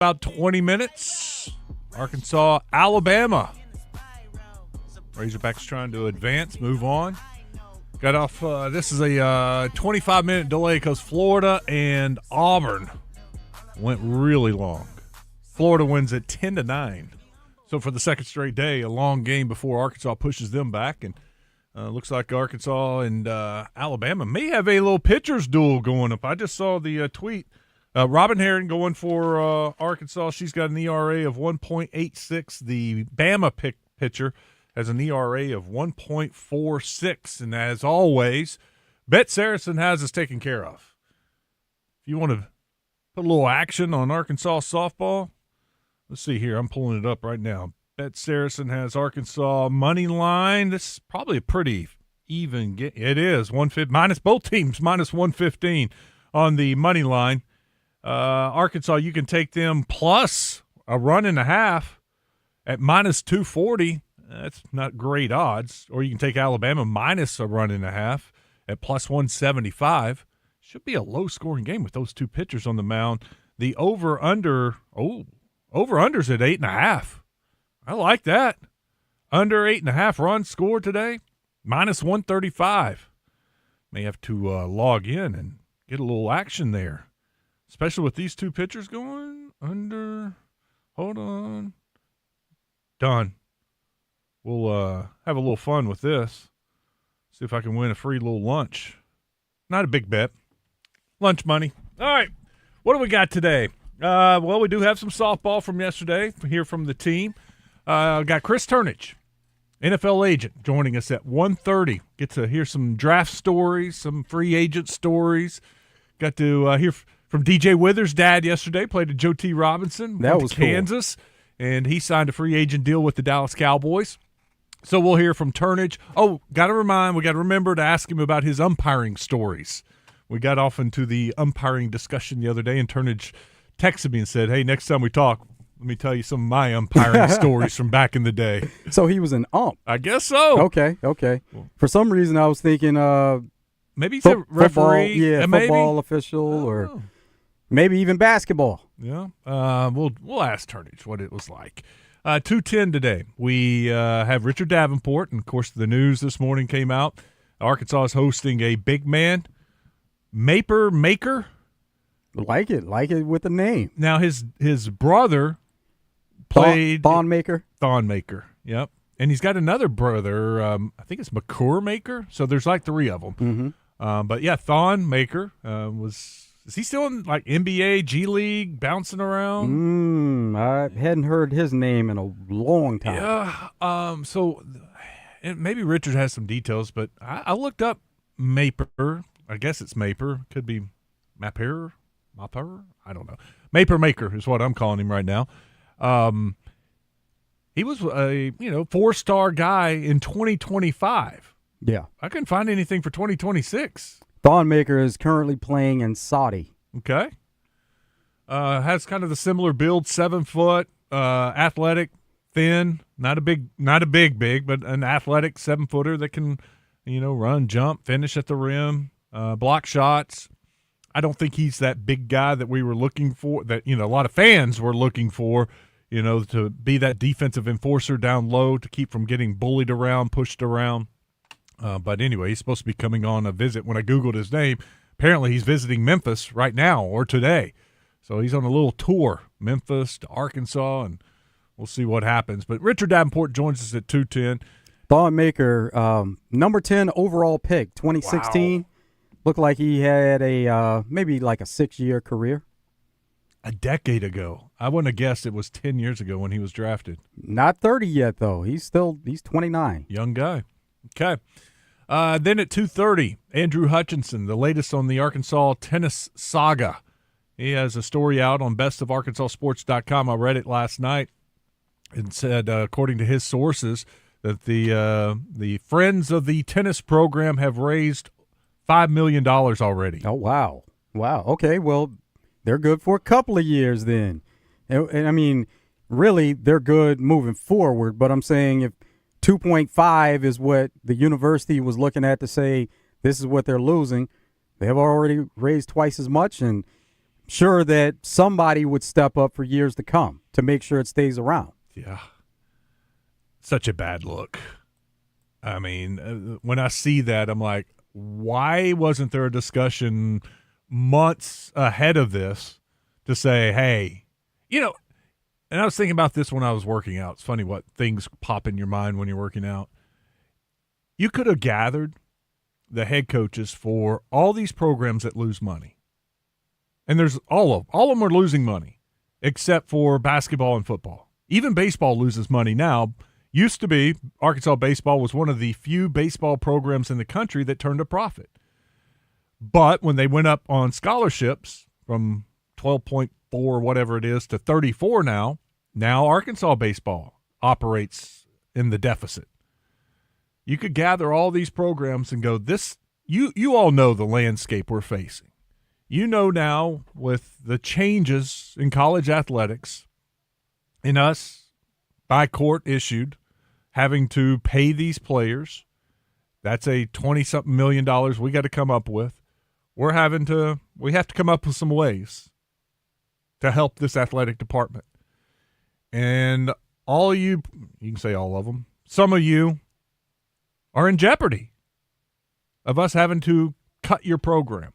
About 20 minutes. Arkansas, Alabama. Razorbacks trying to advance, move on. Got off. This is a 25-minute delay because Florida and Auburn went really long. Florida wins at 10-9. So for the second straight day, a long game before Arkansas pushes them back, and looks like Arkansas and Alabama may have a little pitchers duel going up. I just saw the tweet. Robin Herron going for Arkansas. She's got an ERA of 1.86. The Bama pitcher has an ERA of 1.46. And as always, Bet Saracen has us taken care of. If you want to put a little action on Arkansas softball, let's see here. I'm pulling it up right now. Bet Saracen has Arkansas money line. This is probably a pretty even game. It is 150 minus both teams minus 115 on the money line. Arkansas, you can take them plus a run and a half at minus 240. That's not great odds. Or you can take Alabama minus a run and a half at plus 175. Should be a low-scoring game with those two pitchers on the mound. The over-under's at 8.5. I like that. Under 8.5 runs scored today, minus 135. May have to log in and get a little action there. Especially with these two pitchers going under. Hold on. Done. We'll have a little fun with this. See if I can win a free little lunch. Not a big bet. Lunch money. All right. What do we got today? Well, we do have some softball from yesterday here from the team. Got Chris Turnage, NFL agent, joining us at 1:30. Get to hear some draft stories, some free agent stories. Got to hear from DJ Withers' dad yesterday, played at Joe T. Robinson. That was Kansas, cool. And he signed a free agent deal with the Dallas Cowboys. So we'll hear from Turnage. Oh, we got to remember to ask him about his umpiring stories. We got off into the umpiring discussion the other day, and Turnage texted me and said, hey, next time we talk, let me tell you some of my umpiring stories from back in the day. So he was an ump. I guess so. Okay. For some reason, I was thinking maybe he's a referee. Football official or maybe even basketball. Yeah. We'll ask Turnage what it was like. 2:10 today. We have Richard Davenport, and, of course, the news this morning came out. Arkansas is hosting a big man, Maper Maker. Like it with the name. Now, his brother played Thon Maker. Thon Maker, yep. And he's got another brother, I think it's McClure Maker. So there's like three of them. Mm-hmm. But, yeah, Thon Maker is he still in, like, NBA, G League, bouncing around? I hadn't heard his name in a long time. Yeah, so and maybe Richard has some details, but I looked up Maper. I guess it's Maper. Could be Maper? I don't know. Maper Maker is what I'm calling him right now. He was a 4-star guy in 2025. Yeah. I couldn't find anything for 2026. Thon Maker is currently playing in Saudi. Okay. Has kind of the similar build, 7 foot, athletic, thin, not a big, but an athletic 7-footer that can, run, jump, finish at the rim, block shots. I don't think he's that big guy that we were looking for, that, a lot of fans were looking for, to be that defensive enforcer down low to keep from getting bullied around, pushed around. But anyway, he's supposed to be coming on a visit. When I Googled his name, apparently he's visiting Memphis right now or today. So he's on a little tour, Memphis to Arkansas, and we'll see what happens. But Richard Davenport joins us at 2:10. Thon Maker, number 10 overall pick, 2016. Wow. Looked like he had a maybe like a 6-year career. A decade ago. I wouldn't have guessed it was 10 years ago when he was drafted. Not 30 yet, though. He's 29. Young guy. Okay. Then at 2:30, Andrew Hutchinson, the latest on the Arkansas tennis saga. He has a story out on bestofarkansassports.com. I read it last night and said, according to his sources, that the Friends of the Tennis program have raised $5 million already. Oh, wow. Okay, well, they're good for a couple of years then. And I mean, really, they're good moving forward. But I'm saying if 2.5 is what the university was looking at to say this is what they're losing, they have already raised twice as much. And sure that somebody would step up for years to come to make sure it stays around. Yeah. Such a bad look. I mean, when I see that, I'm like, why wasn't there a discussion months ahead of this to say, hey, and I was thinking about this when I was working out. It's funny what things pop in your mind when you're working out. You could have gathered the head coaches for all these programs that lose money. And there's all of them are losing money, except for basketball and football. Even baseball loses money now. Used to be, Arkansas baseball was one of the few baseball programs in the country that turned a profit. But when they went up on scholarships from 12.4, whatever it is, to 34 now Arkansas baseball operates in the deficit. You could gather all these programs and go, you all know the landscape we're facing. You know now with the changes in college athletics, in us, by court issued, having to pay these players, that's a $20-something million we got to come up with. We have to come up with some ways to help this athletic department. And all you can say all of them, some of you are in jeopardy of us having to cut your program.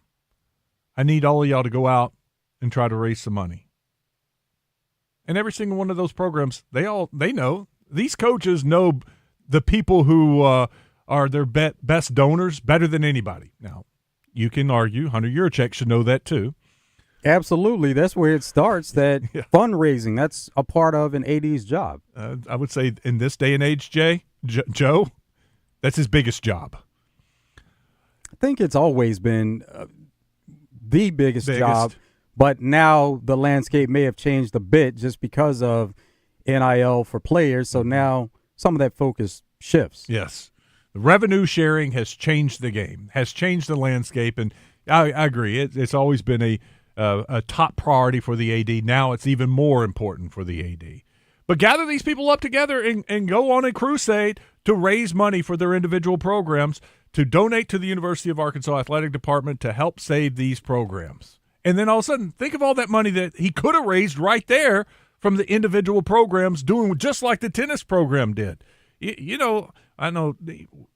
I need all of y'all to go out and try to raise some money. And every single one of those programs, they know. These coaches know the people who are their best donors better than anybody. Now, you can argue Hunter Yurachek should know that too. Absolutely. That's where it starts, that Yeah. fundraising. That's a part of an AD's job. I would say in this day and age, Joe, that's his biggest job. I think it's always been the biggest job, but now the landscape may have changed a bit just because of NIL for players. So now some of that focus shifts. Yes. The revenue sharing has changed the game, has changed the landscape, and I agree. It's always been a top priority for the AD. Now it's even more important for the AD. But gather these people up together and go on a crusade to raise money for their individual programs, to donate to the University of Arkansas Athletic Department to help save these programs. And then all of a sudden, think of all that money that he could have raised right there from the individual programs doing just like the tennis program did. I know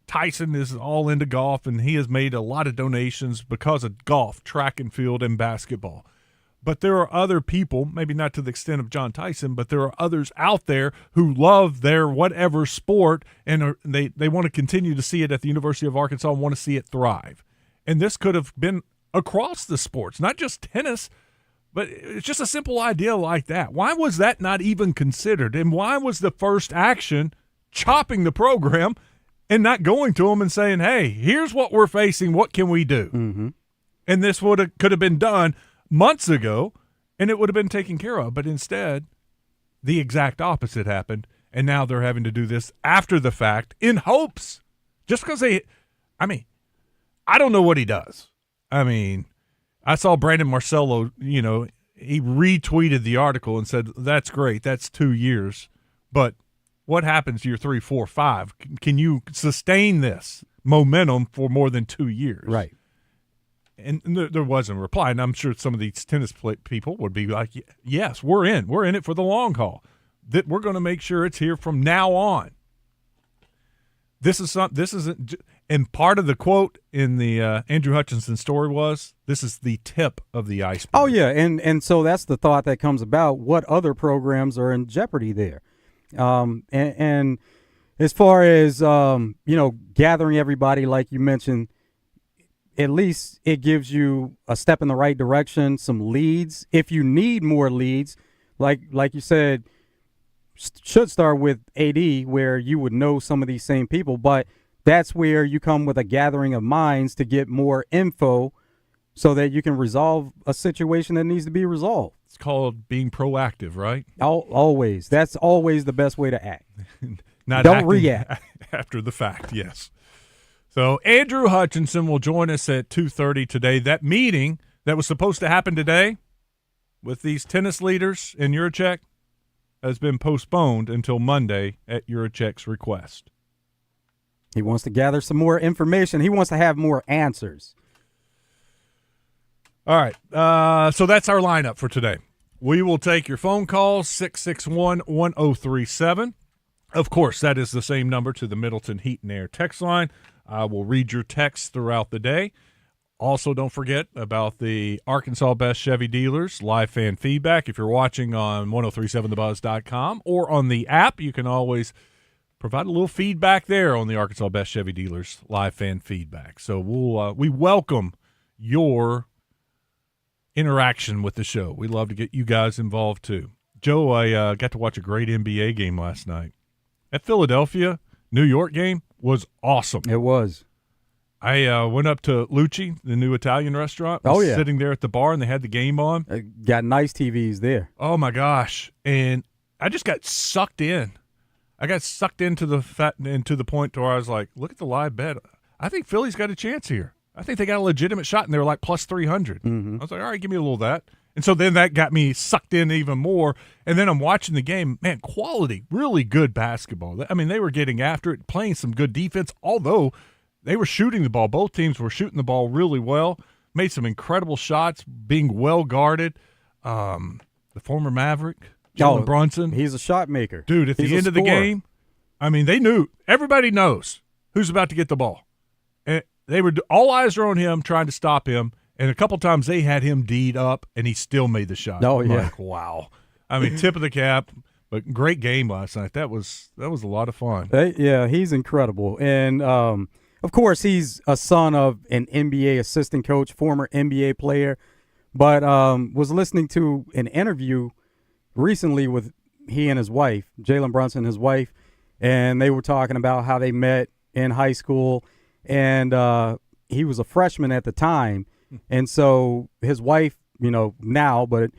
Tyson is all into golf, and he has made a lot of donations because of golf, track and field, and basketball. But there are other people, maybe not to the extent of John Tyson, but there are others out there who love their whatever sport, and they want to continue to see it at the University of Arkansas and want to see it thrive. And this could have been across the sports, not just tennis, but it's just a simple idea like that. Why was that not even considered? And why was the first action chopping the program and not going to them and saying, hey, here's what we're facing. What can we do? Mm-hmm. And this could have been done months ago, and it would have been taken care of. But instead, the exact opposite happened, and now they're having to do this after the fact in hopes. Just because I don't know what he does. I saw Brandon Marcello, he retweeted the article and said, that's great, that's 2 years. But what happens year 3, 4, 5? Can you sustain this momentum for more than 2 years? Right. And there wasn't a reply, and I'm sure some of these tennis people would be like, yes, we're in it for the long haul. That we're going to make sure it's here from now on. And part of the quote in the Andrew Hutchinson story was, this is the tip of the iceberg. Oh, yeah, and so that's the thought that comes about. What other programs are in jeopardy there? And as far as, gathering everybody, like you mentioned, at least it gives you a step in the right direction, some leads. If you need more leads, like you said, should start with AD, where you would know some of these same people, but that's where you come with a gathering of minds to get more info so that you can resolve a situation that needs to be resolved. It's called being proactive, right? Always. That's always the best way to act. Don't react. After the fact, yes. So Andrew Hutchinson will join us at 2:30 today. That meeting that was supposed to happen today with these tennis leaders in Yurachek has been postponed until Monday at Yurachek's request. He wants to gather some more information. He wants to have more answers. All right. So that's our lineup for today. We will take your phone calls, 661-1037. Of course, that is the same number to the Middleton Heat and Air text line. I will read your texts throughout the day. Also, don't forget about the Arkansas Best Chevy Dealers live fan feedback. If you're watching on 1037thebuzz.com or on the app, you can always provide a little feedback there on the Arkansas Best Chevy Dealers live fan feedback. So we welcome your interaction with the show. We love to get you guys involved too. Joe, I got to watch a great NBA game last night. That Philadelphia-New York game was awesome. It was. I went up to Lucci, the new Italian restaurant. Oh, yeah. Sitting there at the bar, and they had the game on. Got nice TVs there. Oh, my gosh. And I just got sucked in. I got sucked into the point where I was like, look at the live bet. I think Philly's got a chance here. I think they got a legitimate shot, and they were like plus 300. Mm-hmm. I was like, all right, give me a little of that. And so then that got me sucked in even more. And then I'm watching the game. Man, quality, really good basketball. I mean, they were getting after it, playing some good defense, although they were shooting the ball. Both teams were shooting the ball really well, made some incredible shots, being well guarded. The former Maverick, Jalen Brunson. He's a shot maker. Dude, at the end of the game, I mean, they knew. Everybody knows who's about to get the ball. And they were all eyes are on him, trying to stop him. And a couple times they had him D'd up, and he still made the shot. Oh, yeah. Like, wow. I mean, tip of the cap, but great game last night. That was a lot of fun. Yeah, he's incredible. And, of course, he's a son of an NBA assistant coach, former NBA player, but was listening to an interview recently with he and his wife, Jalen Brunson, his wife, and they were talking about how they met in high school, and he was a freshman at the time. And so his wife, now, but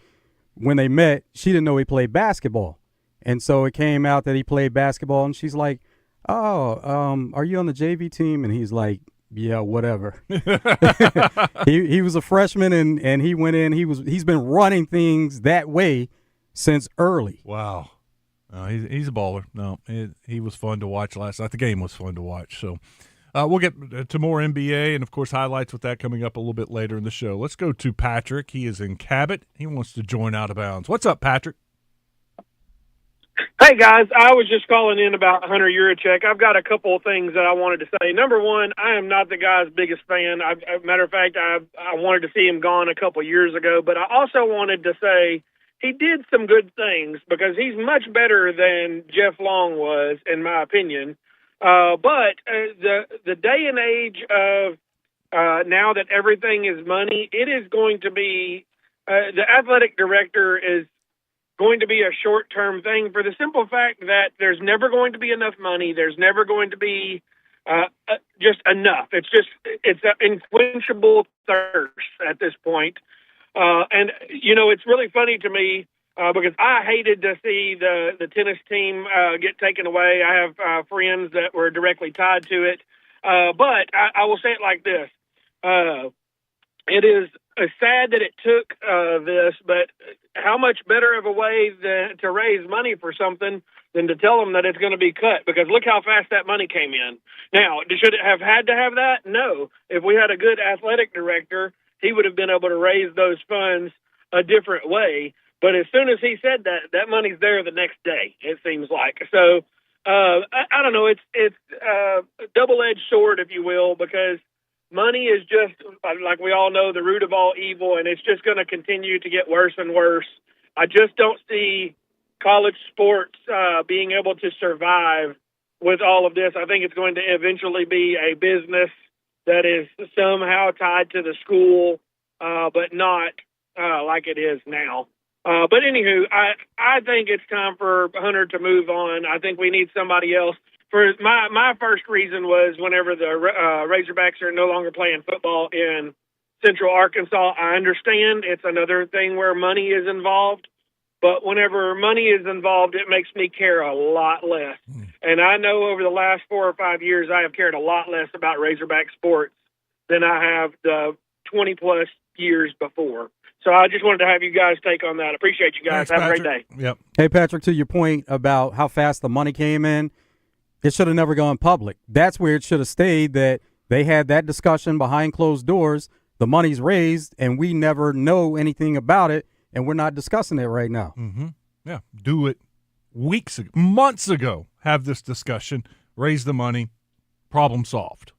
when they met, she didn't know he played basketball. And so it came out that he played basketball, and she's like, are you on the JV team? And he's like, yeah, whatever. he was a freshman, and he went in. He's been running things that way since early. Wow. He's a baller. No, he was fun to watch last night. The game was fun to watch. So we'll get to more NBA and, of course, highlights with that coming up a little bit later in the show. Let's go to Patrick. He is in Cabot. He wants to join Out of Bounds. What's up, Patrick? Hey, guys. I was just calling in about Hunter Yurachek. I've got a couple of things that I wanted to say. Number one, I am not the guy's biggest fan. Matter of fact, I wanted to see him gone a couple years ago, but I also wanted to say he did some good things because he's much better than Jeff Long was, in my opinion. But the day and age of now that everything is money, it is going to be the athletic director is going to be a short-term thing for the simple fact that there's never going to be enough money. There's never going to be just enough. It's an unquenchable thirst at this point. And, it's really funny to me because I hated to see the tennis team get taken away. I have friends that were directly tied to it. But I will say it like this. It is sad that it took this, but how much better of a way to raise money for something than to tell them that it's going to be cut? Because look how fast that money came in. Now, should it have had to have that? No. If we had a good athletic director, he would have been able to raise those funds a different way. But as soon as he said that, that money's there the next day, it seems like. So, I don't know. It's a double-edged sword, if you will, because money is just, like we all know, the root of all evil, and it's just going to continue to get worse and worse. I just don't see college sports being able to survive with all of this. I think it's going to eventually be a business that is somehow tied to the school, but not like it is now. But anywho, I think it's time for Hunter to move on. I think we need somebody else. For my first reason was whenever the Razorbacks are no longer playing football in Central Arkansas. I understand it's another thing where money is involved, but whenever money is involved, it makes me care a lot less. And I know over the last 4 or 5 years, I have cared a lot less about Razorback sports than I have the 20-plus years before. So I just wanted to have you guys take on that. Appreciate you guys. Thanks, have Patrick. a great day. Yep. Hey, Patrick, to your point about how fast the money came in, it should have never gone public. That's where it should have stayed, that they had that discussion behind closed doors. the money's raised and we never know anything about it, and we're not discussing it right now. Mm-hmm. Yeah, do it weeks ago, months ago. Have this discussion, raise the money, problem solved.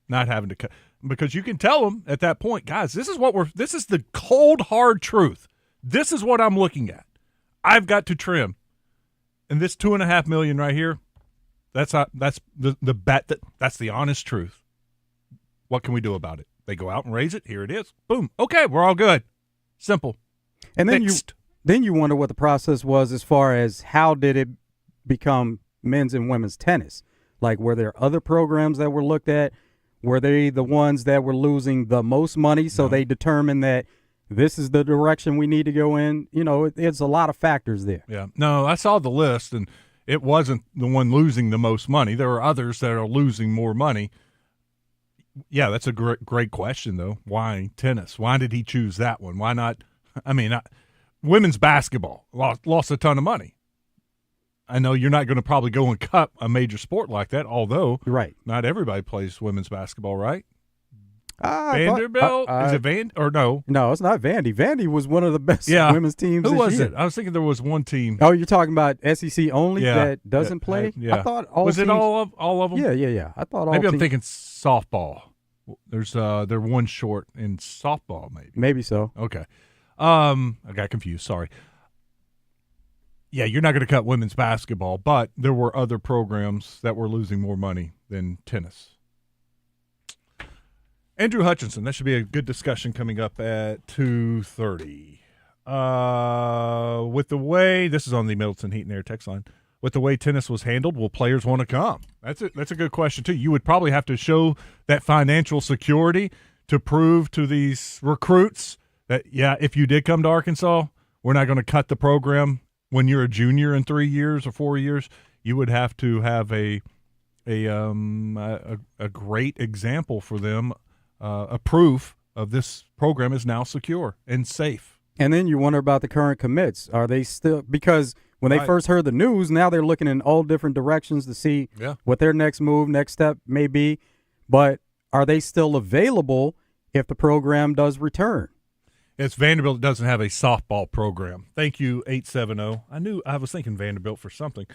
Not having to cut, because you can tell them at that point, guys, this is the cold hard truth. This is what I'm looking at. I've got to trim, and this $2.5 million right here, that's the honest truth. What can we do about it? They go out and raise it. Here it is. Boom. Okay, we're all good. Simple. And then Fixed. you wonder what the process was as far as how did it become men's and women's tennis? Like, were there other programs that were looked at? Were they the ones that were losing the most money, so they determined that this is the direction we need to go in? You know, it's a lot of factors there. Yeah. No, I saw the list, and it wasn't the one losing the most money. There are others that are losing more money. Yeah, that's a great question, though. Why tennis? Why did he choose that one? Why not? I mean, women's basketball lost a ton of money. I know you're not going to probably go and cut a major sport like that, although not everybody plays women's basketball, right? Vanderbilt? Is it or no? No, it's not Vandy. Vandy was one of the best women's teams. Who was year. it? I was thinking there was one team. Oh, you're talking about SEC only that doesn't play? Yeah. I thought all was teams, it all of them? Yeah. I thought all maybe I'm teams, thinking softball. They're one short in softball, maybe. Maybe so. Okay. I got confused. Sorry. Yeah, you're not going to cut women's basketball, but there were other programs that were losing more money than tennis. Andrew Hutchinson, that should be a good discussion coming up at 2:30. With the way, this is on the Middleton Heat and Air text line, with the way tennis was handled, will players want to come? That's a good question, too. You would probably have to show that financial security to prove to these recruits that, yeah, if you did come to Arkansas, we're not going to cut the program when you're a junior in 3 years or 4 years. You would have to have a great example for them, a proof of this program is now secure and safe. And then you wonder about the current commits. Are they still – because when they first heard the news, now they're looking in all different directions to see what their next step may be. But are they still available if the program does return? It's Vanderbilt doesn't have a softball program. Thank you, 870. I was thinking Vanderbilt for something.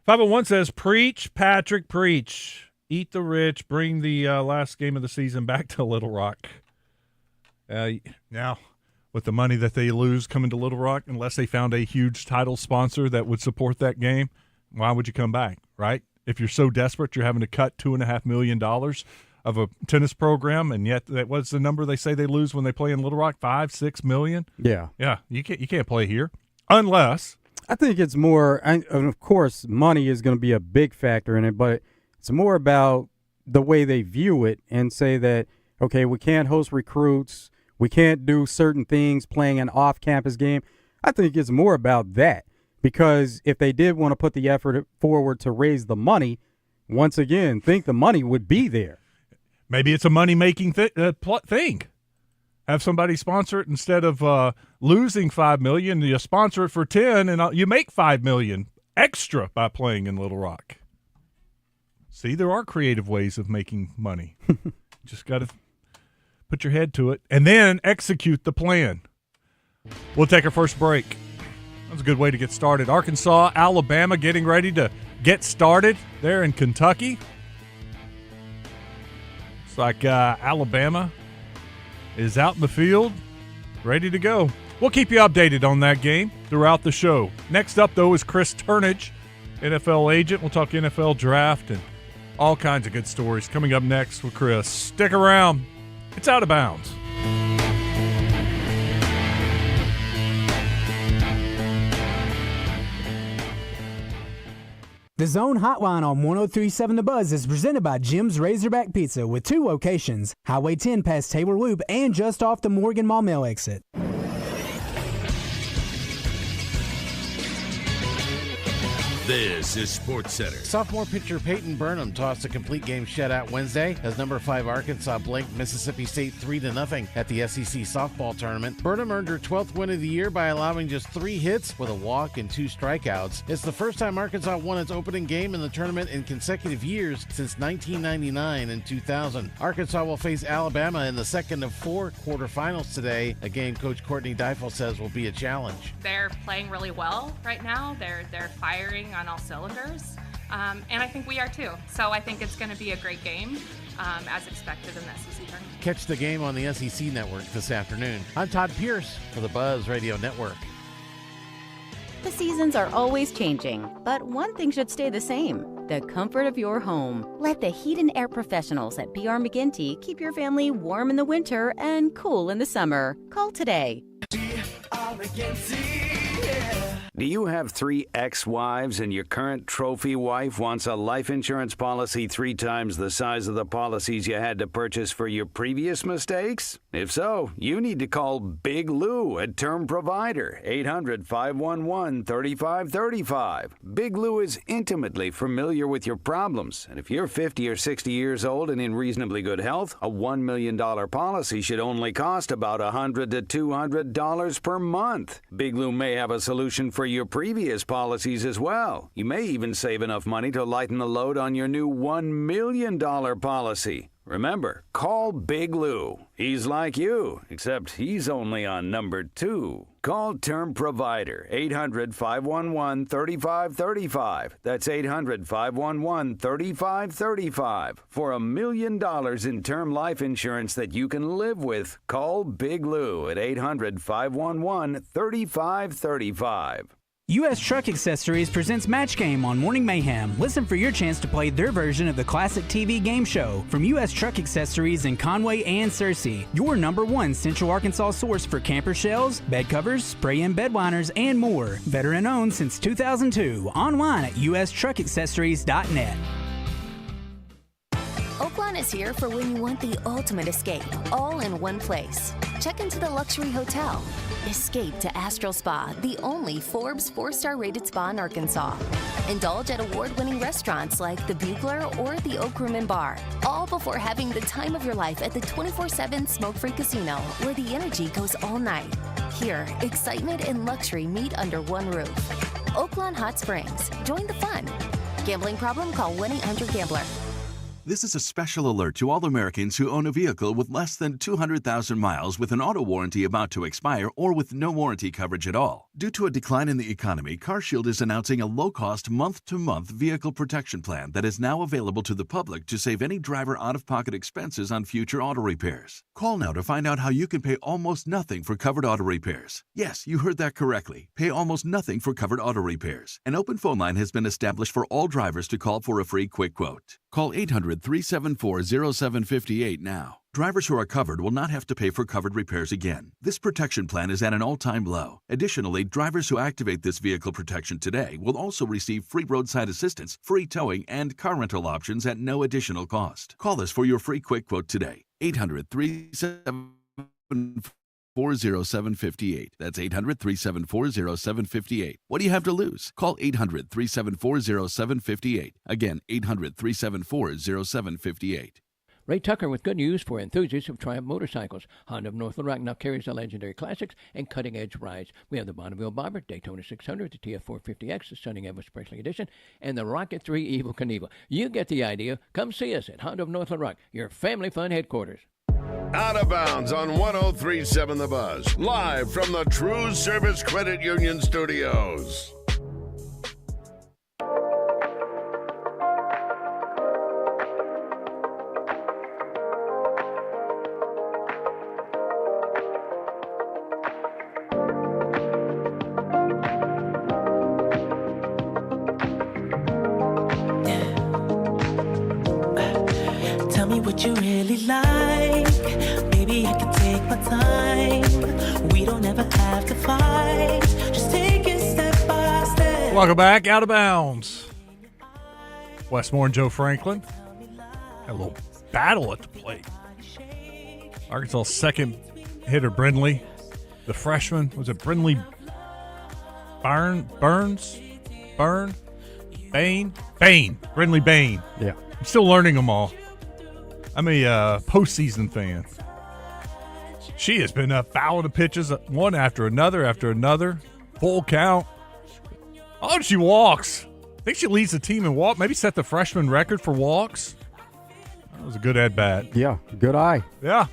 501 says, preach, Patrick, preach. Eat the rich. Bring the last game of the season back to Little Rock. Now, with the money that they lose coming to Little Rock, unless they found a huge title sponsor that would support that game, why would you come back, right? If you're so desperate, you're having to cut $2.5 million of a tennis program, and yet that was the number they say they lose when they play in Little Rock, $5-6 million. Yeah. You can't play here unless. I think it's more, and of course, money is going to be a big factor in it, but it's more about the way they view it and say that, okay, we can't host recruits, we can't do certain things playing an off-campus game. I think it's more about that, because if they did want to put the effort forward to raise the money, once again, think the money would be there. Maybe it's a money-making thing. Have somebody sponsor it instead of losing $5 million. You sponsor it for 10, and you make $5 million extra by playing in Little Rock. See, there are creative ways of making money. Just got to put your head to it and then execute the plan. We'll take our first break. That's a good way to get started. Arkansas, Alabama getting ready to get started there in Kentucky. It's like Alabama is out in the field, ready to go. We'll keep you updated on that game throughout the show. Next up, though, is Chris Turnage, NFL agent. We'll talk NFL draft and all kinds of good stories coming up next with Chris. Stick around. It's Out of Bounds. The Zone Hotline on 103.7 The Buzz is presented by Jim's Razorback Pizza with 2 locations, Highway 10 past Taylor Loop and just off the Morgan Maumelle exit. This is SportsCenter. Sophomore pitcher Peyton Burnham tossed a complete game shutout Wednesday as number 5 Arkansas blanked Mississippi State 3-0 at the SEC softball tournament. Burnham earned her 12th win of the year by allowing just 3 hits with a walk and 2 strikeouts. It's the first time Arkansas won its opening game in the tournament in consecutive years since 1999 and 2000. Arkansas will face Alabama in the second of 4 quarterfinals today, a game Coach Courtney Deifel says will be a challenge. They're playing really well right now. They're firing on all cylinders, and I think we are too. So I think it's going to be a great game, as expected in the SEC tournament. Catch the game on the SEC Network this afternoon. I'm Todd Pierce for the Buzz Radio Network. The seasons are always changing, but one thing should stay the same: the comfort of your home. Let the heat and air professionals at BR McGinty keep your family warm in the winter and cool in the summer. Call today. Do you have 3 ex-wives and your current trophy wife wants a life insurance policy 3 times the size of the policies you had to purchase for your previous mistakes? If so, you need to call Big Lou at Term Provider, 800-511-3535. Big Lou is intimately familiar with your problems, and if you're 50 or 60 years old and in reasonably good health, a $1 million policy should only cost about $100 to $200 per month. Big Lou may have a solution for your previous policies as well. You may even save enough money to lighten the load on your new $1 million policy. Remember, call Big Lou. He's like you, except he's only on number 2. Call Term Provider, 800-511-3535. That's 800-511-3535. For $1 million in term life insurance that you can live with, call Big Lou at 800-511-3535. U.S. Truck Accessories presents Match Game on Morning Mayhem. Listen for your chance to play their version of the classic TV game show from U.S. Truck Accessories in Conway and Searcy. Your #1 Central Arkansas source for camper shells, bed covers, spray-in bed liners, and more. Veteran owned since 2002. Online at ustruckaccessories.net. Oaklawn is here for when you want the ultimate escape, all in one place. Check into the luxury hotel. Escape to Astral Spa, the only Forbes 4-star rated spa in Arkansas. Indulge at award-winning restaurants like the Bugler or the Oak Room and Bar, all before having the time of your life at the 24/7 smoke-free casino, where the energy goes all night. Here, excitement and luxury meet under one roof. Oaklawn Hot Springs. Join the fun. Gambling problem? Call 1-800-GAMBLER. This is a special alert to all Americans who own a vehicle with less than 200,000 miles with an auto warranty about to expire or with no warranty coverage at all. Due to a decline in the economy, CarShield is announcing a low-cost month-to-month vehicle protection plan that is now available to the public to save any driver out-of-pocket expenses on future auto repairs. Call now to find out how you can pay almost nothing for covered auto repairs. Yes, you heard that correctly. Pay almost nothing for covered auto repairs. An open phone line has been established for all drivers to call for a free quick quote. Call 800-374-0758 now. Drivers who are covered will not have to pay for covered repairs again. This protection plan is at an all-time low. Additionally, drivers who activate this vehicle protection today will also receive free roadside assistance, free towing, and car rental options at no additional cost. Call us for your free quick quote today. 800-374-0758. That's 800-374-0758. What do you have to lose? Call 800-374-0758. Again, 800-374-0758. Ray Tucker with good news for enthusiasts of Triumph motorcycles. Honda of North Little Rock now carries the legendary classics and cutting-edge rides. We have the Bonneville Bobber, Daytona 600, the TF450X, the Stunning Evo Special Edition, and the Rocket 3 Evel Knievel. You get the idea. Come see us at Honda of North Little Rock, your family fun headquarters. Out of Bounds on 103.7 The Buzz, live from the TruService Credit Union Studios. Tell me what you really like. Maybe I can take my time. We don't ever have to fight. Just take it step by step. Welcome back, Out of Bounds. Westmore and Joe Franklin had a little battle at the plate. Arkansas' second hitter, Brindley. The freshman, was it Brindley Burn? Bain, Brindley Bain. Yeah. I'm still learning them all. I'm a postseason fan. She has been fouling the pitches one after another, full count. Oh, she walks. I think she leads the team in walk. Maybe set the freshman record for walks. That was a good at bat. Yeah, good eye. Yeah.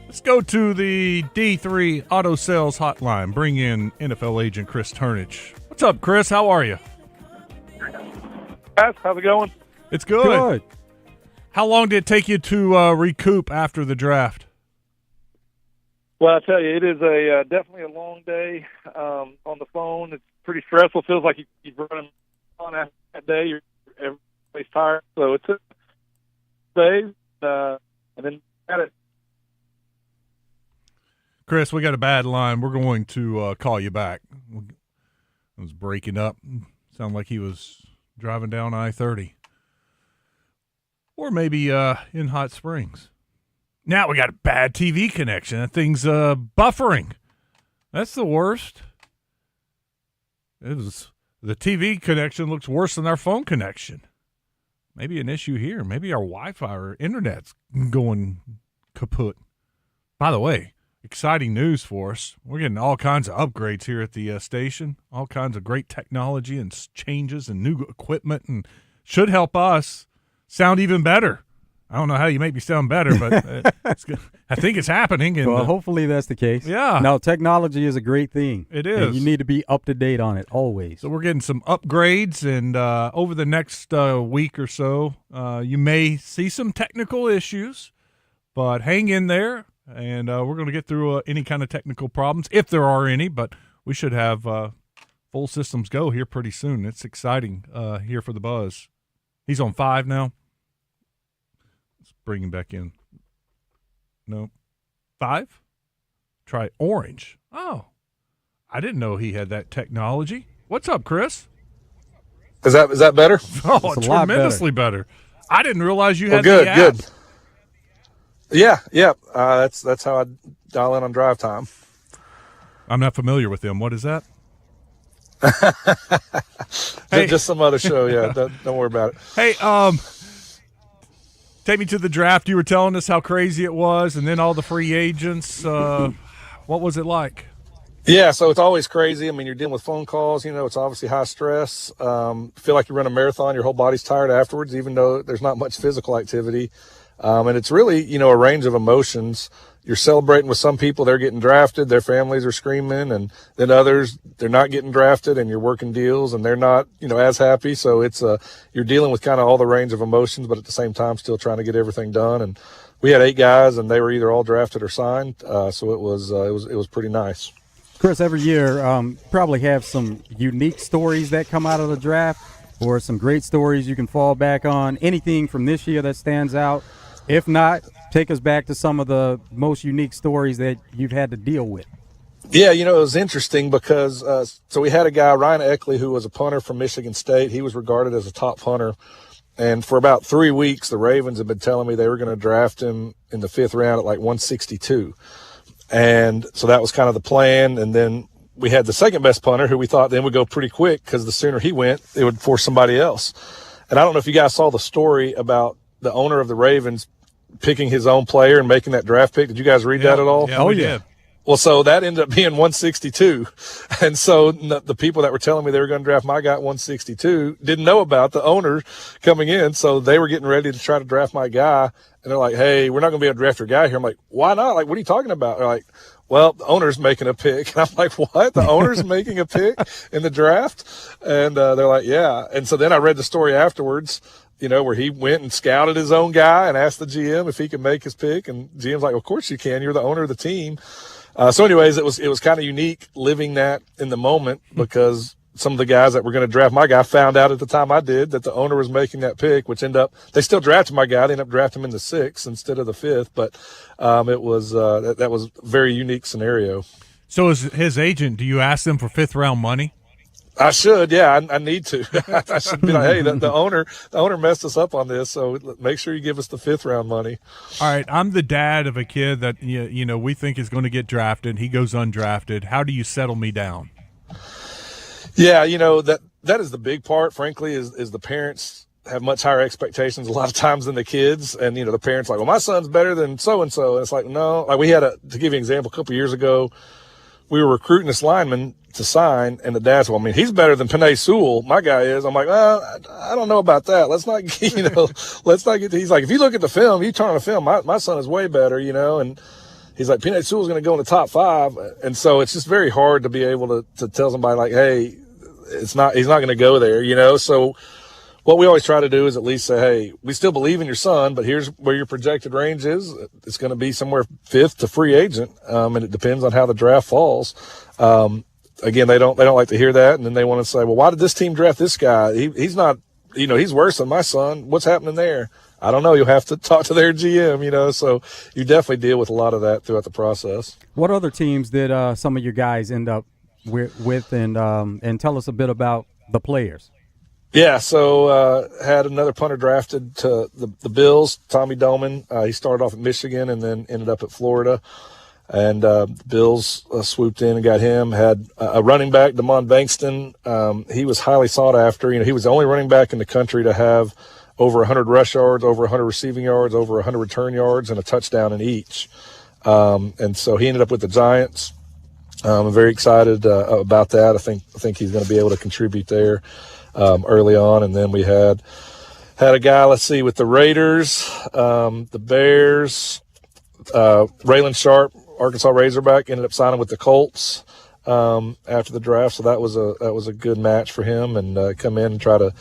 Let's go to the D3 Auto Sales Hotline. Bring in NFL agent Chris Turnage. What's up, Chris? How are you? How's it going? It's good. How long did it take you to recoup after the draft? Well, I tell you, it is definitely a long day on the phone. It's pretty stressful. Feels like you've run on after that day. Everybody's tired, so it's a day, and then at it. Chris, we got a bad line. We're going to call you back. It was breaking up. Sounded like he was driving down I-30. Or maybe in Hot Springs. Now we got a bad TV connection. That thing's buffering. That's the worst. The TV connection looks worse than our phone connection. Maybe an issue here. Maybe our Wi-Fi or internet's going kaput. By the way, exciting news for us. We're getting all kinds of upgrades here at the station. All kinds of great technology and changes and new equipment, and should help us sound even better. I don't know how you make me sound better, but I think it's happening. And, well, hopefully that's the case. Yeah. Now, technology is a great thing. It is. And you need to be up to date on it always. So we're getting some upgrades, and over the next week or so, you may see some technical issues, but hang in there, and we're going to get through any kind of technical problems, if there are any, but we should have full systems go here pretty soon. It's exciting here for the Buzz. He's on 5 now. Bring him back in. No. 5? Try orange. Oh. I didn't know he had that technology. What's up, Chris? Is that better? Oh, it's tremendously better. I didn't realize you had good, the app. Good. Yeah. That's how I dial in on drive time. I'm not familiar with them. What is that? Just some other show, yeah. Don't worry about it. Hey, take me to the draft. You were telling us how crazy it was, and then all the free agents. What was it like? Yeah, so it's always crazy. I mean, you're dealing with phone calls. It's obviously high stress. Feel like you run a marathon. Your whole body's tired afterwards, even though there's not much physical activity. And it's really, a range of emotions. You're celebrating with some people, they're getting drafted, their families are screaming, and then others, they're not getting drafted, and you're working deals, and they're not, as happy. So it's you're dealing with kind of all the range of emotions, but at the same time, still trying to get everything done. And we had 8 guys, and they were either all drafted or signed. So it was pretty nice. Chris, every year probably have some unique stories that come out of the draft, or some great stories you can fall back on. Anything from this year that stands out? If not, take us back to some of the most unique stories that you've had to deal with. Yeah, it was interesting because so we had a guy, Ryan Eckley, who was a punter from Michigan State. He was regarded as a top punter. And for about 3 weeks, the Ravens had been telling me they were going to draft him in the 5th round at like 162. And so that was kind of the plan. And then we had the second best punter, who we thought then would go pretty quick because the sooner he went, it would force somebody else. And I don't know if you guys saw the story about the owner of the Ravens picking his own player and making that draft pick. Did you guys read that at all? Yeah, we did. Well, so that ended up being 162. And so the people that were telling me they were going to draft my guy at 162 didn't know about the owner coming in. So they were getting ready to try to draft my guy. And they're like, hey, we're not going to be able to draft your guy here. I'm like, why not? Like, what are you talking about? They're like, well, the owner's making a pick. And I'm like, what? The owner's making a pick in the draft? And they're like, yeah. And so then I read the story afterwards, where he went and scouted his own guy and asked the GM if he could make his pick. And GM's like, of course you can. You're the owner of the team. So anyways, it was kind of unique living that in the moment, because some of the guys that were going to draft my guy found out at the time I did that the owner was making that pick, which they still drafted my guy. They ended up drafting him in the 6th instead of the 5th. But it was that was a very unique scenario. So as his agent, do you ask them for 5th round money? I should, yeah. I need to. I should be like, hey, the owner messed us up on this, so make sure you give us the 5th round money. All right, I'm the dad of a kid that we think is going to get drafted. He goes undrafted. How do you settle me down? Yeah, that is the big part, frankly, is the parents have much higher expectations a lot of times than the kids. And, the parents like, well, my son's better than so-and-so. And it's like, no, like we had to give you an example, a couple of years ago, we were recruiting this lineman to sign, and the dad's, well, I mean, he's better than Panay Sewell. My guy is. I'm like, well, I don't know about that. Let's not, let's not get to, he's like, if you look at the film, you turn on the film, my son is way better, and he's like, Panay Sewell's going to go in the top 5. And so it's just very hard to be able to tell somebody like, hey, he's not going to go there, So what we always try to do is at least say, hey, we still believe in your son, but here's where your projected range is. It's going to be somewhere 5th to free agent. And it depends on how the draft falls. Again, they don't like to hear that. And then they want to say, well, why did this team draft this guy? He's not, he's worse than my son. What's happening there? I don't know. You'll have to talk to their GM, so you definitely deal with a lot of that throughout the process. What other teams did some of your guys end up with and tell us a bit about the players? Yeah, so had another punter drafted to the Bills, Tommy Doman. He started off at Michigan and then ended up at Florida. And the Bills swooped in and got him. Had a running back, Damon Bankston. He was highly sought after. He was the only running back in the country to have over 100 rush yards, over 100 receiving yards, over 100 return yards, and a touchdown in each. And so he ended up with the Giants. I'm very excited about that. I think he's going to be able to contribute there early on. And then we had a guy, with the Raiders, the Bears, Raylan Sharp, Arkansas Razorback, ended up signing with the Colts after the draft. So that was a good match for him, and come in and try to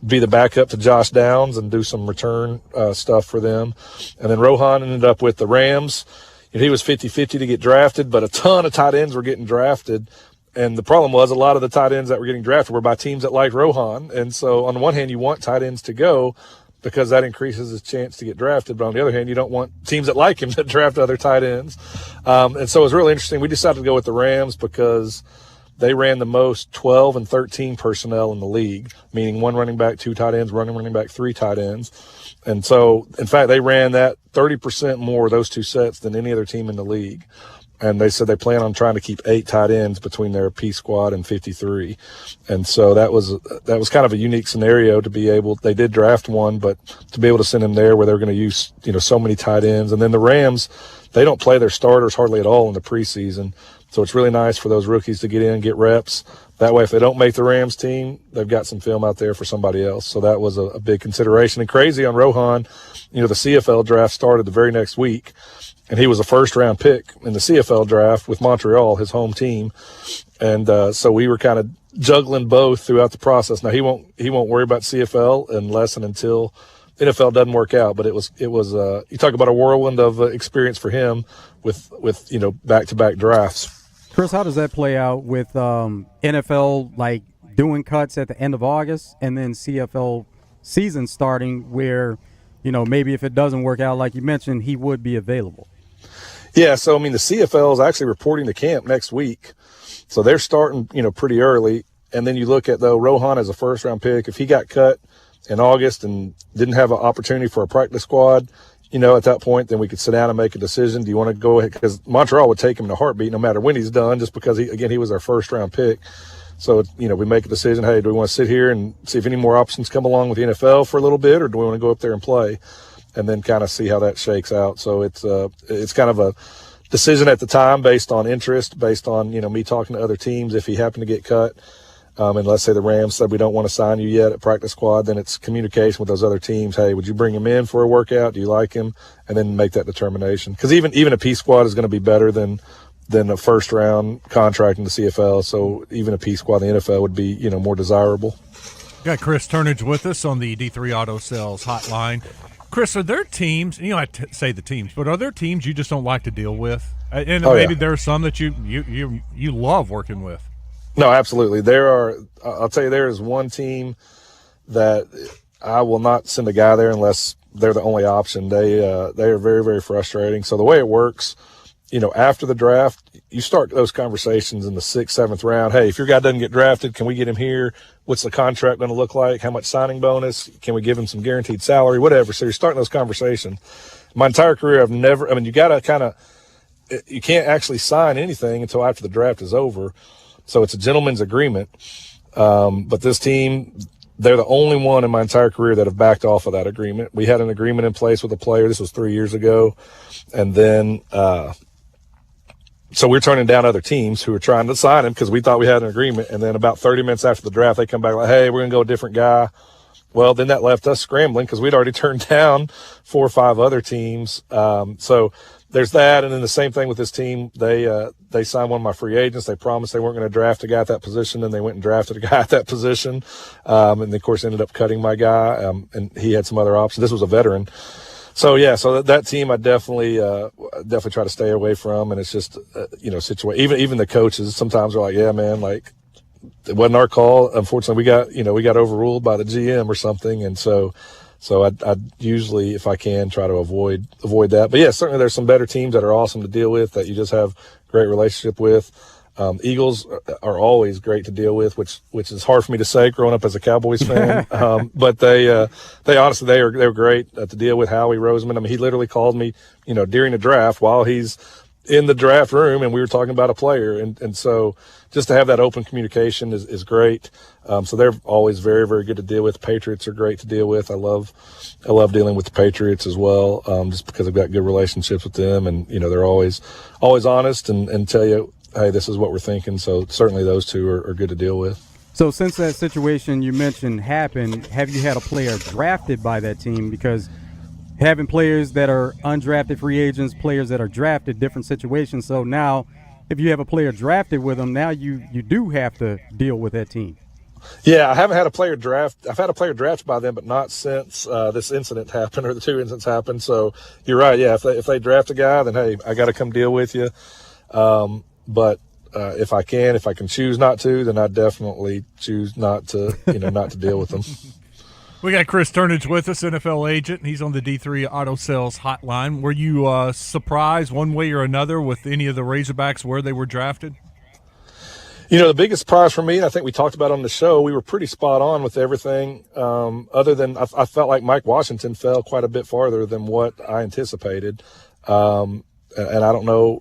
be the backup to Josh Downs and do some return stuff for them. And then Rohan ended up with the Rams. He was 50-50 to get drafted, but a ton of tight ends were getting drafted. And the problem was a lot of the tight ends that were getting drafted were by teams that liked Rohan. And so on the one hand, you want tight ends to go because that increases his chance to get drafted. But on the other hand, you don't want teams that like him to draft other tight ends. And so it was really interesting. We decided to go with the Rams because they ran the most 12 and 13 personnel in the league, meaning 1 running back, 2 tight ends, running back, 3 tight ends. And so, in fact, they ran that 30% more, those 2 sets, than any other team in the league. And they said they plan on trying to keep 8 tight ends between their P squad and 53. And so that was kind of a unique scenario to be able, they did draft one, but to be able to send him there where they're going to use, so many tight ends. And then the Rams, they don't play their starters hardly at all in the preseason. So it's really nice for those rookies to get in and get reps. That way, if they don't make the Rams team, they've got some film out there for somebody else. So that was a big consideration. And crazy on Rohan, the CFL draft started the very next week. And he was a first-round pick in the CFL draft with Montreal, his home team. And so we were kind of juggling both throughout the process. Now, he won't worry about CFL unless and until NFL doesn't work out. But it was you talk about a whirlwind of experience for him with back-to-back drafts. Chris, how does that play out with NFL, doing cuts at the end of August and then CFL season starting where, maybe if it doesn't work out, like you mentioned, he would be available? Yeah, so, the CFL is actually reporting to camp next week. So they're starting, pretty early. And then you look at, though, Rohan as a first-round pick. If he got cut in August and didn't have an opportunity for a practice squad, at that point, then we could sit down and make a decision. Do you want to go ahead? Because Montreal would take him in a heartbeat no matter when he's done, just because, he was our first-round pick. So, we make a decision, hey, do we want to sit here and see if any more options come along with the NFL for a little bit, or do we want to go up there and play? And then kind of see how that shakes out. So it's kind of a decision at the time based on interest, based on, me talking to other teams. If he happened to get cut, and let's say the Rams said we don't want to sign you yet at practice squad, then it's communication with those other teams. Hey, would you bring him in for a workout? Do you like him? And then make that determination. Because even a P squad is going to be better than a first round contract in the CFL. So even a P squad in the NFL would be, more desirable. Got Chris Turnage with us on the D3 Auto Sales hotline. Chris, are there teams, I say the teams, but are there teams you just don't like to deal with? And maybe there are some that you love working with. No, absolutely. I'll tell you, there is one team that I will not send a guy there unless they're the only option. They are very, very frustrating. So the way it works, after the draft, you start those conversations in the 6th, 7th round. Hey, if your guy doesn't get drafted, can we get him here? What's the contract going to look like? How much signing bonus? Can we give him some guaranteed salary? Whatever. So you're starting those conversations. My entire career, you got to you can't actually sign anything until after the draft is over. So it's a gentleman's agreement. But this team, they're the only one in my entire career that have backed off of that agreement. We had an agreement in place with a player. This was 3 years ago. And then, so we're turning down other teams who are trying to sign him because we thought we had an agreement. And then about 30 minutes after the draft, they come back like, hey, we're going to go a different guy. Well, then that left us scrambling because we'd already turned down 4 or 5 other teams. So there's that. And then the same thing with this team. They signed one of my free agents. They promised they weren't going to draft a guy at that position, and they went and drafted a guy at that position. And, of course, ended up cutting my guy, and he had some other options. This was a veteran. So, yeah, so that team I definitely try to stay away from. And it's just, situation. Even the coaches sometimes are like, yeah, man, like, it wasn't our call. Unfortunately, we got overruled by the GM or something. And so I usually, if I can, try to avoid that. But yeah, certainly there's some better teams that are awesome to deal with that you just have great relationship with. Eagles are always great to deal with, which is hard for me to say growing up as a Cowboys fan. But they honestly, they were great to deal with. Howie Roseman. I mean, he literally called me, during the draft while he's in the draft room and we were talking about a player. And so just to have that open communication is great. So they're always very, very good to deal with. Patriots are great to deal with. I love dealing with the Patriots as well. Just because I've got good relationships with them and, they're always honest and tell you, hey, this is what we're thinking. So certainly those two are good to deal with. So since that situation you mentioned happened, have you had a player drafted by that team? Because having players that are undrafted free agents, players that are drafted, different situations. So now if you have a player drafted with them, now you do have to deal with that team. Yeah, I haven't had a player draft. I've had a player drafted by them, but not since this incident happened or the 2 incidents happened. So you're right. Yeah, if they draft a guy, then, hey, I got to come deal with you. But if I can choose not to, then I definitely choose not to, not to deal with them. We got Chris Turnage with us, NFL agent. He's on the D3 Auto Sales Hotline. Were you surprised one way or another with any of the Razorbacks where they were drafted? The biggest surprise for me, and I think we talked about on the show, we were pretty spot on with everything. Other than I felt like Mike Washington fell quite a bit farther than what I anticipated. And I don't know,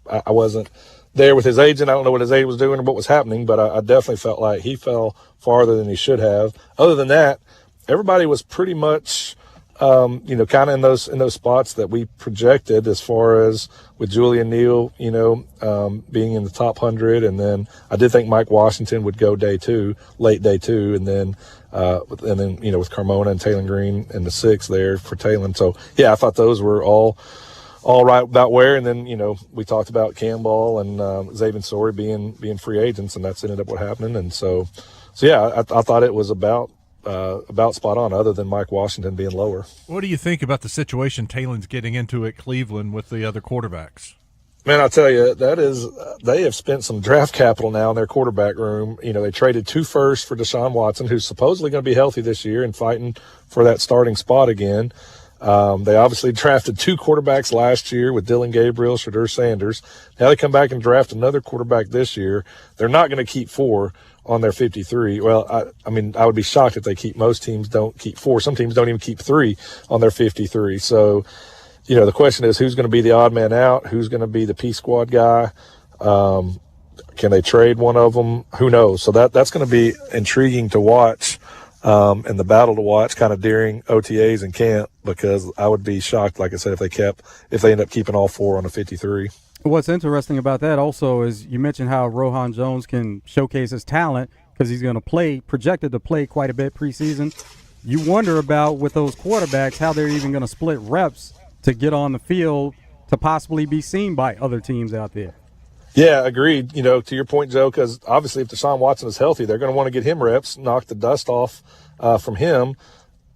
I wasn't there with his agent. I don't know what his agent was doing or what was happening, but I definitely felt like he fell farther than he should have. Other than that, everybody was pretty much, kind of in those spots that we projected as far as with Julian Neal, being in the top 100. And then I did think Mike Washington would go late day two. And then, with Carmona and Taylor Green in the 6th there for Taylor. So yeah, I thought those were all right about where. And then, we talked about Campbell and Xavier Sorey being free agents, and that's ended up what happened. And so yeah, I thought it was about spot on, other than Mike Washington being lower. What do you think about the situation Taylor's getting into at Cleveland with the other quarterbacks? Man, I'll tell you, they have spent some draft capital now in their quarterback room. They traded 2 firsts for Deshaun Watson, who's supposedly going to be healthy this year and fighting for that starting spot again. They obviously drafted 2 quarterbacks last year with Dylan Gabriel, Shadur Sanders. Now they come back and draft another quarterback this year. They're not going to keep 4 on their 53. Well, I would be shocked if they keep. Most teams don't keep 4. Some teams don't even keep 3 on their 53. So, the question is, who's going to be the odd man out? Who's going to be the P squad guy? Can they trade one of them? Who knows? So that's going to be intriguing to watch. And the battle to watch kind of during OTAs and camp, because I would be shocked, like I said, if they end up keeping all 4 on a 53. What's interesting about that also is you mentioned how Rohan Jones can showcase his talent because he's going to projected to play quite a bit preseason. You wonder about with those quarterbacks how they're even going to split reps to get on the field to possibly be seen by other teams out there. Yeah, agreed. To your point, Joe, because obviously if Deshaun Watson is healthy, they're going to want to get him reps, knock the dust off from him.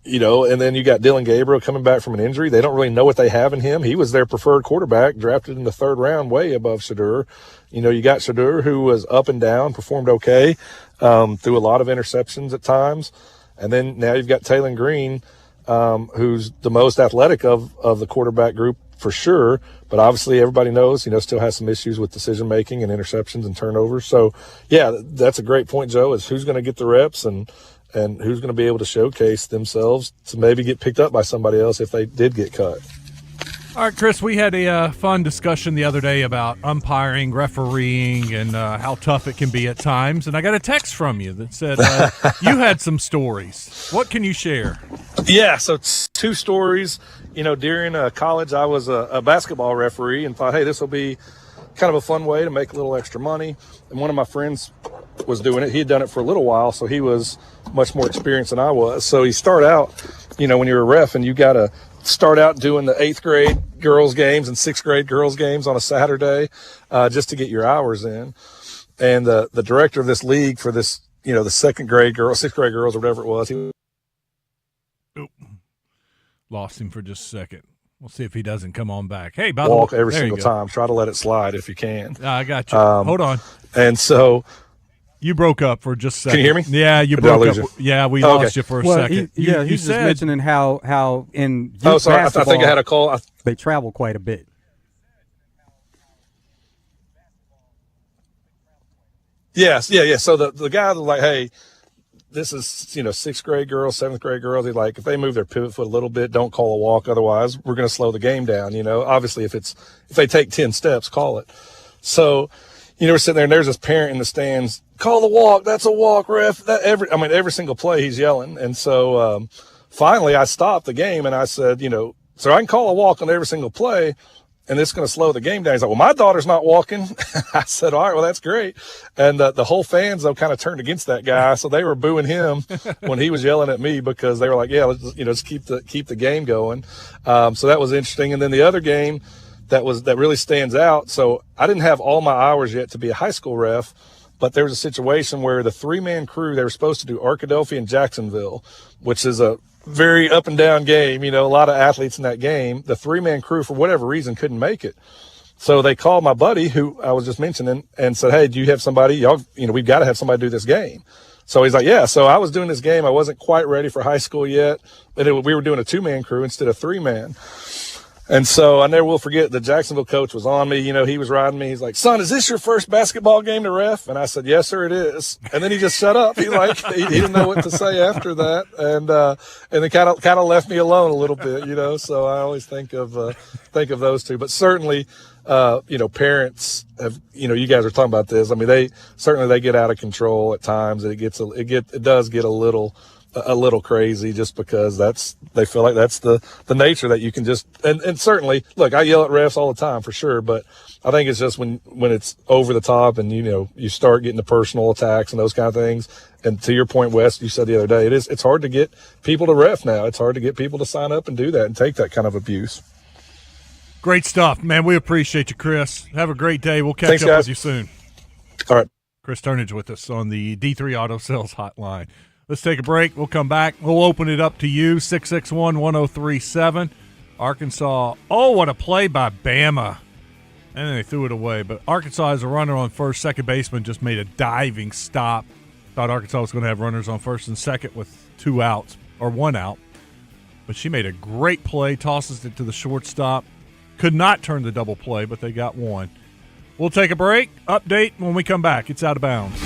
And then you got Dylan Gabriel coming back from an injury. They don't really know what they have in him. He was their preferred quarterback, drafted in the 3rd round, way above Shadur. You got Shadur, who was up and down, performed okay, threw a lot of interceptions at times. And then now you've got Taylor Green, who's the most athletic of the quarterback group for sure. But obviously everybody knows, still has some issues with decision making and interceptions and turnovers. So yeah, that's a great point, Joe, is who's going to get the reps and who's going to be able to showcase themselves to maybe get picked up by somebody else if they did get cut. All right, Chris, we had a fun discussion the other day about umpiring, refereeing, and how tough it can be at times. And I got a text from you that said you had some stories. What can you share? Yeah, so it's 2 stories. During college, I was a basketball referee and thought, hey, this will be kind of a fun way to make a little extra money. And one of my friends was doing it. He had done it for a little while, so he was much more experienced than I was. So you start out, when you're a ref and you got to start out doing the 8th grade girls games and 6th grade girls games on a Saturday just to get your hours in. And the director of this league for this, the 2nd grade girls, 6th grade girls, or whatever it was, Lost him for just a second. We'll see if he doesn't come on back. Hey, by the walk way, every there single you go. time. Try to let it slide if you can. I got you. Hold on. And so you broke up for just a second. Can you hear me? Yeah, you Or did I broke lose up. you? Yeah, we Okay. lost you for a Well, second. he's you just said, mentioning how in youth Oh, sorry. I basketball, think I had a call. they travel quite a bit. Yes, yeah. So the guy was like, hey, this is, 6th grade girls, 7th grade girls. He's like, if they move their pivot foot a little bit, don't call a walk. Otherwise, we're going to slow the game down. Obviously if they take 10 steps, call it. So, we're sitting there and there's this parent in the stands, call the walk. That's a walk, ref. Every single play he's yelling. And so, finally I stopped the game and I said, so I can call a walk on every single play and it's going to slow the game down. He's like, well, my daughter's not walking. I said, all right, well, that's great. And the whole fans, though, kind of turned against that guy. So they were booing him when he was yelling at me because they were like, yeah, let's just keep the game going. So that was interesting. And then the other game that really stands out. So I didn't have all my hours yet to be a high school ref, but there was a situation where the 3-man crew, they were supposed to do Arkadelphia and Jacksonville, which is a very up and down game, a lot of athletes in that game. The 3-man crew, for whatever reason, couldn't make it. So they called my buddy, who I was just mentioning, and said, hey, do you have somebody? We've got to have somebody do this game. So he's like, yeah. So I was doing this game. I wasn't quite ready for high school yet, but we were doing a 2-man crew instead of 3-man. And so I never will forget, the Jacksonville coach was on me. He was riding me. He's like, son, is this your first basketball game to ref? And I said, yes, sir, it is. And then he just shut up. He didn't know what to say after that. And then kind of left me alone a little bit, so I always think of those two. But certainly, parents have, you guys are talking about this. they get out of control at times. It does get a little crazy just because they feel like that's the nature that you can just, and certainly, look, I yell at refs all the time for sure, but I think it's just when it's over the top and, you start getting the personal attacks and those kind of things. And to your point, Wes, you said the other day, it's hard to get people to ref now. It's hard to get people to sign up and do that and take that kind of abuse. Great stuff, man. We appreciate you, Chris. Have a great day. We'll catch up guys. with you soon. All right. Chris Turnage with us on the D3 Auto Sales Hotline. Let's take a break. We'll come back. We'll open it up to you, 661-1037. Arkansas, what a play by Bama. And then they threw it away. But Arkansas has a runner on first. Second baseman just made a diving stop. Thought Arkansas was going to have runners on first and second with 2 outs, or 1 out. But she made a great play, tosses it to the shortstop. Could not turn the double play, but they got 1. We'll take a break. Update when we come back. It's Out of Bounds.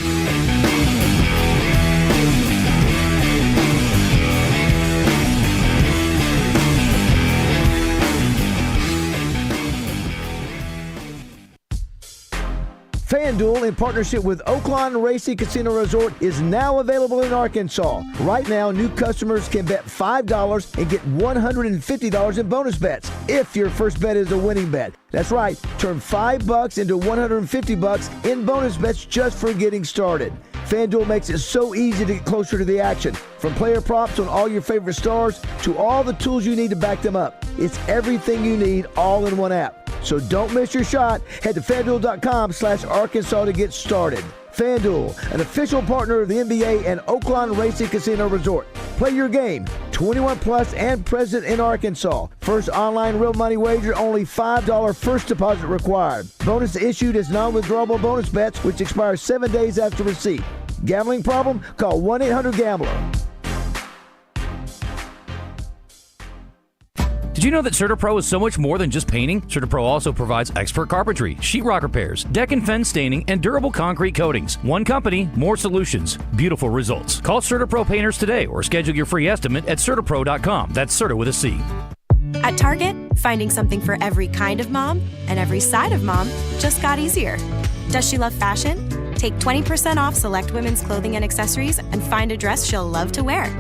FanDuel, in partnership with Oaklawn Racing Casino Resort, is now available in Arkansas. Right now, new customers can bet $5 and get $150 in bonus bets if your first bet is a winning bet. That's right, turn $5 into $150 in bonus bets just for getting started. FanDuel makes it so easy to get closer to the action. From player props on all your favorite stars to all the tools you need to back them up. It's everything you need all in one app. So don't miss your shot. Head to FanDuel.com/Arkansas to get started. FanDuel, an official partner of the NBA and Oaklawn Racing Casino Resort. Play your game. 21 plus and present in Arkansas. First online real money wager, only $5 first deposit required. Bonus issued as non-withdrawable bonus bets, which expire 7 days after receipt. Gambling problem? Call 1-800-GAMBLER. Did you know that CertaPro is so much more than just painting? CertaPro also provides expert carpentry, sheetrock repairs, deck and fence staining, and durable concrete coatings. One company, more solutions, beautiful results. Call CertaPro Painters today or schedule your free estimate at CertaPro.com. That's Certa with a C. At Target, Finding something for every kind of mom and every side of mom just got easier. Does she love fashion? Take 20% off select women's clothing and accessories and find a dress she'll love to wear.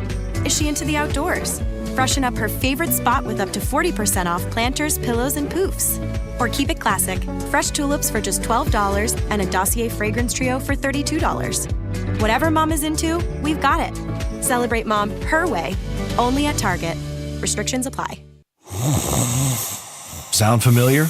Is she into the outdoors? Freshen up her favorite spot with up to 40% off planters, pillows, and poofs. Or keep it classic. Fresh tulips for just $12 and a Dossier fragrance trio for $32. Whatever mom is into, we've got it. Celebrate mom her way, only at Target. Restrictions apply. Sound familiar?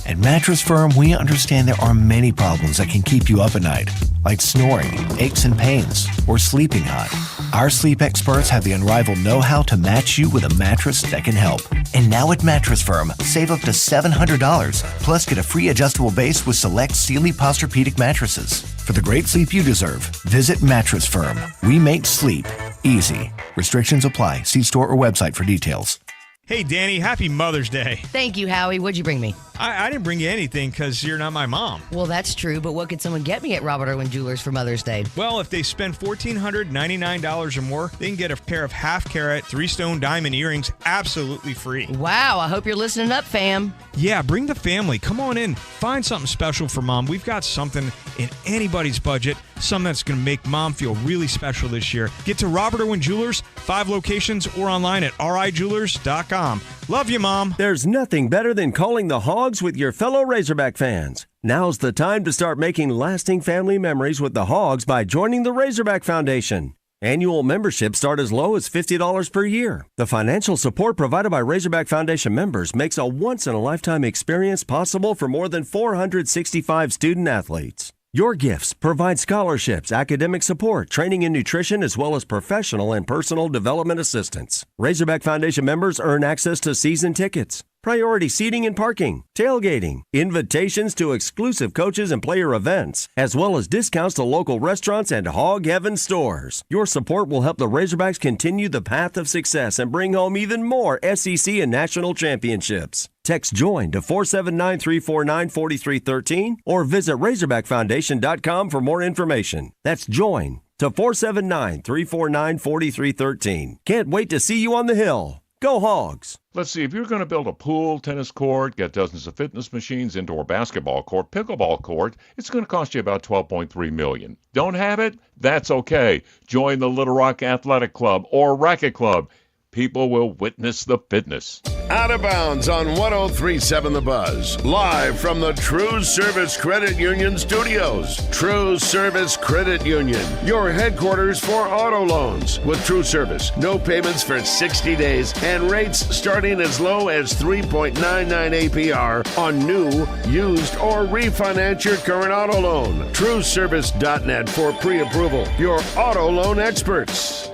At Mattress Firm, we understand there are many problems that can keep you up at night, like snoring, aches and pains, or sleeping hot. Our sleep experts have the unrivaled know-how to match you with a mattress that can help. And now at Mattress Firm, save up to $700, plus get a free adjustable base with select Sealy Posturepedic mattresses. For the great sleep you deserve, visit Mattress Firm. We make sleep easy. Restrictions apply. See store or website for details. Hey, Danny, happy Mother's Day. Thank you, Howie. What'd you bring me? I didn't bring you anything because you're not my mom. Well, that's true, but what could someone get me at Robert Irwin Jewelers for Mother's Day? Well, if they spend $1,499 or more, they can get a pair of half-carat 3-stone diamond earrings absolutely free. Wow, I hope you're listening up, fam. Yeah, bring the family. Come on in. Find something special for Mom. We've got something in anybody's budget, something that's going to make Mom feel really special this year. Get to Robert Irwin Jewelers, 5 locations, or online at rijewelers.com. Love you, Mom. There's nothing better than calling the Hogs with your fellow Razorback fans. Now's the time to start making lasting family memories with the Hogs by joining the Razorback Foundation. Annual memberships start as low as $50 per year. The financial support provided by Razorback Foundation members makes a once-in-a-lifetime experience possible for more than 465 student athletes. Your gifts provide scholarships, academic support, training in nutrition, as well as professional and personal development assistance. Razorback Foundation members earn access to season tickets, priority seating and parking, tailgating, invitations to exclusive coaches and player events, as well as discounts to local restaurants and Hog Heaven stores. Your support will help the Razorbacks continue the path of success and bring home even more SEC and national championships. Text JOIN to 479-349-4313 or visit RazorbackFoundation.com for more information. That's JOIN to 479-349-4313. Can't wait to see you on the Hill. Go Hogs! Let's see, if you're going to build a pool, tennis court, get dozens of fitness machines, indoor basketball court, pickleball court, it's going to cost you about $12.3 million. Don't have it? That's okay. Join the Little Rock Athletic Club or Racket Club. People will witness the fitness. Out of Bounds on 103.7 The Buzz. Live from the TruService Credit Union studios. TruService Credit Union, your headquarters for auto loans. With TruService, no payments for 60 days and rates starting as low as 3.99 APR on new, used, or refinance your current auto loan. TruService.net for pre-approval. Your auto loan experts.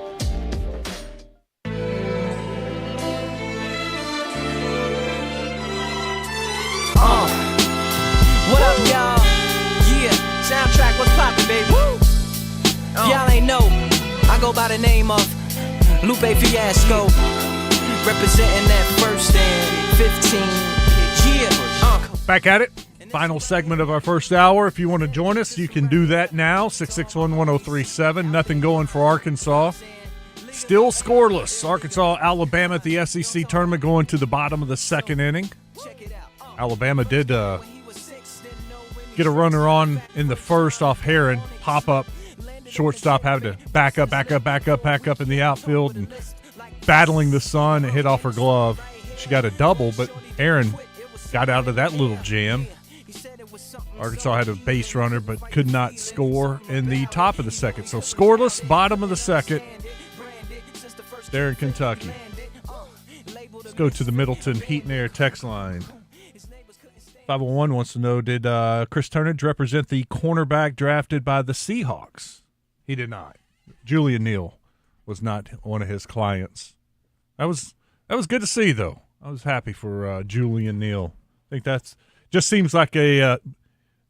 What up, y'all? Yeah, soundtrack, what's poppin', baby? Woo! Y'all ain't know, I go by the name of Lupe Fiasco, representing that first and 15. Yeah, Back at it. Final segment of our first hour. If you want to join us, you can do that now. 661-1037. Nothing going for Arkansas. Still scoreless. Arkansas, Alabama at the SEC tournament going to the bottom of the second inning. Alabama did get a runner on in the first off Heron. Pop up. Shortstop had to back up in the outfield and battling the sun. It hit off her glove. She got a double, but Heron got out of that little jam. Arkansas had a base runner but could not score in the top of the second. So scoreless, bottom of the second. There in Kentucky. Let's go to the Middleton Heat and Air text line. 501 wants to know, did Chris Turnage represent the cornerback drafted by the Seahawks? He did not. Julian Neal was not one of his clients. That was good to see, though. I was happy for Julian Neal. I think that's just seems like a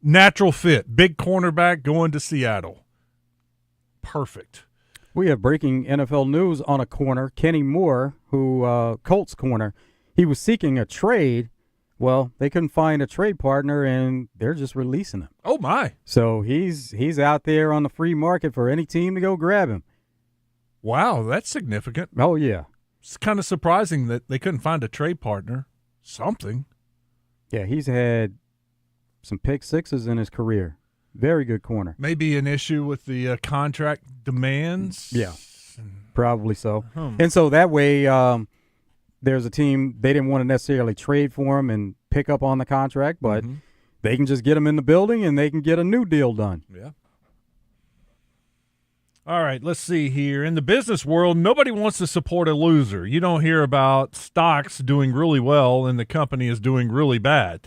natural fit. Big cornerback going to Seattle. Perfect. We have breaking NFL news on a corner, Kenny Moore, who Colts corner. He was seeking a trade. Well, they couldn't find a trade partner, and they're just releasing him. Oh, my. So he's out there on the free market for any team to go grab him. Wow, that's significant. Oh, yeah. It's kind of surprising that they couldn't find a trade partner. something. Yeah, he's had some pick sixes in his career. Very good corner. Maybe an issue with the contract demands. Yeah, probably so. And so that way, there's a team, they didn't want to necessarily trade for him and pick up on the contract, but they can just get him in the building and they can get a new deal done. Yeah. All right, let's see here. In the business world, nobody wants to support a loser. You don't hear about stocks doing really well and the company is doing really bad.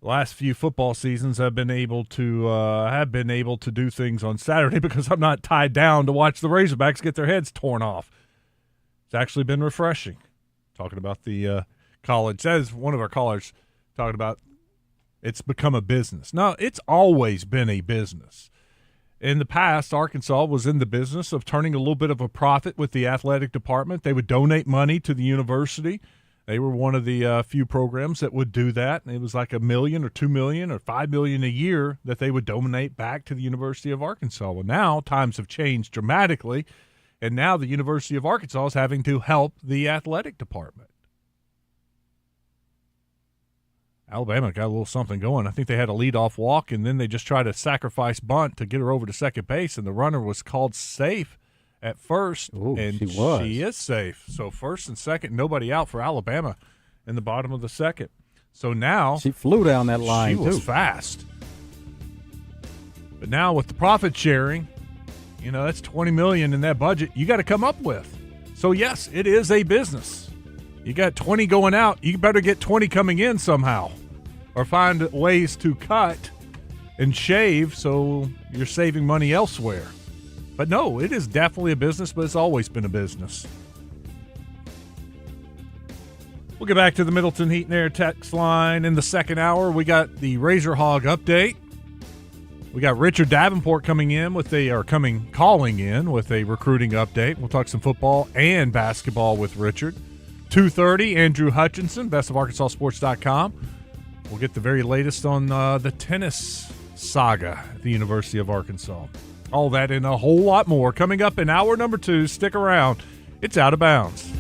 The last few football seasons I've been able to do things on Saturday because I'm not tied down to watch the Razorbacks get their heads torn off. It's actually been refreshing. Talking about the college. That is one of our callers talking about it's become a business. No, it's always been a business. In the past, Arkansas was in the business of turning a little bit of a profit with the athletic department. They would donate money to the university. They were one of the few programs that would do that. It was like $1 million or $2 million or $5 million a year that they would donate back to the University of Arkansas. Well, now times have changed dramatically, and now the University of Arkansas is having to help the athletic department. Alabama got a little something going. I think they had a leadoff walk, and then they just tried a sacrifice bunt to get her over to second base, and the runner was called safe at first. Ooh, and she is safe. So first and second, nobody out for Alabama in the bottom of the second. So now she flew down that line, She was fast. But now with the profit sharing, that's $20 million in that budget you got to come up with. So yes, it is a business. You got 20 going out, you better get 20 coming in somehow, or find ways to cut and shave so you're saving money elsewhere. But no, it is definitely a business, but it's always been a business. We'll get back to the Middleton Heat and Air text line in the second hour. We got the Razor Hog update. We got Richard Davenport calling in with a recruiting update. We'll talk some football and basketball with Richard. 2:30, Andrew Hutchinson, bestofarkansassports.com. We'll get the very latest on the tennis saga at the University of Arkansas. All that and a whole lot more coming up in hour number 2. Stick around. It's Out of Bounds.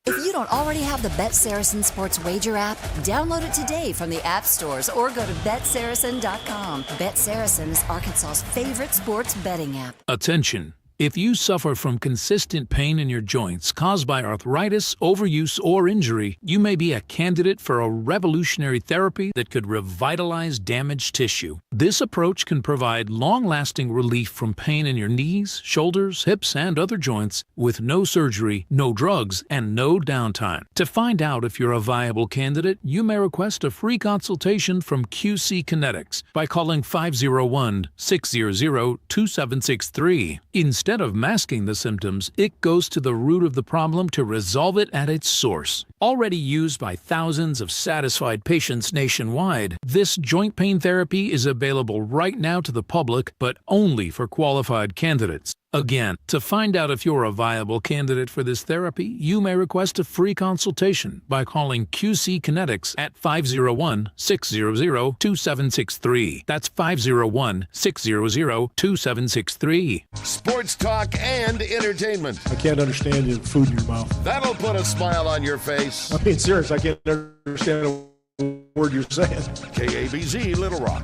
If you don't already have the Bet Saracen Sports Wager app, download it today from the app stores or go to BetSaracen.com. Bet Saracen is Arkansas's favorite sports betting app. Attention. If you suffer from consistent pain in your joints caused by arthritis, overuse, or injury, you may be a candidate for a revolutionary therapy that could revitalize damaged tissue. This approach can provide long-lasting relief from pain in your knees, shoulders, hips, and other joints with no surgery, no drugs, and no downtime. To find out if you're a viable candidate, you may request a free consultation from QC Kinetics by calling 501-600-2763. Instead of masking the symptoms, it goes to the root of the problem to resolve it at its source. Already used by thousands of satisfied patients nationwide, this joint pain therapy is available right now to the public, but only for qualified candidates. Again, to find out if you're a viable candidate for this therapy, you may request a free consultation by calling QC Kinetics at 501-600-2763. That's 501-600-2763. Sports talk and entertainment. I can't understand you food in your mouth. That'll put a smile on your face. I'm being serious. I can't understand a word you're saying. KABZ Little Rock.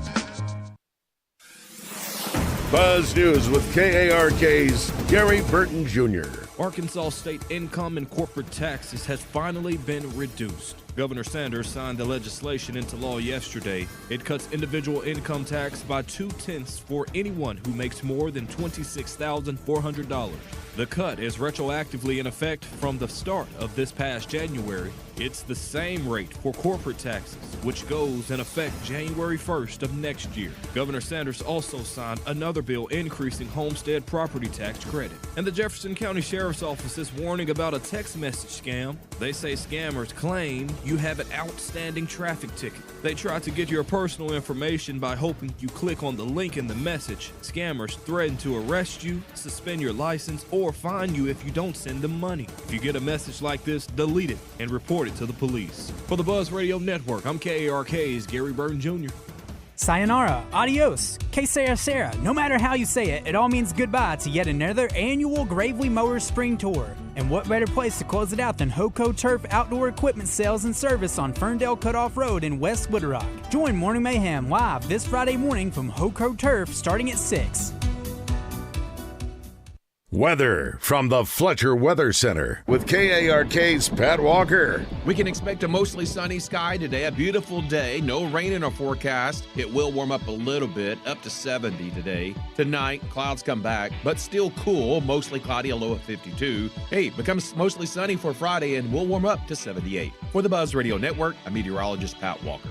Buzz News with KARK's Gary Burton Jr. Arkansas state income and corporate taxes has finally been reduced. Governor Sanders signed the legislation into law yesterday. It cuts individual income tax by 2/10 for anyone who makes more than $26,400. The cut is retroactively in effect from the start of this past January. It's the same rate for corporate taxes, which goes in effect January 1st of next year. Governor Sanders also signed another bill increasing homestead property tax credit. And the Jefferson County Sheriff's Office is warning about a text message scam. They say scammers claim you have an outstanding traffic ticket. They try to get your personal information by hoping you click on the link in the message. Scammers threaten to arrest you, suspend your license, or fine you if you don't send them money. If you get a message like this, delete it and report it to the police. For the Buzz Radio Network, I'm KARK's Gary Burton Jr. Sayonara, adios, que sera sera. No matter how you say it, it all means goodbye to yet another annual Gravely Motors Spring Tour. And what better place to close it out than Hoco Turf Outdoor Equipment Sales and Service on Ferndale Cutoff Road in West Woodrock. Join Morning Mayhem live this Friday morning from Hoco Turf starting at 6. Weather from the Fletcher Weather Center with KARK's Pat Walker. We can expect a mostly sunny sky today, a beautiful day, no rain in our forecast. It will warm up a little bit, up to 70 today. Tonight, clouds come back, but still cool, mostly cloudy, a low of 52. Hey, becomes mostly sunny for Friday and will warm up to 78. For the Buzz Radio Network, I'm meteorologist Pat Walker.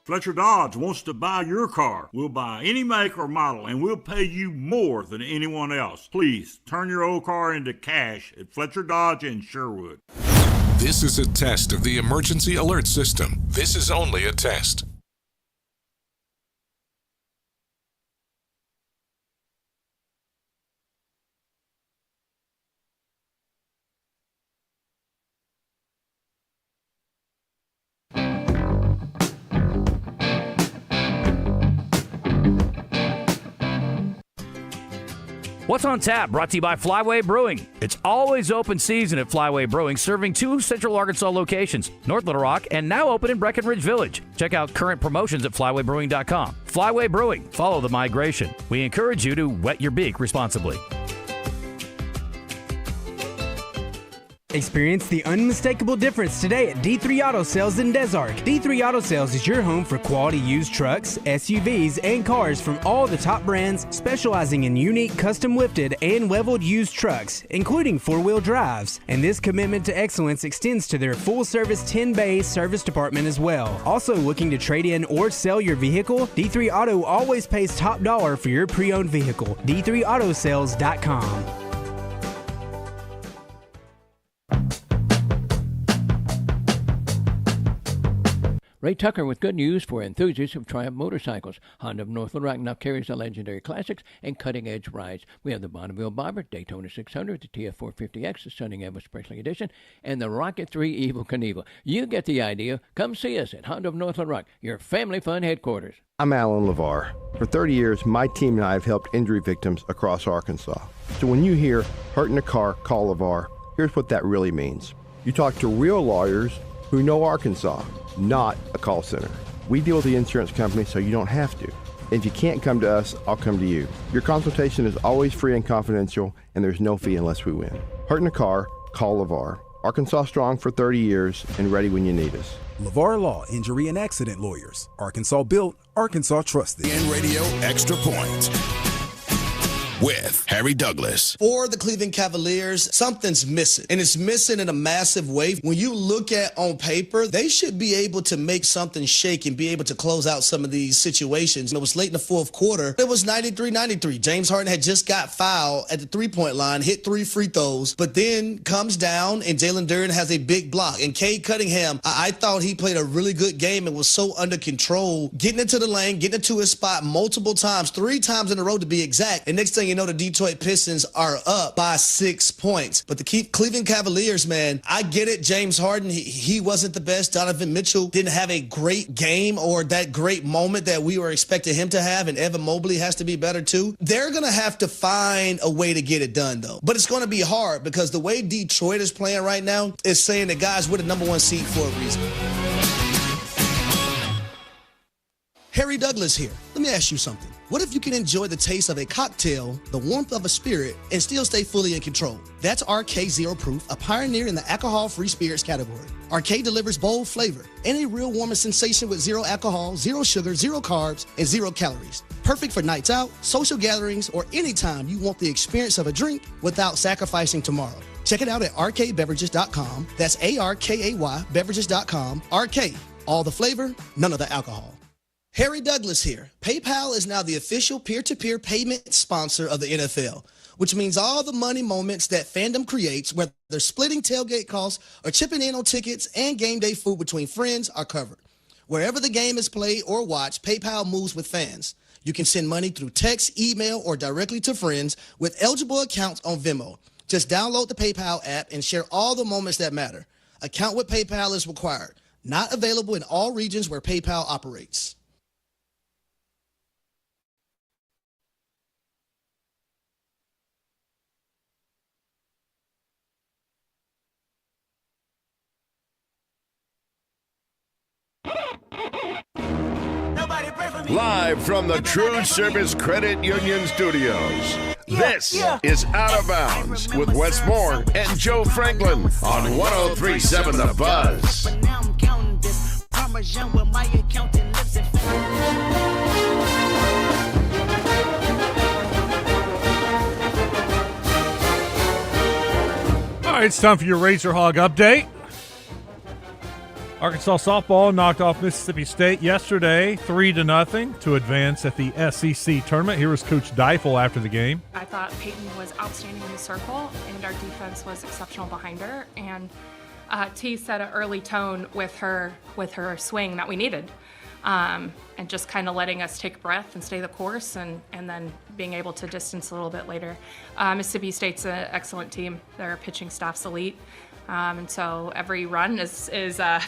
Fletcher Dodge wants to buy your car. We'll buy any make or model, and we'll pay you more than anyone else. Please, turn your old car into cash at Fletcher Dodge in Sherwood. This is a test of the emergency alert system. This is only a test. What's on tap? Brought to you by Flyway Brewing. It's always open season at Flyway Brewing, serving 2 Central Arkansas locations, North Little Rock, and now open in Breckenridge Village. Check out current promotions at flywaybrewing.com. Flyway Brewing. Follow the migration. We encourage you to wet your beak responsibly. Experience the unmistakable difference today at D3 Auto Sales in Des Arc. D3 Auto Sales is your home for quality used trucks, SUVs, and cars from all the top brands, specializing in unique custom lifted and leveled used trucks, including 4-wheel drives. And this commitment to excellence extends to their full-service 10-bay service department as well. Also looking to trade in or sell your vehicle? D3 Auto always pays top dollar for your pre-owned vehicle. D3Autosales.com. Ray Tucker with good news for enthusiasts of Triumph motorcycles. Honda of North Little Rock now carries the legendary classics and cutting-edge rides. We have the Bonneville Bobber, Daytona 600, the TF450X, the Stunning Elvis Presley Edition, and the Rocket 3 Evel Knievel. You get the idea. Come see us at Honda of North Little Rock, your family fun headquarters. I'm Alan LeVar. For 30 years, my team and I have helped injury victims across Arkansas. So when you hear hurt in a car, call LeVar, here's what that really means. You talk to real lawyers who know Arkansas, not a call center. We deal with the insurance company so you don't have to. If you can't come to us, I'll come to you. Your consultation is always free and confidential, and there's no fee unless we win. Hurt in a car, call LeVar. Arkansas strong for 30 years and ready when you need us. LeVar Law, Injury and Accident Lawyers. Arkansas built, Arkansas trusted. In Radio Extra Point with Harry Douglas. For the Cleveland Cavaliers, something's missing, and it's missing in a massive way. When you look at on paper, they should be able to make something shake and be able to close out some of these situations. And it was late in the fourth quarter. It was 93-93. James Harden had just got fouled at the three-point line, hit 3 free throws, but then comes down, and Jalen Duren has a big block. And Cade Cunningham, I thought he played a really good game and was so under control, getting into the lane, getting into his spot multiple times, 3 times in a row to be exact. And next thing you know, the Detroit Pistons are up by 6 points. But the Cleveland Cavaliers, man, I get it. James Harden, he wasn't the best. Donovan Mitchell didn't have a great game or that great moment that we were expecting him to have. And Evan Mobley has to be better too. They're going to have to find a way to get it done, though. But it's going to be hard because the way Detroit is playing right now is saying that, guys, we're the number 1 seed for a reason. Harry Douglas here. Let me ask you something. What if you can enjoy the taste of a cocktail, the warmth of a spirit, and still stay fully in control? That's RK Zero Proof, a pioneer in the alcohol-free spirits category. RK delivers bold flavor and a real warming sensation with 0 alcohol, 0 sugar, 0 carbs, and 0 calories. Perfect for nights out, social gatherings, or anytime you want the experience of a drink without sacrificing tomorrow. Check it out at rkbeverages.com. That's ARKAY beverages.com. RK, all the flavor, none of the alcohol. Harry Douglas here. PayPal is now the official peer-to-peer payment sponsor of the NFL, which means all the money moments that fandom creates, whether they're splitting tailgate costs or chipping in on tickets and game day food between friends, are covered. Wherever the game is played or watched, PayPal moves with fans. You can send money through text, email, or directly to friends with eligible accounts on Venmo. Just download the PayPal app and share all the moments that matter. Account with PayPal is required. Not available in all regions where PayPal operates. Live from the TruService Credit Union Studios, this is Out of Bounds with Wes Moore and Joe Franklin on 103.7 The Buzz. All right, it's time for your Razor Hog update. Arkansas softball knocked off Mississippi State yesterday 3-0 to advance at the SEC tournament. Here was Coach Deifel after the game. I thought Peyton was outstanding in the circle, and our defense was exceptional behind her. And T set an early tone with her swing that we needed, and just kind of letting us take a breath and stay the course, and then being able to distance a little bit later. Mississippi State's an excellent team. Their pitching staff's elite. And so every run is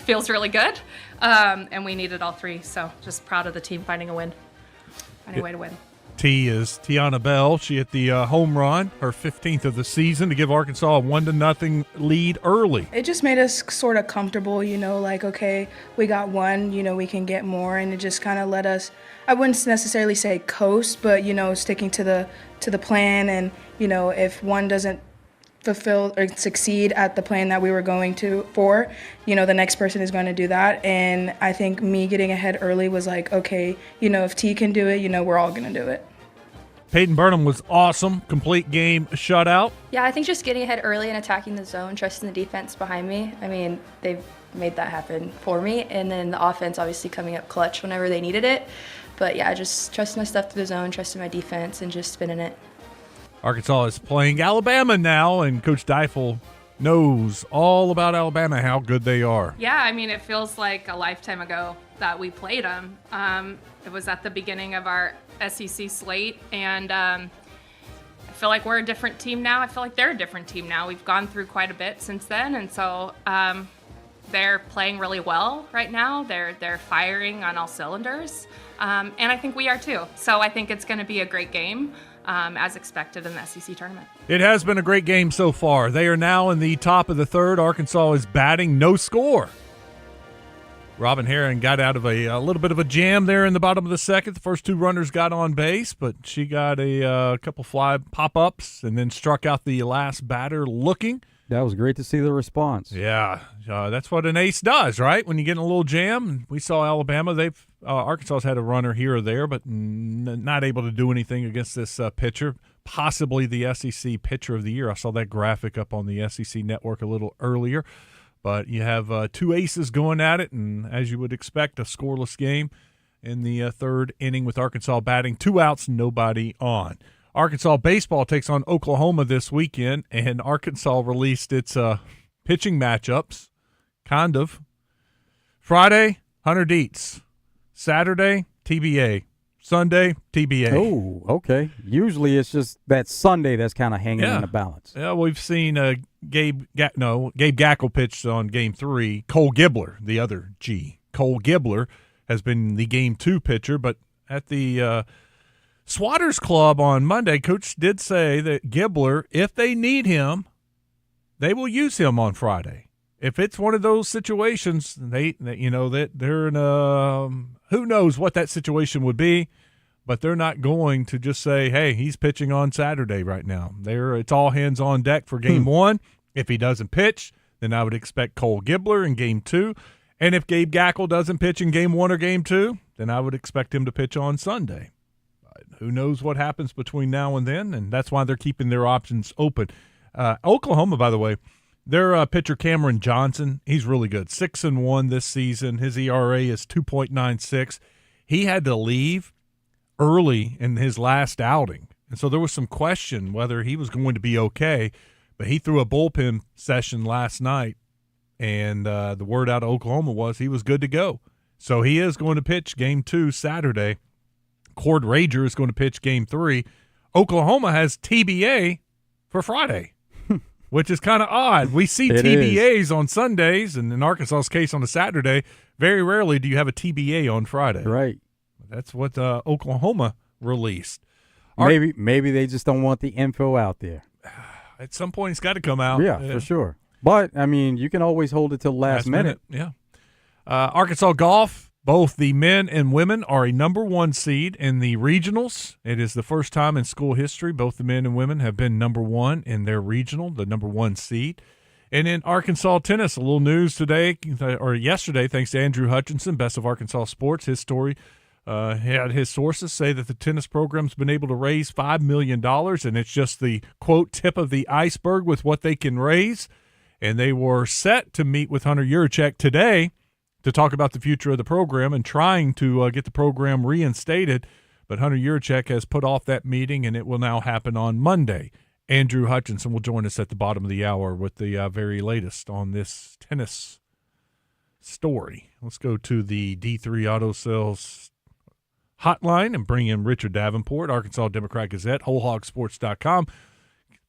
feels really good, and we needed all three. So just proud of the team finding a way to win. T is Tiana Bell. She hit the home run, her 15th of the season, to give Arkansas a 1-0 lead early. It just made us sort of comfortable, like, okay, we got one, we can get more, and it just kind of let us, I wouldn't necessarily say coast, but, sticking to the plan, and, if one doesn't fulfill or succeed at the plan that we were going for, the next person is going to do that. And I think me getting ahead early was like, okay, if T can do it, we're all going to do it. Peyton Burnham was awesome. Complete game shutout. Yeah, I think just getting ahead early and attacking the zone, trusting the defense behind me. I mean, they've made that happen for me. And then the offense obviously coming up clutch whenever they needed it. But yeah, just trusting my stuff to the zone, trusting my defense, and just spinning it. Arkansas is playing Alabama now, and Coach Deifel knows all about Alabama, how good they are. Yeah, I mean, it feels like a lifetime ago that we played them. It was at the beginning of our SEC slate, and I feel like we're a different team now. I feel like they're a different team now. We've gone through quite a bit since then, and so they're playing really well right now. They're firing on all cylinders, and I think we are too. So I think it's going to be a great game. As expected in the SEC tournament. It has been a great game so far. They are now in the top of the third. Arkansas is batting, no score. Robin Herron got out of a little bit of a jam there in the bottom of the second. The first two runners got on base, but she got a couple fly pop-ups and then struck out the last batter looking. That was great to see the response. Yeah, that's what an ace does, right? When you get in a little jam. We saw Alabama. Arkansas's had a runner here or there, but not able to do anything against this pitcher, possibly the SEC Pitcher of the Year. I saw that graphic up on the SEC Network a little earlier. But you have two aces going at it, and as you would expect, a scoreless game in the third inning with Arkansas batting 2 outs, nobody on. Arkansas baseball takes on Oklahoma this weekend, and Arkansas released its pitching matchups, kind of. Friday, Hunter Dietz. Saturday, TBA. Sunday, TBA. Oh, okay. Usually it's just that Sunday that's kind of hanging in the balance. Yeah, we've seen Gabe Gackle pitched on Game 3. Cole Gibbler, the other G. Cole Gibbler has been the Game 2 pitcher, but at the Swatters Club on Monday, Coach did say that Gibbler, if they need him, they will use him on Friday. If it's one of those situations, that they're in a who knows what that situation would be, but they're not going to just say, hey, he's pitching on Saturday right now. It's all hands on deck for Game 1. If he doesn't pitch, then I would expect Cole Gibbler in Game 2. And if Gabe Gackle doesn't pitch in Game 1 or Game 2, then I would expect him to pitch on Sunday. Who knows what happens between now and then, and that's why they're keeping their options open. Oklahoma, by the way, their pitcher Cameron Johnson, he's really good. 6-1 this season. His ERA is 2.96. He had to leave early in his last outing, and so there was some question whether he was going to be okay, but he threw a bullpen session last night, and the word out of Oklahoma was he was good to go. So he is going to pitch Game 2 Saturday. Cord Rager is going to pitch Game 3. Oklahoma has TBA for Friday, which is kind of odd. We see TBAs on Sundays, and in Arkansas's case on a Saturday. Very rarely do you have a TBA on Friday. Right. That's what Oklahoma released. Maybe they just don't want the info out there. At some point, it's got to come out. Yeah, for sure. But, I mean, you can always hold it till last minute. Yeah. Arkansas golf Both the men and women are a number 1 seed in the regionals. It is the first time in school history both the men and women have been number 1 in their regional, the number 1 seed. And in Arkansas tennis, a little news today or yesterday, thanks to Andrew Hutchinson, Best of Arkansas Sports. His story had his sources say that the tennis program's been able to raise $5 million, and it's just the, quote, tip of the iceberg with what they can raise. And they were set to meet with Hunter Yurachek today to talk about the future of the program and trying to get the program reinstated. But Hunter Yurachek has put off that meeting, and it will now happen on Monday. Andrew Hutchinson will join us at the bottom of the hour with the very latest on this tennis story. Let's go to the D3 Auto Sales hotline and bring in Richard Davenport, Arkansas Democrat Gazette, WholeHogSports.com.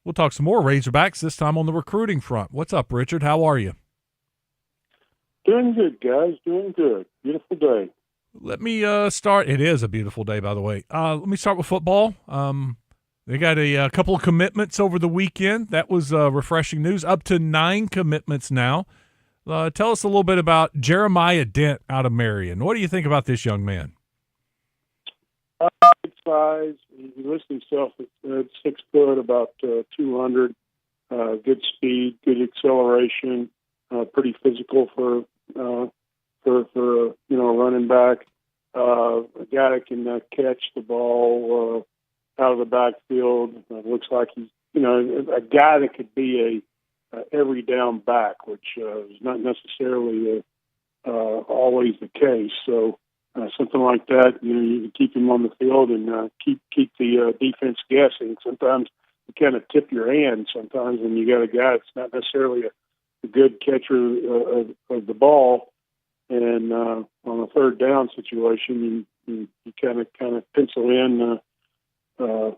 We'll talk some more Razorbacks, this time on the recruiting front. What's up, Richard? How are you? Doing good, guys. Doing good. Beautiful day. Let me start. It is a beautiful day, by the way. Let me start with football. They got a couple of commitments over the weekend. That was refreshing news. Up to 9 commitments now. Tell us a little bit about Jeremiah Dent out of Marion. What do you think about this young man? Good size. He lists himself at 6 foot, about 200. Good speed, good acceleration. Pretty physical for a running back. A guy that can catch the ball out of the backfield. Looks like he's a guy that could be a every down back, which is not necessarily always the case. So something like that, you can keep him on the field and keep the defense guessing. Sometimes you kind of tip your hand. Sometimes when you got a guy that's not necessarily a good catcher of the ball, and on a third down situation, you kind of pencil in, they're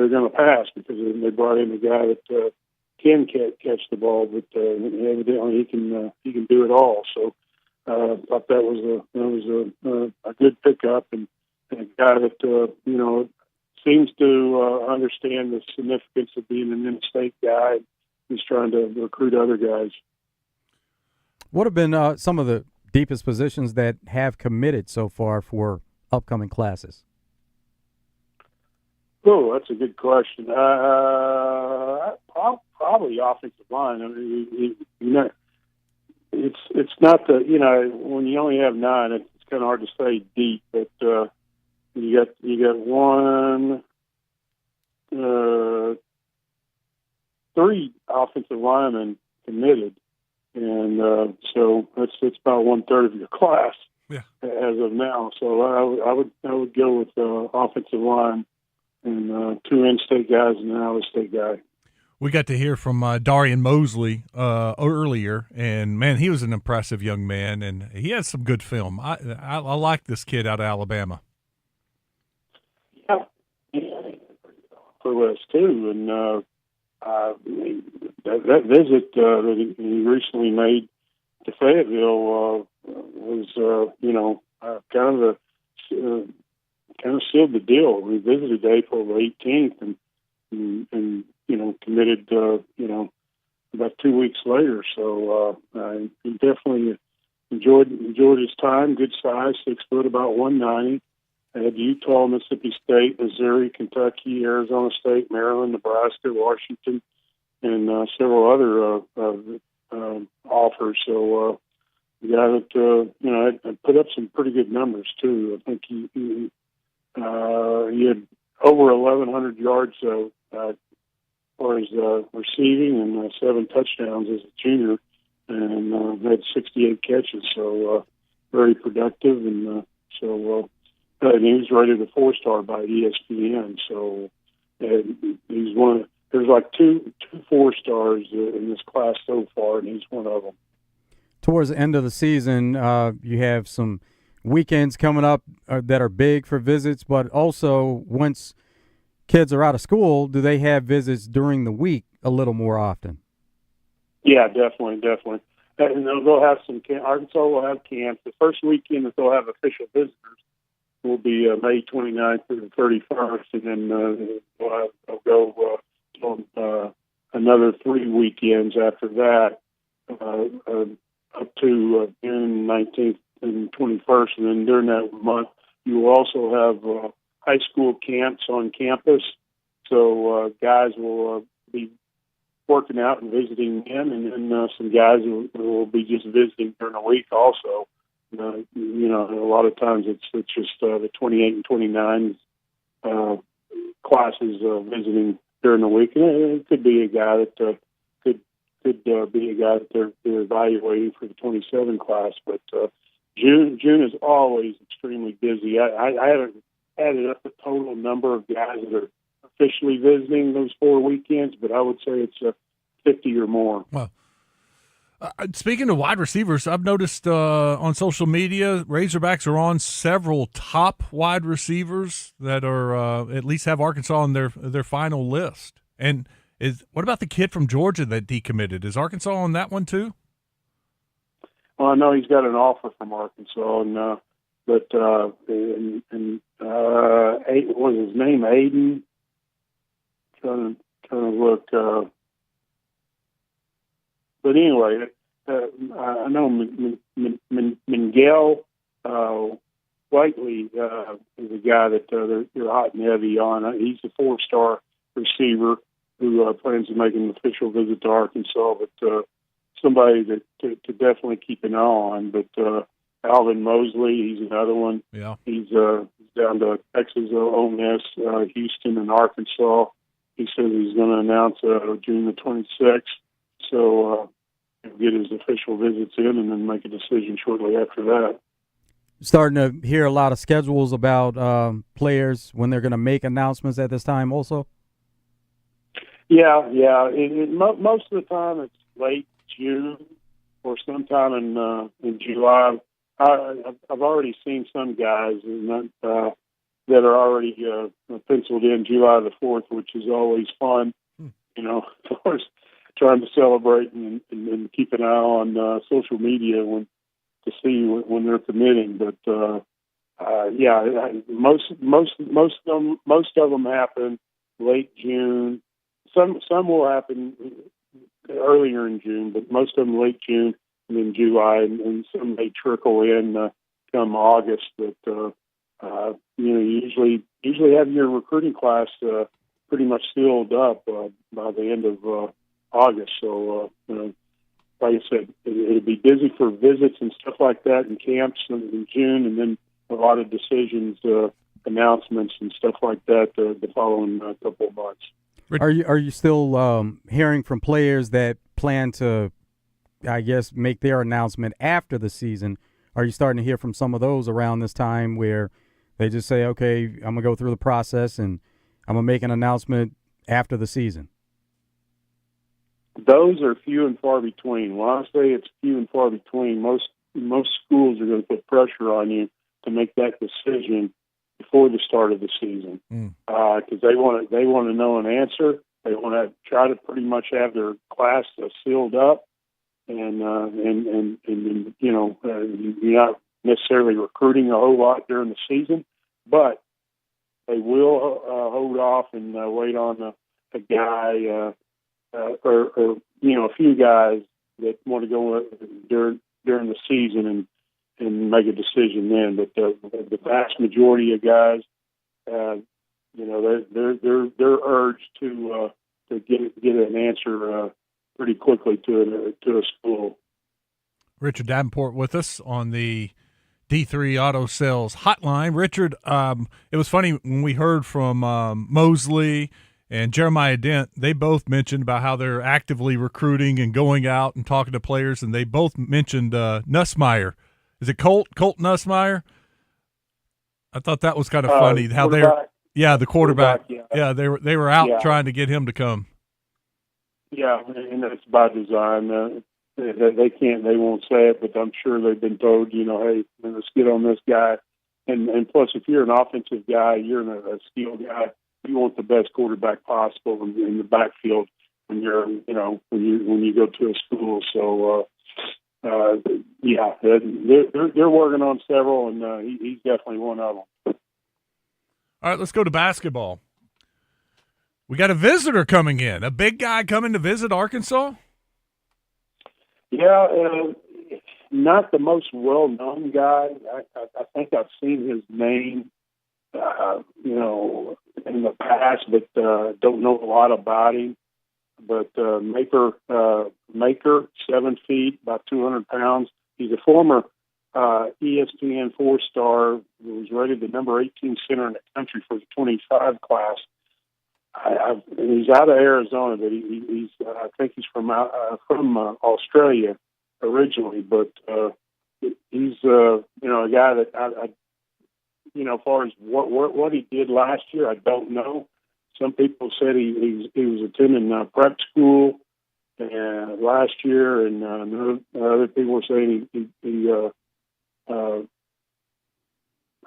going to pass because they brought in a guy that can catch the ball, but evidently he can do it all. So I thought that was a good pickup and a guy that seems to understand the significance of being an in-state guy. He's trying to recruit other guys. What have been some of the deepest positions that have committed so far for upcoming classes? Oh, that's a good question. Probably offensive line. I mean, it's not the when you only have 9, it's kind of hard to say deep. But you got 1, 3 offensive linemen committed, and so that's about 1/3 of your class as of now. So I would go with offensive line and 2 in-state guys and an out-of-state guy. We got to hear from Darian Mosley earlier, and, man, he was an impressive young man, and he has some good film. I like this kid out of Alabama. Yeah, for West, too, and that visit that he recently made to Fayetteville was, kind of sealed the deal. We visited April 18th and committed, about 2 weeks later. So he definitely enjoyed his time. Good size, 6 foot, about 190. Had Utah, Mississippi State, Missouri, Kentucky, Arizona State, Maryland, Nebraska, Washington, and several other offers. So the guy that had put up some pretty good numbers too. I think he had over 1,100 yards for his receiving and 7 touchdowns as a junior, and had 68 catches. So very productive, and and he was rated a 4-star by ESPN. So he's one. There's like two 4-stars in this class so far, and he's one of them. Towards the end of the season, you have some weekends coming up that are big for visits, but also once kids are out of school, do they have visits during the week a little more often? Yeah, definitely. And they'll have some Arkansas will have camps. The first weekend that they'll have official visitors will be May 29th through the 31st, and then they'll go on another 3 weekends after that, up to June 19th and 21st, and then during that month, you will also have high school camps on campus. So guys will be working out and visiting them, and then some guys will be just visiting during the week also. A lot of times it's just the 28 and 29 classes visiting during the week. And it could be a guy that could be a guy that they're evaluating for the 27 class. But June is always extremely busy. I haven't added up the total number of guys that are officially visiting those 4 weekends, but I would say it's 50 or more. Well, speaking of wide receivers, I've noticed on social media, Razorbacks are on several top wide receivers that are at least have Arkansas on their final list. And what about the kid from Georgia that decommitted? Is Arkansas on that one too? Well, I know he's got an offer from Arkansas, what was his name? Aiden. Trying to look. But anyway, I know Miguel Whiteley is a guy that they're hot and heavy on. He's a 4-star receiver who plans to make an official visit to Arkansas, but somebody to definitely keep an eye on. But Alvin Mosley, he's another one. Yeah. He's down to Texas, Ole Miss, Houston, and Arkansas. He says he's going to announce June the 26th. So he'll get his official visits in and then make a decision shortly after that. Starting to hear a lot of schedules about players when they're going to make announcements at this time also? Yeah. Most of the time it's late June or sometime in July. I've already seen some guys that are already penciled in July the 4th, which is always fun. Of course, trying to celebrate and keep an eye on social media to see when they're committing. But most of them happen late June. Some will happen earlier in June, but most of them late June and then July, and some may trickle in come August. But you usually have your recruiting class pretty much sealed up by the end of August. So, like I said, it'll be busy for visits and stuff like that and camps in June, and then a lot of decisions, announcements, and stuff like that the following couple of months. Are you still hearing from players that plan to, I guess, make their announcement after the season? Are you starting to hear from some of those around this time where they just say, okay, I'm going to go through the process and I'm going to make an announcement after the season? Those are few and far between. When I say it's few and far between, most schools are going to put pressure on you to make that decision before the start of the season, because they want to know an answer. They want to try to pretty much have their class sealed up, and you're not necessarily recruiting a whole lot during the season, but they will hold off and wait on a guy or a few guys that want to go during the season and make a decision then. But the vast majority of guys, they're urged to get an answer pretty quickly to a school. Richard Davenport with us on the D3 Auto Sales Hotline. Richard, it was funny when we heard from Mosley and Jeremiah Dent. They both mentioned about how they're actively recruiting and going out and talking to players, and they both mentioned Nussmeier. Is it Colt Nussmeier? I thought that was kind of funny how the quarterback. Yeah, they were out trying to get him to come. Yeah, and that's by design. They won't say it, but I'm sure they've been told, hey, let's get on this guy. And plus, if you're an offensive guy, you're a skill guy, you want the best quarterback possible in the backfield when you're, when you go to a school. So, they're working on several, and he's definitely one of them. All right, let's go to basketball. We got a visitor coming in, a big guy coming to visit Arkansas. Yeah, not the most well-known guy. I think I've seen his name, in the past, but don't know a lot about him. But Maker, 7 feet, about 200 pounds. He's a former ESPN 4-star who was rated the number 18 center in the country for the 25 class. He's out of Arizona, but he's I think he's from Australia originally. But he's a guy that I as far as what he did last year, I don't know. Some people said he was attending prep school last year, and other people were saying he I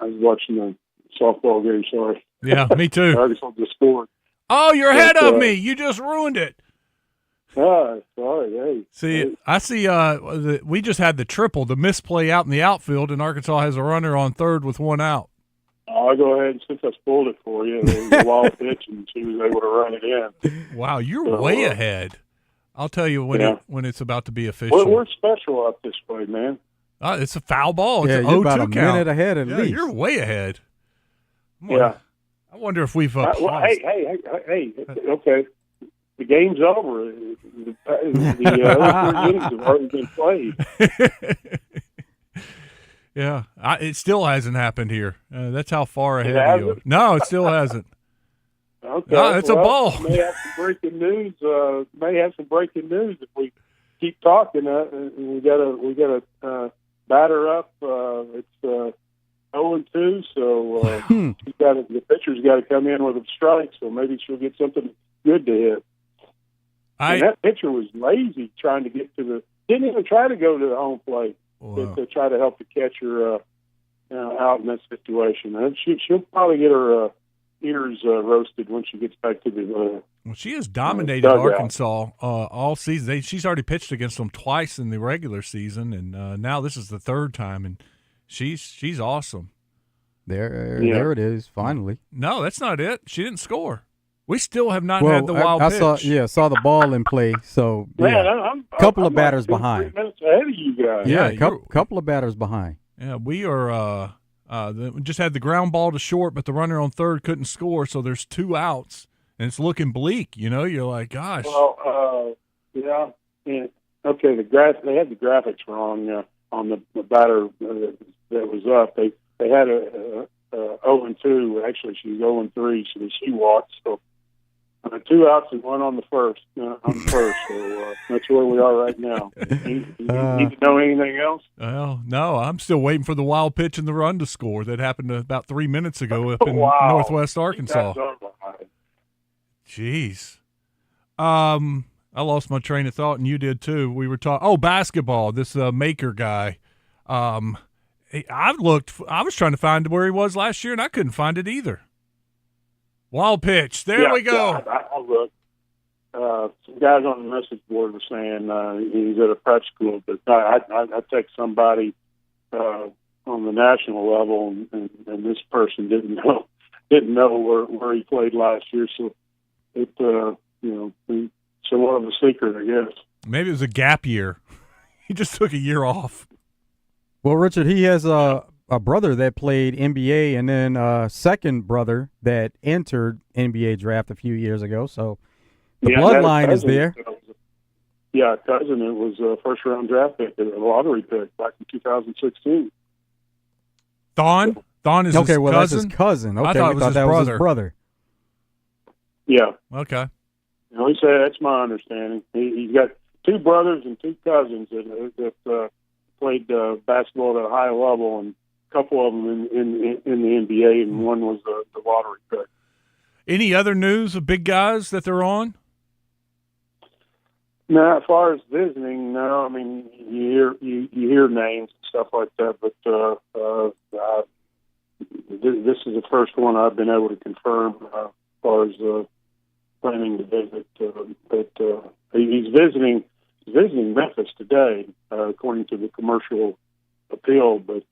was watching the softball game. Sorry. Yeah, me too. I just scored. Oh, you're ahead of me. You just ruined it. Sorry. Hey. See, I see. We just had the triple, the misplay out in the outfield, and Arkansas has a runner on third with 1 out. I'll go ahead, since I spoiled it for you, the wild pitch, and she was able to run it in. Wow, you're way ahead. I'll tell you when it's about to be official. We're special up this way, man. It's a foul ball. It's yeah, an you're 0-2 about a count. minute ahead at least. You're way ahead. Yeah. I wonder if we've hey, okay. The game's over. The other 3 innings have already been played. Yeah, it still hasn't happened here. That's how far ahead you are. No, it still hasn't. Okay, no, it's a ball. May have some breaking news. If we keep talking. We got a batter up. It's 0-2, so the pitcher's got to come in with a strike. So maybe she'll get something good to hit. And that pitcher was lazy trying to get to the. Didn't even try to go to the home plate. Wow. To try to help the catcher out in that situation. And she'll probably get her ears roasted when she gets back to the. Well, she has dominated Arkansas all season. She's already pitched against them twice in the regular season, and now this is the 3rd time, and she's awesome. There it is. Finally. No, that's not it. She didn't score. We still have not had the wild pitch. Saw the ball in play. So I'm couple of batters behind. 3 minutes ahead of you guys. Yeah, couple of batters behind. Yeah, we are. We just had the ground ball to short, but the runner on third couldn't score, so there's 2 outs, and it's looking bleak. You're like, gosh. Well, yeah. Okay, they had the graphics wrong on the batter that was up. They had a 0-2. Actually, she's 0-3, so she walked. So 2 outs and 1 on the first. So that's where we are right now. You need to know anything else? Well, no. I'm still waiting for the wild pitch and the run to score that happened about 3 minutes ago up in Northwest Arkansas. Jeez. I lost my train of thought, and you did too. We were talking. Oh, basketball. This Maker guy. I was trying to find where he was last year, and I couldn't find it either. Wild pitch. There we go. I looked. Some guys on the message board were saying he's at a prep school, but I text somebody on the national level, and this person didn't know where he played last year. So it somewhat of a secret, I guess. Maybe it was a gap year. He just took a year off. Well, Richard, he has a brother that played NBA, and then a second brother that entered NBA draft a few years ago. So the bloodline is there. Yeah, cousin. It was a first-round draft pick, a lottery pick back in 2016. Thon is his cousin? That's his cousin. Okay, I thought that was his brother. Yeah. Okay. He said that's my understanding. He's got 2 brothers and 2 cousins that played basketball at a high level, and a couple of them in the NBA, and one was the lottery pick. Any other news of big guys that they're on? No, as far as visiting, no. I mean, you hear names and stuff like that, but this is the first one I've been able to confirm as far as planning to visit. But he's visiting Memphis today, according to the commercial appeal. But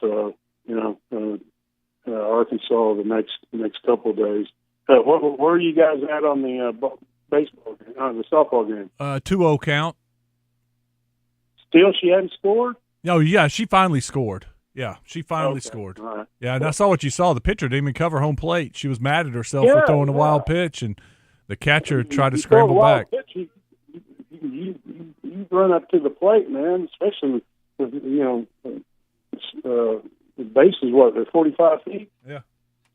Arkansas the next couple of days. Where are you guys at on the baseball game, the softball game? 2-0 count. Still, she hadn't scored? Oh, yeah, she finally scored. Yeah, she finally scored. All right. Yeah, and I saw what you saw. The pitcher didn't even cover home plate. She was mad at herself for throwing a wild pitch, and the catcher tried to scramble back. Pitch, you run up to the plate, man, especially with, the base is what, they're 45 feet? Yeah.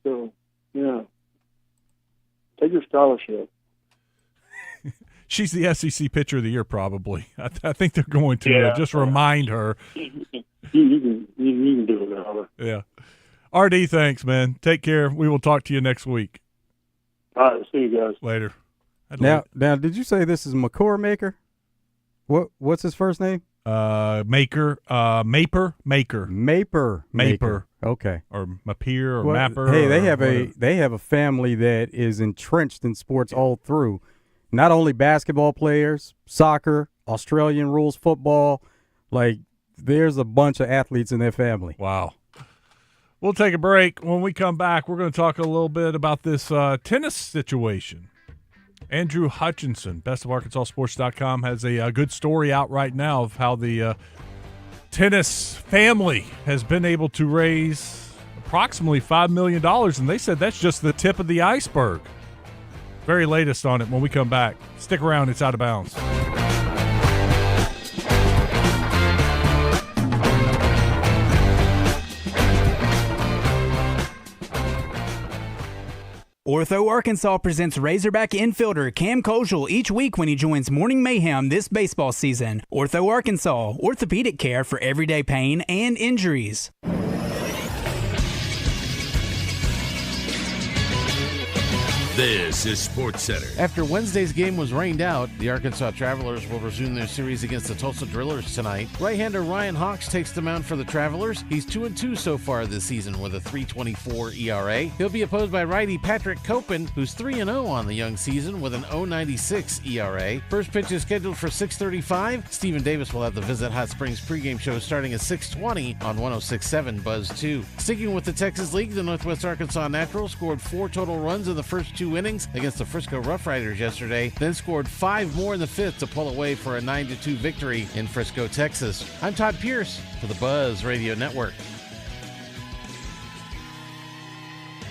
So, yeah. Take your scholarship. She's the SEC Pitcher of the Year, probably. I think they're going to just remind her. You can do it, Albert. Yeah. RD, thanks, man. Take care. We will talk to you next week. All right, see you guys. Later. Now, did you say this is McCore Maker? What's his first name? Maper. Okay. Or Mapier or Mapper. Hey, they have a family that is entrenched in sports all through. Not only basketball players, soccer, Australian rules football, like there's a bunch of athletes in their family. Wow. We'll take a break. When we come back, we're going to talk a little bit about this tennis situation. Andrew Hutchinson, bestofarkansassports.com, has a good story out right now of how the tennis family has been able to raise approximately $5 million, and they said that's just the tip of the iceberg. Very latest on it when we come back. Stick around. It's Out of Bounds. Ortho Arkansas presents Razorback infielder Cam Kojal each week when he joins Morning Mayhem this baseball season. Ortho Arkansas, orthopedic care for everyday pain and injuries. This is Sports Center. After Wednesday's game was rained out, the Arkansas Travelers will resume their series against the Tulsa Drillers tonight. Right-hander Ryan Hawks takes the mound for the Travelers. He's 2-2 so far this season with a 3.24 ERA. He'll be opposed by righty Patrick Copen, who's 3-0 on the young season with an 0.96 ERA. First pitch is scheduled for 6:35. Stephen Davis will have the Visit Hot Springs pregame show starting at 6:20 on 106.7 Buzz 2. Sticking with the Texas League, the Northwest Arkansas Naturals scored 4 total runs in the first 2 innings against the Frisco Rough Riders yesterday, then scored 5 more in the 5th to pull away for a 9-2 victory in Frisco, Texas. I'm Todd Pierce for the Buzz Radio Network.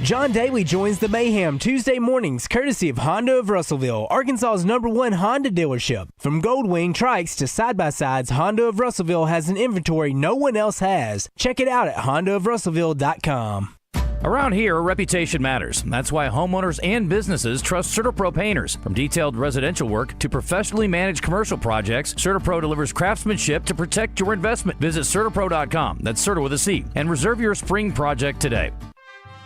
John Daly joins the Mayhem Tuesday mornings, courtesy of Honda of Russellville, Arkansas's #1 Honda dealership. From Goldwing trikes to side-by-sides, Honda of Russellville has an inventory no one else has. Check it out at hondaofrussellville.com. Around here, reputation matters. That's why homeowners and businesses trust CertaPro painters. From detailed residential work to professionally managed commercial projects, CertaPro delivers craftsmanship to protect your investment. Visit CertaPro.com, that's Certa with a C, and reserve your spring project today.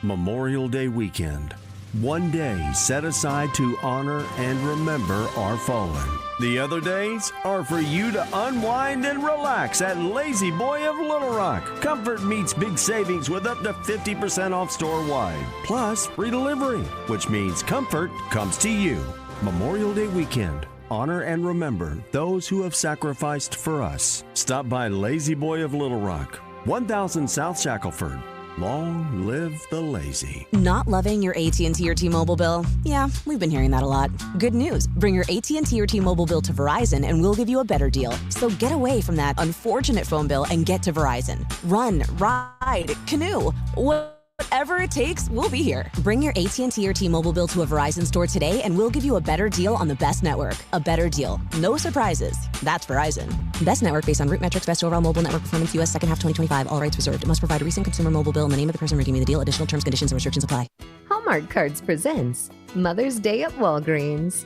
Memorial Day weekend. One day set aside to honor and remember our fallen. The other days are for you to unwind and relax at Lazy Boy of Little Rock. Comfort meets big savings with up to 50% off store-wide. Plus, free delivery, which means comfort comes to you. Memorial Day weekend. Honor and remember those who have sacrificed for us. Stop by Lazy Boy of Little Rock, 1000 South Shackelford. Long live the lazy. Not loving your AT&T or T-Mobile bill? Yeah, we've been hearing that a lot. Good news. Bring your AT&T or T-Mobile bill to Verizon and we'll give you a better deal. So get away from that unfortunate phone bill and get to Verizon. Run, ride, canoe, whatever it takes, we'll be here. Bring your AT&T or T-Mobile bill to a Verizon store today and we'll give you a better deal on the best network. A better deal. No surprises. That's Verizon. Best network based on root metrics, best overall mobile network performance, U.S. second half 2025. All rights reserved. It must provide a recent consumer mobile bill and the name of the person redeeming the deal. Additional terms, conditions, and restrictions apply. Hallmark Cards presents Mother's Day at Walgreens.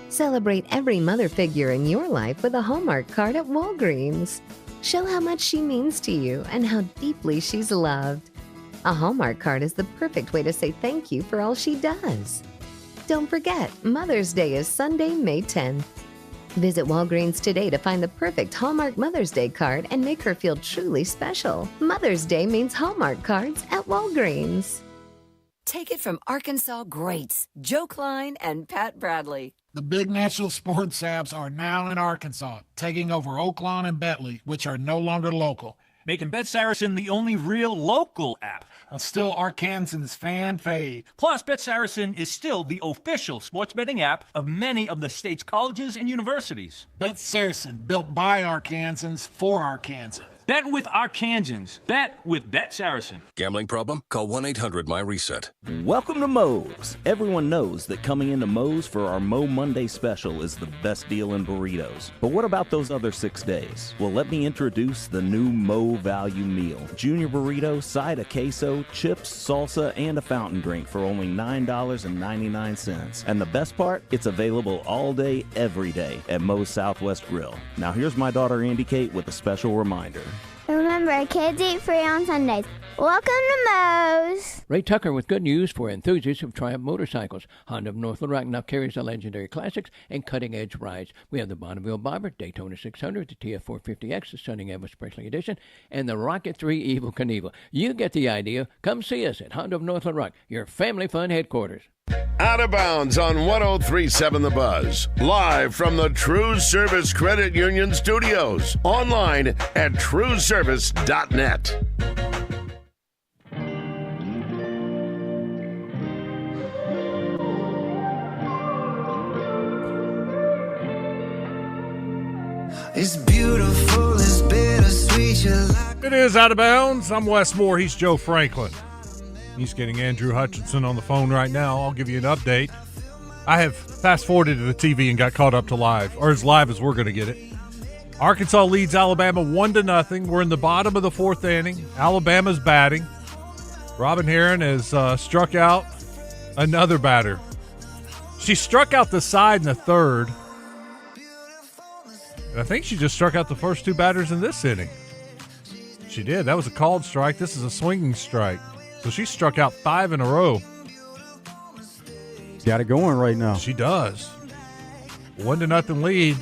Celebrate every mother figure in your life with a Hallmark card at Walgreens. Show how much she means to you and how deeply she's loved. A Hallmark card is the perfect way to say thank you for all she does. Don't forget, Mother's Day is Sunday, May 10th. Visit Walgreens today to find the perfect Hallmark Mother's Day card and make her feel truly special. Mother's Day means Hallmark cards at Walgreens. Take it from Arkansas greats Joe Klein and Pat Bradley. The big national sports apps are now in Arkansas, taking over Oaklawn and Bentley, which are no longer local, making Bet Saracen the only real local app. Still Arkansans' fan fave. Plus, Bet Saracen is still the official sports betting app of many of the state's colleges and universities. Bet Saracen, built by Arkansans for Arkansans. Bet with Arkansans. Bet with Bet Saracen. Gambling problem? Call 1-800-MY-RESET. Welcome to Moe's. Everyone knows that coming into Moe's for our Mo Monday special is the best deal in burritos. But what about those other 6 days? Well, let me introduce the new Mo Value Meal. Junior burrito, side of queso, chips, salsa, and a fountain drink for only $9.99. And the best part? It's available all day, every day at Moe's Southwest Grill. Now here's my daughter Andy Kate with a special reminder. Remember, kids eat free on Sundays. Welcome to Moe's. Ray Tucker with good news for enthusiasts of Triumph motorcycles. Honda of North Little Rock now carries the legendary classics and cutting-edge rides. We have the Bonneville Bobber, Daytona 600, the TF450X, the Stunning Elvis Presley Edition, and the Rocket 3 Evel Knievel. You get the idea. Come see us at Honda of North Little Rock, your family fun headquarters. Out of Bounds on 103.7 The Buzz. Live from the TruService Credit Union Studios. Online at TruService.net. It's beautiful, it's bittersweet. It is Out of Bounds. I'm Wes Moore. He's Joe Franklin. He's getting Andrew Hutchinson on the phone right now. I'll give you an update. I have fast-forwarded to the TV and got caught up to live, or as live as we're going to get it. Arkansas leads Alabama 1-0. We're in the bottom of the fourth inning. Alabama's batting. Robin Heron has struck out another batter. She struck out the side in the third. And I think she just struck out the first two batters in this inning. She did. That was a called strike. This is a swinging strike. So she struck out 5 in a row. Got it going right now. She does. 1-0 lead.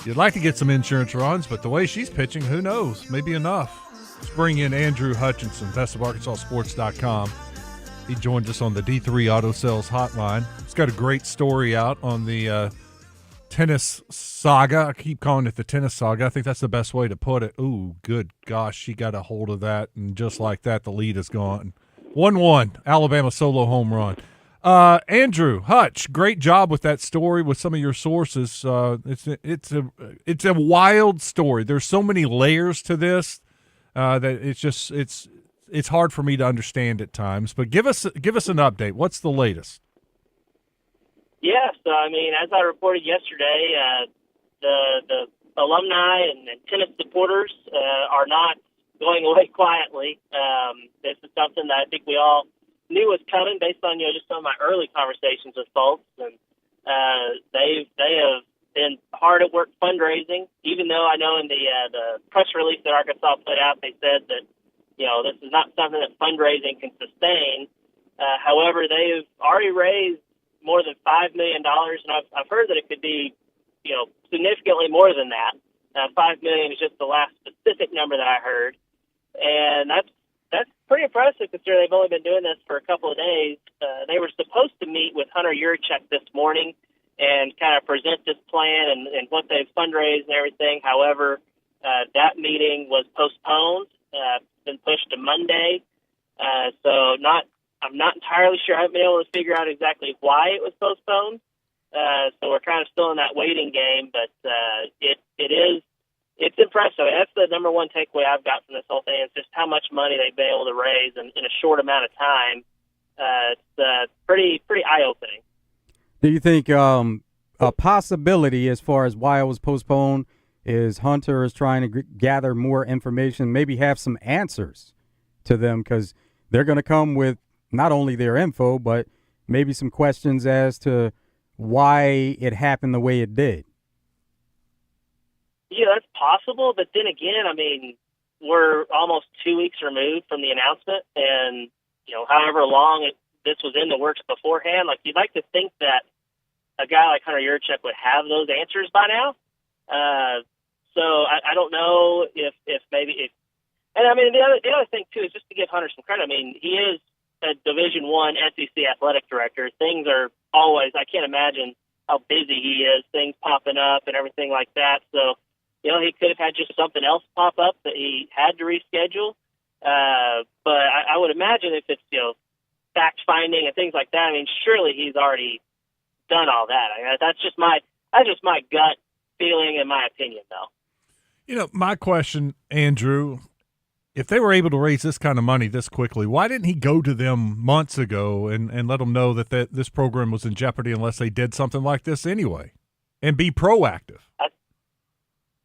You'd like to get some insurance runs, but the way she's pitching, who knows? Maybe enough. Let's bring in Andrew Hutchinson, bestofarkansassports.com. He joins us on the D3 Auto Sales Hotline. He's got a great story out on the tennis saga. I keep calling it the tennis saga. I think that's the best way to put it. Ooh, good gosh, she got a hold of that, and just like that, the lead is gone. 1-1, Alabama solo home run. Andrew Hutch, great job with that story with some of your sources. It's a wild story. There's so many layers to this that it's hard for me to understand at times. But give us an update. What's the latest? Yeah, so I mean, as I reported yesterday, the alumni and tennis supporters are not going away quietly. This is something that I think we all knew was coming based on just some of my early conversations with folks, and they have been hard at work fundraising. Even though I know in the press release that Arkansas put out, they said that this is not something that fundraising can sustain. However, they've already raised more than $5 million, and I've heard that it could be, significantly more than that. $5 million is just the last specific number that I heard, and that's pretty impressive considering they've only been doing this for a couple of days. They were supposed to meet with Hunter Yurchek this morning and kind of present this plan and what they've fundraised and everything. However, that meeting was postponed, been pushed to Monday, so I'm not entirely sure. I haven't been able to figure out exactly why it was postponed. So we're kind of still in that waiting game, but it's impressive. That's the number one takeaway I've got from this whole thing. It's just how much money they've been able to raise in a short amount of time. It's pretty eye-opening. Do you think a possibility as far as why it was postponed is Hunter is trying to gather more information, maybe have some answers to them, because they're going to come with not only their info, but maybe some questions as to why it happened the way it did. Yeah, that's possible. But then again, I mean, we're almost 2 weeks removed from the announcement, and however long this was in the works beforehand, like you'd like to think that a guy like Hunter Yurchek would have those answers by now. So I don't know if maybe and I mean the other thing too is just to give Hunter some credit. I mean, he is a Division I SEC athletic director. Things are always, I can't imagine how busy he is, things popping up and everything like that. So, he could have had just something else pop up that he had to reschedule. But I would imagine if it's, fact finding and things like that, I mean, surely he's already done all that. I mean, that's just my gut feeling and my opinion, though. My question, Andrew, if they were able to raise this kind of money this quickly, why didn't he go to them months ago and let them know that this program was in jeopardy unless they did something like this anyway and be proactive?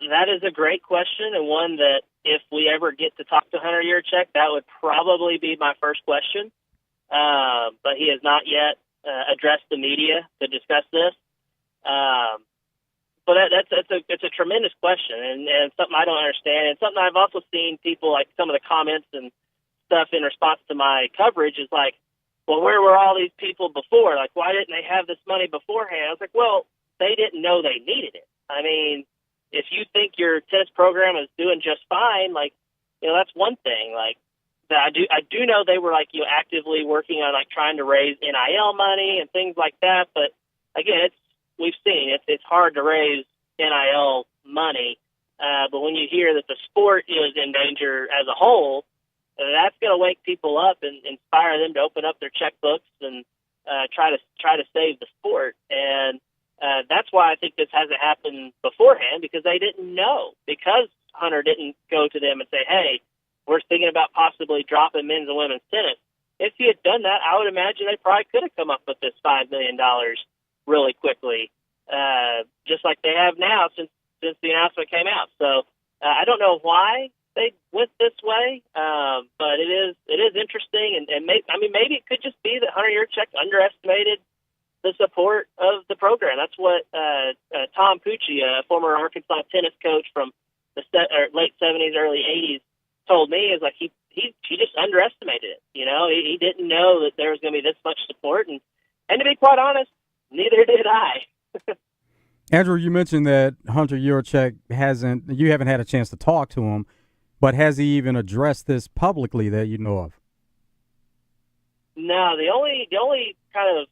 That is a great question, and one that if we ever get to talk to Hunter Yurachek, that would probably be my first question. But he has not yet addressed the media to discuss this. But it's a tremendous question, and something I don't understand, and something I've also seen people, like some of the comments and stuff in response to my coverage is like, well, where were all these people before? Like, why didn't they have this money beforehand? I was like, well, they didn't know they needed it. I mean, if you think your tennis program is doing just fine, like, that's one thing. Like, I do know they were actively working on trying to raise NIL money and things like that. But again, we've seen it's hard to raise NIL money. But when you hear that the sport is in danger as a whole, that's going to wake people up and inspire them to open up their checkbooks and try to save the sport. And that's why I think this hasn't happened beforehand, because they didn't know, because Hunter didn't go to them and say, hey, we're thinking about possibly dropping men's and women's tennis. If he had done that, I would imagine they probably could have come up with this $5 million really quickly, just like they have now since the announcement came out. So I don't know why they went this way, but it is interesting, and maybe it could just be that Hunter Yurachek underestimated the support of the program. That's what Tom Pucci, a former Arkansas tennis coach from the late 70s, early 80s, told me, is like he just underestimated it. He didn't know that there was going to be this much support, and to be quite honest, neither did I. Andrew, you mentioned that Hunter Yurachek you haven't had a chance to talk to him, but has he even addressed this publicly that you know of? No, the only kind of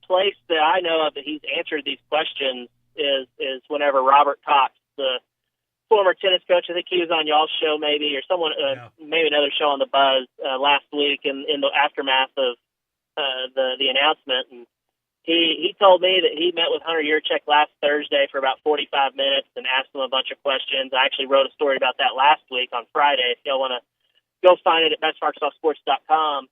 place that I know of that he's answered these questions is whenever Robert Cox, the former tennis coach, I think he was on y'all's show maybe, or someone, maybe another show on the Buzz last week in the aftermath of the announcement, and he told me that he met with Hunter Yurachek last Thursday for about 45 minutes and asked him a bunch of questions. I actually wrote a story about that last week on Friday. If y'all want to go find it at bestarkansassports.com.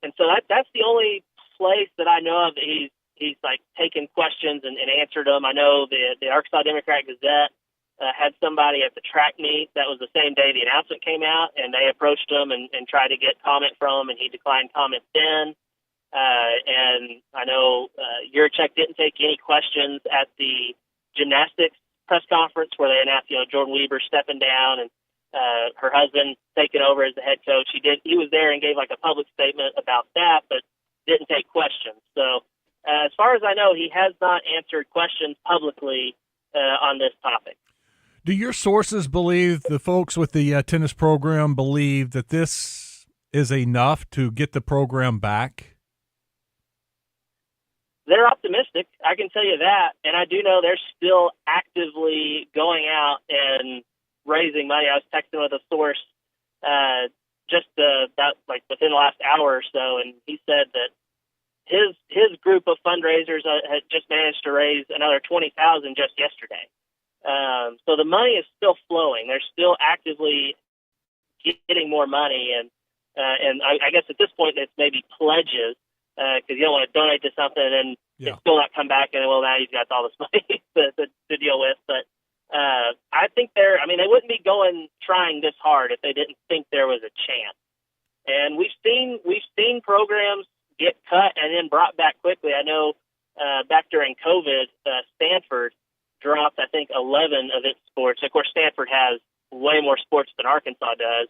And so that's the only place that I know of that he's taken questions and answered them. I know the Arkansas Democrat Gazette had somebody at the track meet. That was the same day the announcement came out, and they approached him and tried to get comment from him, and he declined comment then. And I know Yurachek didn't take any questions at the gymnastics press conference where they announced, Jordan Weber stepping down and her husband taking over as the head coach. He was there and gave a public statement about that, but didn't take questions. So as far as I know, he has not answered questions publicly on this topic. Do your sources believe, the folks with the tennis program believe, that this is enough to get the program back? They're optimistic, I can tell you that, and I do know they're still actively going out and raising money. I was texting with a source just about within the last hour or so, and he said that his group of fundraisers had just managed to raise another $20,000 just yesterday. So the money is still flowing. They're still actively getting more money, and I guess at this point it's maybe pledges. Because you don't want to donate to something and then it's still not come back, and now you've got all this money to deal with. But I think they wouldn't be trying this hard if they didn't think there was a chance. And we've seen programs get cut and then brought back quickly. I know back during COVID, Stanford dropped, I think, 11 of its sports. Of course, Stanford has way more sports than Arkansas does,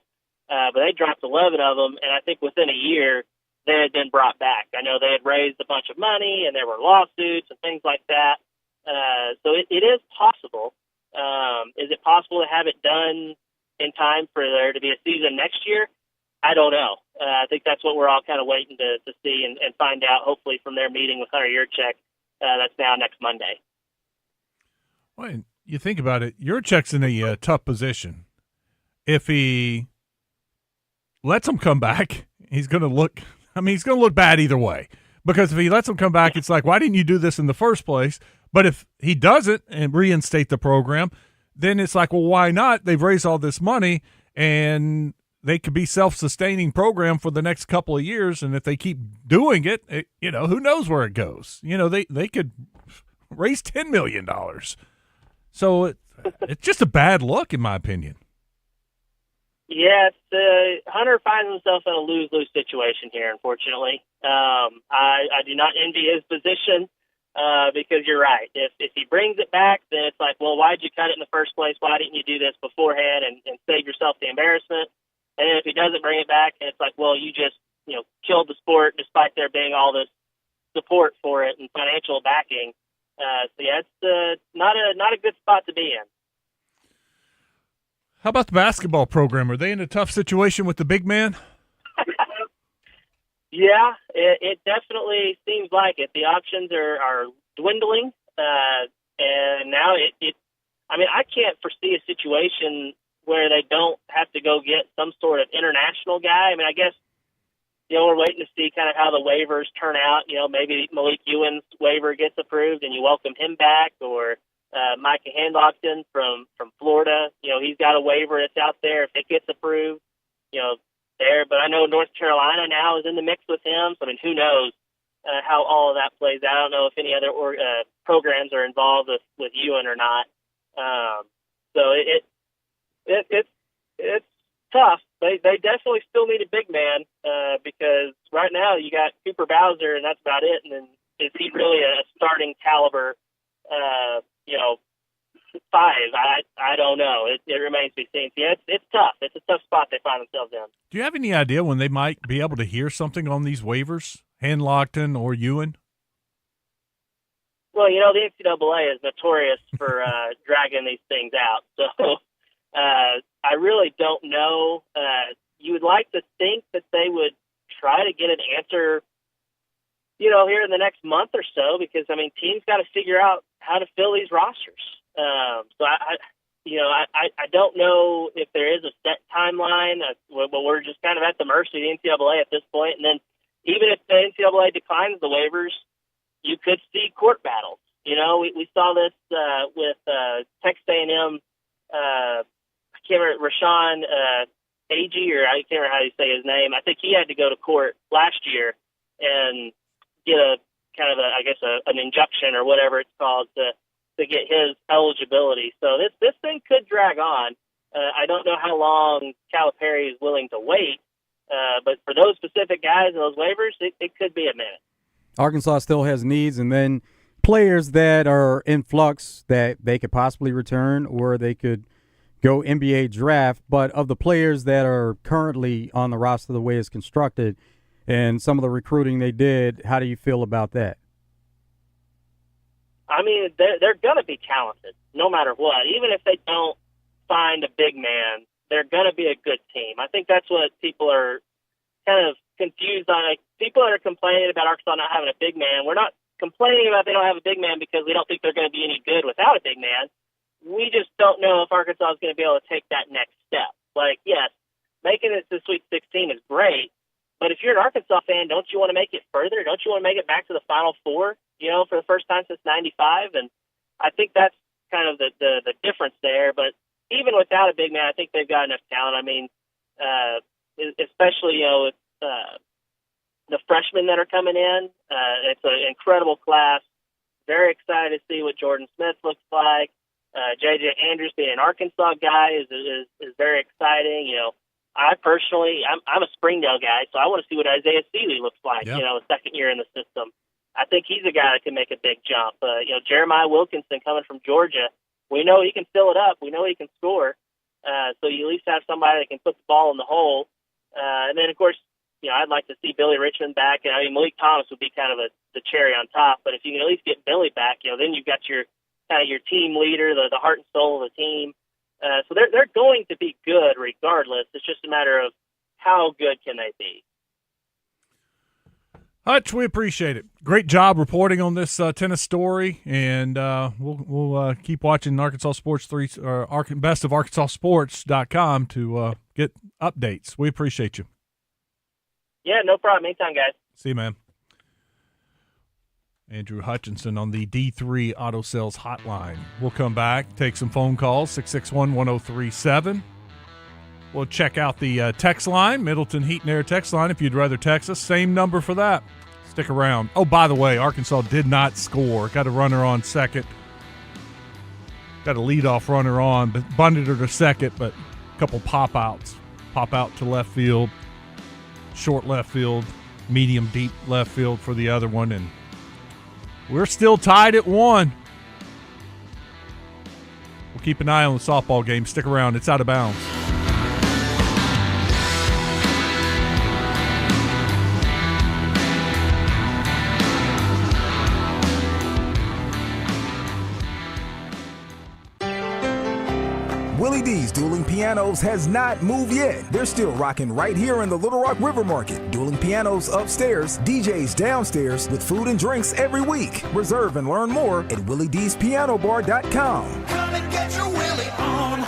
but they dropped 11 of them, and I think within a year they had been brought back. I know they had raised a bunch of money, and there were lawsuits and things like that. So it is possible. Is it possible to have it done in time for there to be a season next year? I don't know. I think that's what we're all kind of waiting to see and find out, hopefully, from their meeting with Hunter Yurachek. That's now next Monday. Well, you think about it, Yurachek's in a tough position. If he lets him come back, he's going to look bad either way. Because if he lets him come back, it's like, why didn't you do this in the first place? But if he doesn't and reinstate the program, then it's like, well, why not? They've raised all this money, and they could be self-sustaining program for the next couple of years. And if they keep doing it, who knows where it goes? They could raise $10 million. So it's just a bad look, in my opinion. Yeah, Hunter finds himself in a lose-lose situation here, unfortunately. I do not envy his position because you're right. If he brings it back, then it's like, well, why'd you cut it in the first place? Why didn't you do this beforehand and save yourself the embarrassment? And then if he doesn't bring it back, it's like, well, you just killed the sport despite there being all this support for it and financial backing. So yeah, it's not a good spot to be in. How about the basketball program? Are they in a tough situation with the big man? Yeah, it definitely seems like it. The options are dwindling, and now I can't foresee a situation where they don't have to go get some sort of international guy. I mean, I guess, we're waiting to see kind of how the waivers turn out. Maybe Malik Ewan's waiver gets approved and you welcome him back, or Micah Handlockton from Florida. He's got a waiver that's out there. If it gets approved, there. But I know North Carolina now is in the mix with him. So, I mean, who knows how all of that plays out. I don't know if any other programs are involved with Ewan or not. So it's tough. They definitely still need a big man because right now you got Cooper Bowser and that's about it. And then is he really a starting caliber? Five. I don't know. It remains to be seen. Yeah, it's tough. It's a tough spot they find themselves in. Do you have any idea when they might be able to hear something on these waivers, Handlockton or Ewan? Well, the NCAA is notorious for dragging these things out. So I really don't know. You would like to think that they would try to get an answer, here in the next month or so, because, I mean, teams got to figure out how to fill these rosters. So I don't know if there is a set timeline, but we're just kind of at the mercy of the NCAA at this point. And then even if the NCAA declines the waivers, you could see court battles. We saw this with Texas A&M. I can't remember, Rashawn Agee, or I can't remember how you say his name. I think he had to go to court last year and get a kind of an injunction or whatever it's called to get his eligibility. So this thing could drag on. I don't know how long Calipari is willing to wait, but for those specific guys and those waivers, it could be a minute. Arkansas still has needs, and then players that are in flux that they could possibly return or they could go NBA draft. But of the players that are currently on the roster the way it's constructed and some of the recruiting they did, how do you feel about that? I mean, they're going to be talented no matter what. Even if they don't find a big man, they're going to be a good team. I think that's what people are kind of confused on. Like, people are complaining about Arkansas not having a big man. We're not complaining about they don't have a big man because we don't think they're going to be any good without a big man. We just don't know if Arkansas is going to be able to take that next step. Like, yes, making it to Sweet 16 is great, but if you're an Arkansas fan, don't you want to make it further? Don't you want to make it back to the Final Four, for the first time since '95? And I think that's kind of the difference there. But even without a big man, I think they've got enough talent. I mean, especially, with the freshmen that are coming in. It's an incredible class. Very excited to see what Jordan Smith looks like. J.J. Andrews being an Arkansas guy is very exciting. I personally, I'm a Springdale guy, so I want to see what Isaiah Seeley looks like, second year in the system. I think he's a guy that can make a big jump. Jeremiah Wilkinson coming from Georgia, we know he can fill it up. We know he can score. So you at least have somebody that can put the ball in the hole. And then, of course, I'd like to see Billy Richmond back. And I mean, Malik Thomas would be kind of the cherry on top. But if you can at least get Billy back, then you've got your team leader, the heart and soul of the team. So they're going to be good regardless. It's just a matter of how good can they be. Hutch, we appreciate it. Great job reporting on this tennis story, and we'll keep watching Arkansas Sports 3 or Best of ArkansasSports.com to get updates. We appreciate you. Yeah, no problem. Anytime, guys. See you, man. Andrew Hutchinson on the D3 Auto Sales Hotline. We'll come back, take some phone calls, 661-1037. We'll check out the text line, Middleton Heat and Air text line, if you'd rather text us. Same number for that. Stick around. Oh, by the way, Arkansas did not score. Got a runner on second. Got a leadoff runner on, but bunted her to second, but a couple pop-outs. Pop out to left field, short left field, medium deep left field for the other one, and we're still tied at 1. We'll keep an eye on the softball game. Stick around. It's Out of Bounds. Willie D's Dueling Pianos has not moved yet. They're still rocking right here in the Little Rock River Market. Dueling Pianos upstairs, DJs downstairs with food and drinks every week. Reserve and learn more at WillieD'sPianoBar.com. Come and get your Willie on.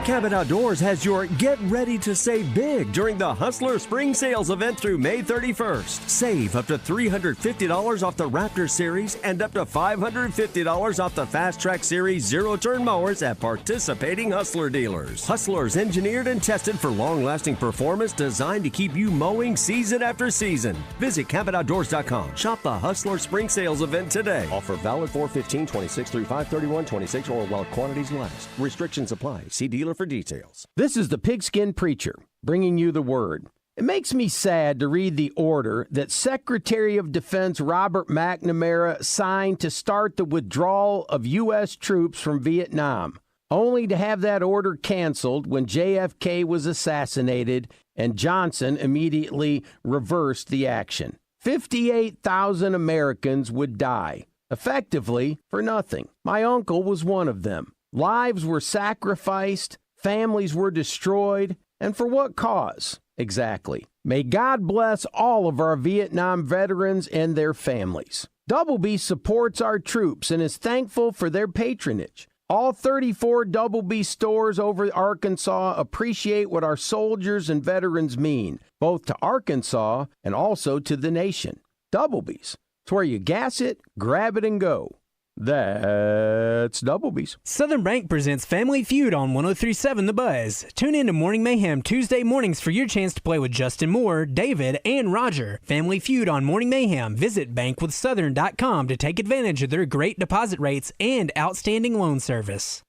Cabot Outdoors has your Get Ready to Save Big during the Hustler Spring Sales event through May 31st. Save up to $350 off the Raptor Series and up to $550 off the Fast Track Series zero-turn mowers at participating Hustler dealers. Hustler's engineered and tested for long-lasting performance designed to keep you mowing season after season. Visit CabotOutdoors.com. Shop the Hustler Spring Sales event today. Offer valid 4/15/26 through 5/31/26 or while quantities last. Restrictions apply. See dealer for details. This is the Pigskin Preacher, bringing you the word. It makes me sad to read the order that Secretary of Defense Robert McNamara signed to start the withdrawal of U.S. troops from Vietnam, only to have that order canceled when JFK was assassinated and Johnson immediately reversed the action. 58,000 Americans would die, effectively for nothing. My uncle was one of them. Lives were sacrificed, families were destroyed, and for what cause? Exactly. May God bless all of our Vietnam veterans and their families. Double B supports our troops and is thankful for their patronage. All 34 Double B stores over Arkansas appreciate what our soldiers and veterans mean, both to Arkansas and also to the nation. Double B's. It's where you gas it, grab it, and go. That's Double B's. Southern Bank presents Family Feud on 103.7 The Buzz. Tune in to Morning Mayhem Tuesday mornings for your chance to play with Justin Moore, David, and Roger. Family Feud on Morning Mayhem. Visit bankwithsouthern.com to take advantage of their great deposit rates and outstanding loan service.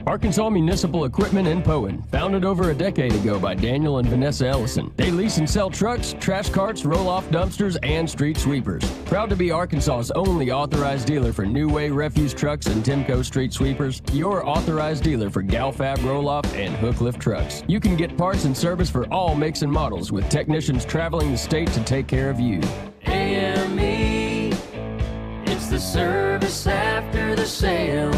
Arkansas Municipal Equipment in Poen, founded over a decade ago by Daniel and Vanessa Ellison. They lease and sell trucks, trash carts, roll-off dumpsters, and street sweepers. Proud to be Arkansas's only authorized dealer for New Way refuse trucks and Timco street sweepers. Your authorized dealer for Galfab roll-off and hook lift trucks. You can get parts and service for all makes and models with technicians traveling the state to take care of you. AME, it's the service after the sale.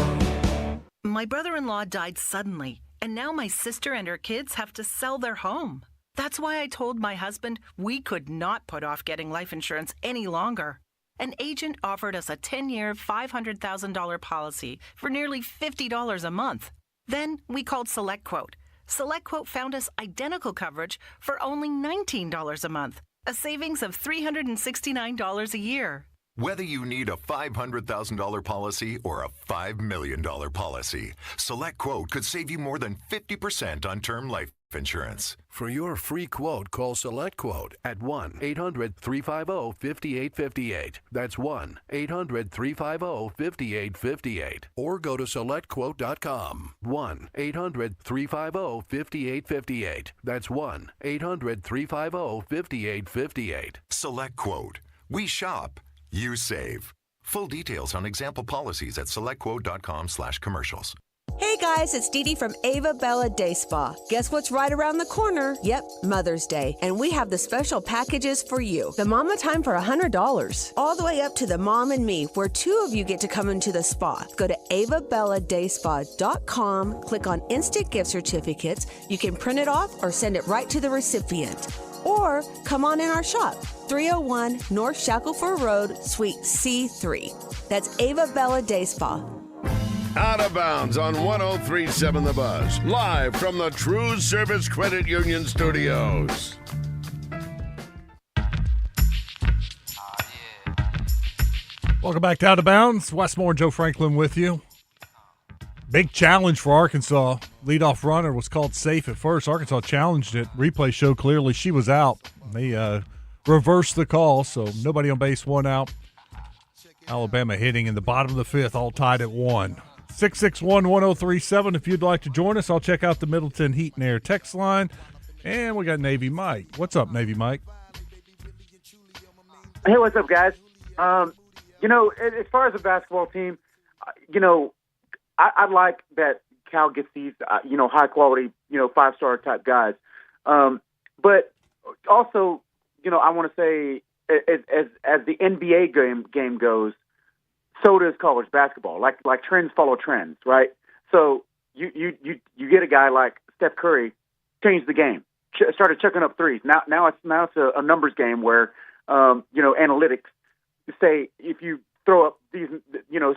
My brother-in-law died suddenly, and now my sister and her kids have to sell their home. That's why I told my husband we could not put off getting life insurance any longer. An agent offered us a 10-year, $500,000 policy for nearly $50 a month. Then we called SelectQuote. SelectQuote found us identical coverage for only $19 a month, a savings of $369 a year. Whether you need a $500,000 policy or a $5 million policy, SelectQuote could save you more than 50% on term life insurance. For your free quote, call SelectQuote at 1-800-350-5858. That's 1-800-350-5858. Or go to SelectQuote.com. 1-800-350-5858. That's 1-800-350-5858. SelectQuote. We shop. You save. Full details on example policies at selectquote.com/commercials. Hey guys, it's Dee Dee from Ava Bella Day Spa. Guess what's right around the corner? Yep, Mother's Day. And we have the special packages for you. The Mama Time for $100. All the way up to the Mom and Me, where two of you get to come into the spa. Go to avabelladayspa.com, click on Instant Gift Certificates. You can print it off or send it right to the recipient. Or come on in our shop, 301 North Shackleford Road, Suite C3. That's Ava Bella Day Spa. Out of Bounds on 103.7 The Buzz, live from the TruService Credit Union Studios. Welcome back to Out of Bounds. Westmore and Joe Franklin with you. Big challenge for Arkansas. Leadoff runner was called safe at first. Arkansas challenged it. Replay showed clearly she was out. They reversed the call, so nobody on base, one out. Alabama hitting in the bottom of the fifth, all tied at 1. 661-1037 if you'd like to join us. I'll check out the Middleton Heat and Air text line. And we got Navy Mike. What's up, Navy Mike? Hey, what's up, guys? As far as the basketball team, I like that Cal gets these, high-quality, 5-star type guys. But also, I want to say, as the NBA game goes, so does college basketball. Like trends follow trends, right? So you get a guy like Steph Curry, changed the game, started chucking up threes. Now it's a numbers game where analytics say if you throw up these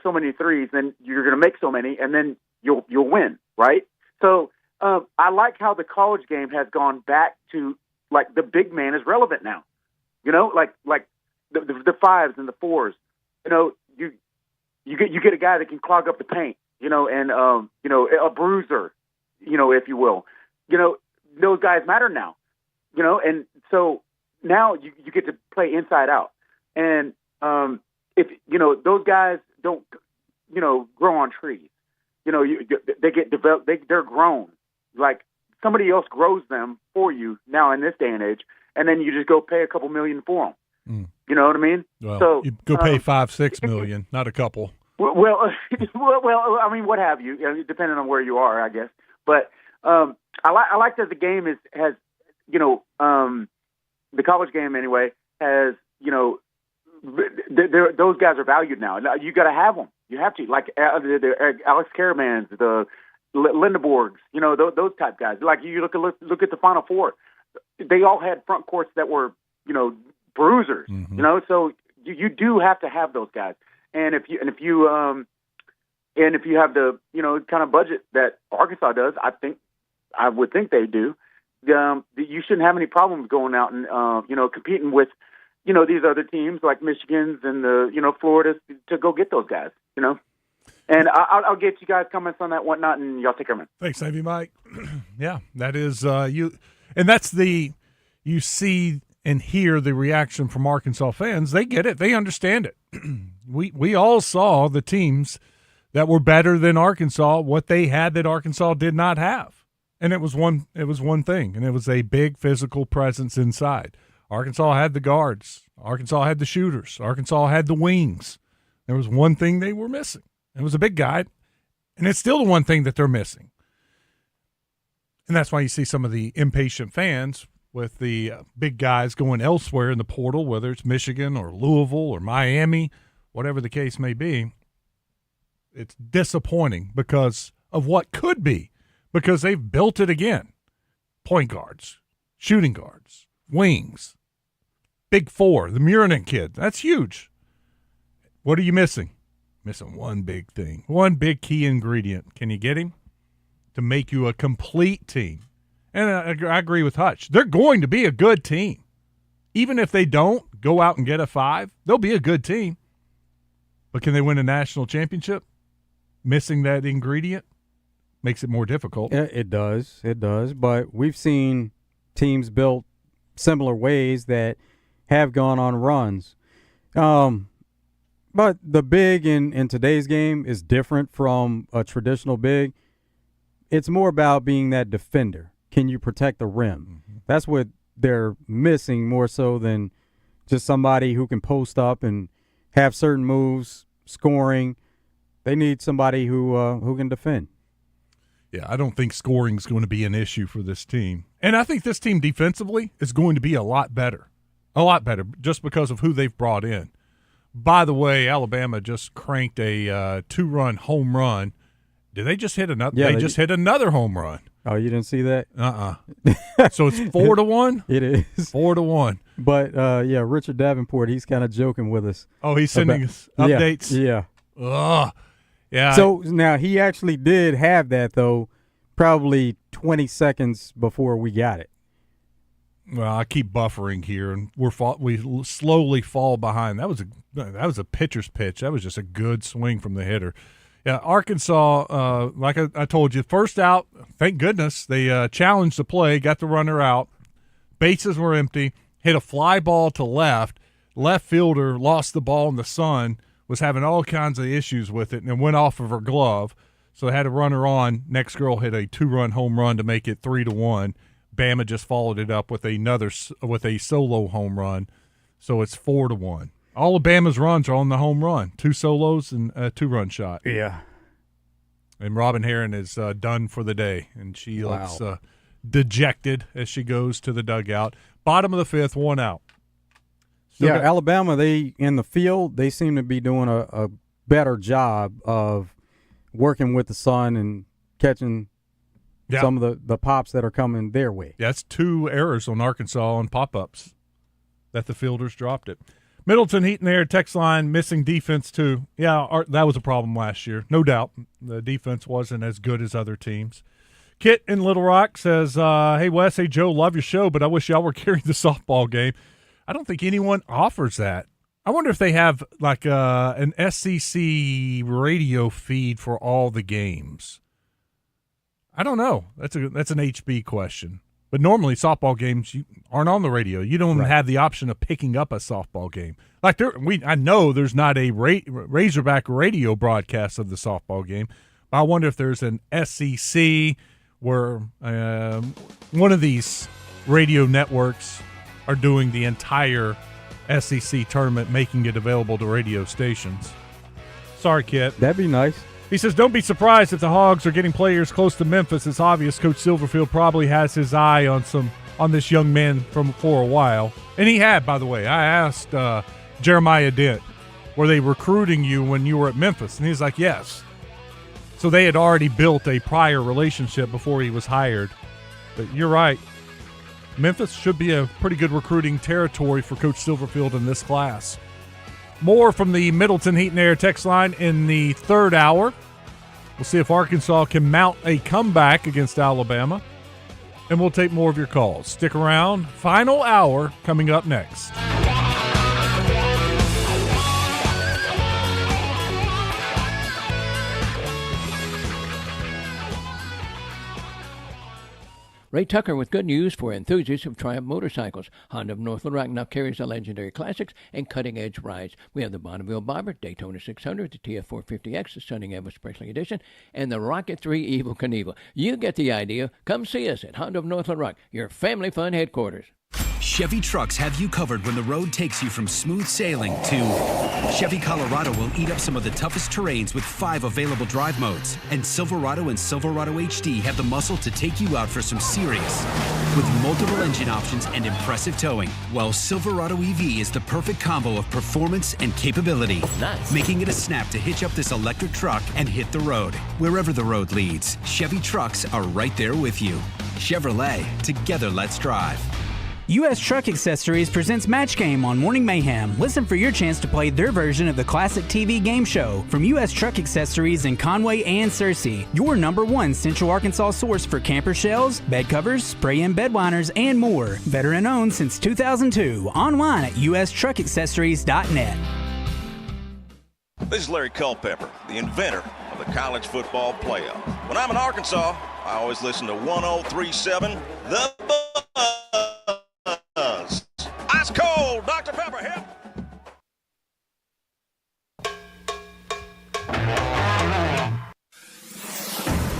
so many threes, then you're going to make so many, and then you'll win, right? So I like how the college game has gone back to like the big man is relevant now. Like the fives and the fours. You get a guy that can clog up the paint, and a bruiser, if you will. Those guys matter now, and so now you get to play inside out. And if those guys don't grow on trees, they get developed. They're grown. Like somebody else grows them for you now in this day and age, and then you just go pay a couple million for them. You know what I mean? Well, so you go pay $5-6 million, not a couple. Well, I mean, what have you? Depending on where you are, I guess. But I like that the game has the college game anyway has those guys are valued now. You got to have them. You have to, like the Alex Caravans, the Lindeborgs, those type guys. Like you look at the Final Four, they all had front courts that were bruisers. Mm-hmm. So you do have to have those guys. And if you have the kind of budget that Arkansas does, I would think they do. You shouldn't have any problems going out and competing with these other teams like Michigan's and the Florida's to go get those guys. And I'll get you guys comments on that, whatnot, and y'all take care, man. Thanks, Navy Mike. Yeah, that is you, and that's you see and hear the reaction from Arkansas fans. They get it. They understand it. We all saw the teams that were better than Arkansas, what they had that Arkansas did not have. And it was one thing, and it was a big physical presence inside. Arkansas had the guards. Arkansas had the shooters. Arkansas had the wings. There was one thing they were missing. It was a big guy, and it's still the one thing that they're missing. And that's why you see some of the impatient fans with the big guys going elsewhere in the portal, whether it's Michigan or Louisville or Miami, whatever the case may be. It's disappointing because of what could be, because they've built it again. Point guards, shooting guards, wings, big four, the Murinan kid. That's huge. What are you missing? Missing one big thing, one big key ingredient. Can you get him? To make you a complete team. And I agree with Hutch. They're going to be a good team. Even if they don't go out and get a 5, they'll be a good team. But can they win a national championship? Missing that ingredient makes it more difficult. Yeah, it does. It does. But we've seen teams built similar ways that have gone on runs. But the big in today's game is different from a traditional big. It's more about being that defender. Can you protect the rim? Mm-hmm. That's what they're missing more so than just somebody who can post up and have certain moves, scoring. They need somebody who can defend. Yeah, I don't think scoring is going to be an issue for this team. And I think this team defensively is going to be a lot better, just because of who they've brought in. By the way, Alabama just cranked a 2-run home run. Did they just hit another? Yeah, they just hit another home run. Oh, you didn't see that? So it's 4-1? It is. 4-1. But, Richard Davenport, he's kind of joking with us. Oh, he's sending us updates? Yeah. Ugh. Yeah. So now he actually did have that, though, probably 20 seconds before we got it. Well, I keep buffering here, and we slowly fall behind. That was a pitcher's pitch. That was just a good swing from the hitter. Yeah, Arkansas, like I told you, first out, thank goodness, they challenged the play, got the runner out. Bases were empty, hit a fly ball to left. Left fielder lost the ball in the sun, was having all kinds of issues with it, and it went off of her glove. So they had a runner on. Next girl hit a 2-run home run to make it 3-1. Bama just followed it up with a solo home run, so it's 4-1. All of Bama's runs are on the home run, 2 solos and a 2-run shot. Yeah. And Robin Heron is done for the day, and she looks dejected as she goes to the dugout. Bottom of the 5th, 1 out. Alabama, they in the field, they seem to be doing a better job of working with the sun and catching some of the pops that are coming their way. Yeah, that's 2 errors on Arkansas on pop-ups that the fielders dropped it. Middleton Heat and Air text line, missing defense too. Yeah, that was a problem last year, no doubt. The defense wasn't as good as other teams. Kit in Little Rock says, hey, Wes, hey, Joe, love your show, but I wish y'all were carrying the softball game. I don't think anyone offers that. I wonder if they have like an SEC radio feed for all the games. I don't know. That's an HB question. But normally softball games aren't on the radio. You don't even have the option of picking up a softball game. Like I know there's not a Razorback radio broadcast of the softball game, but I wonder if there's an SEC where one of these radio networks are doing the entire SEC tournament, making it available to radio stations. Sorry, Kit. That'd be nice. He says, don't be surprised if the Hogs are getting players close to Memphis. It's obvious Coach Silverfield probably has his eye on this young man for a while. And he had, by the way. I asked Jeremiah Dent, were they recruiting you when you were at Memphis? And he's like, yes. So they had already built a prior relationship before he was hired. But you're right. Memphis should be a pretty good recruiting territory for Coach Silverfield in this class. More from the Middleton Heat and Air text line in the 3rd hour. We'll see if Arkansas can mount a comeback against Alabama. And we'll take more of your calls. Stick around. Final hour coming up next. Ray Tucker with good news for enthusiasts of Triumph motorcycles. Honda of North Little Rock now carries the legendary classics and cutting-edge rides. We have the Bonneville Bobber, Daytona 600, the TF450X, the Stunning Elvis Presley Edition, and the Rocket 3 Evel Knievel. You get the idea. Come see us at Honda of North Little Rock, your family fun headquarters. Chevy trucks have you covered when the road takes you from smooth sailing to Chevy Colorado will eat up some of the toughest terrains with 5 available drive modes. And Silverado and Silverado HD have the muscle to take you out for some serious with multiple engine options and impressive towing. While Silverado EV is the perfect combo of performance and capability. Nice. Making it a snap to hitch up this electric truck and hit the road. Wherever the road leads, Chevy trucks are right there with you. Chevrolet, together let's drive. U.S. Truck Accessories presents Match Game on Morning Mayhem. Listen for your chance to play their version of the classic TV game show from U.S. Truck Accessories in Conway and Searcy. Your #1 Central Arkansas source for camper shells, bed covers, spray-in bed liners, and more. Veteran owned since 2002. Online at ustruckaccessories.net. This is Larry Culpepper, the inventor of the college football playoff. When I'm in Arkansas, I always listen to 1037 The Buzz. Ice cold, Dr. Pepper, hip.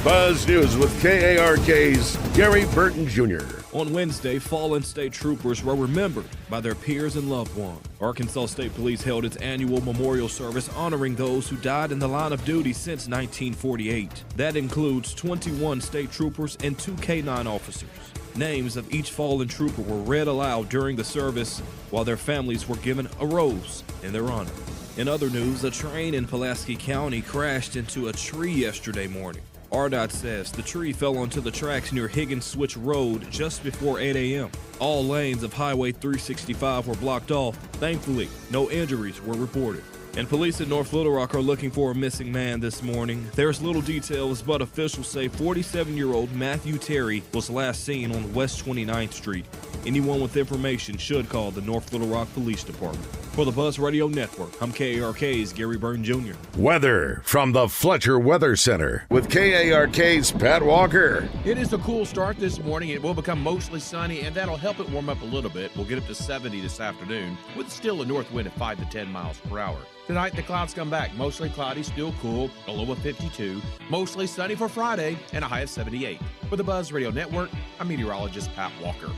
Buzz News with KARK's Gary Burton Jr. On Wednesday, fallen state troopers were remembered by their peers and loved ones. Arkansas State Police held its annual memorial service honoring those who died in the line of duty since 1948. That includes 21 state troopers and 2 K-9 officers. Names of each fallen trooper were read aloud during the service while their families were given a rose in their honor. In other news, a train in Pulaski County crashed into a tree yesterday morning. RDOT says the tree fell onto the tracks near Higgins Switch Road just before 8 a.m. All lanes of Highway 365 were blocked off. Thankfully, no injuries were reported. And police in North Little Rock are looking for a missing man this morning. There's little details, but officials say 47-year-old Matthew Terry was last seen on West 29th Street. Anyone with information should call the North Little Rock Police Department. For the Buzz Radio Network, I'm KARK's Gary Byrne Jr. Weather from the Fletcher Weather Center with KARK's Pat Walker. It is a cool start this morning. It will become mostly sunny, and that'll help it warm up a little bit. We'll get up to 70 this afternoon, with still a north wind at 5 to 10 miles per hour. Tonight, the clouds come back. Mostly cloudy, still cool, a low of 52. Mostly sunny for Friday, and a high of 78. For the Buzz Radio Network, I'm meteorologist Pat Walker.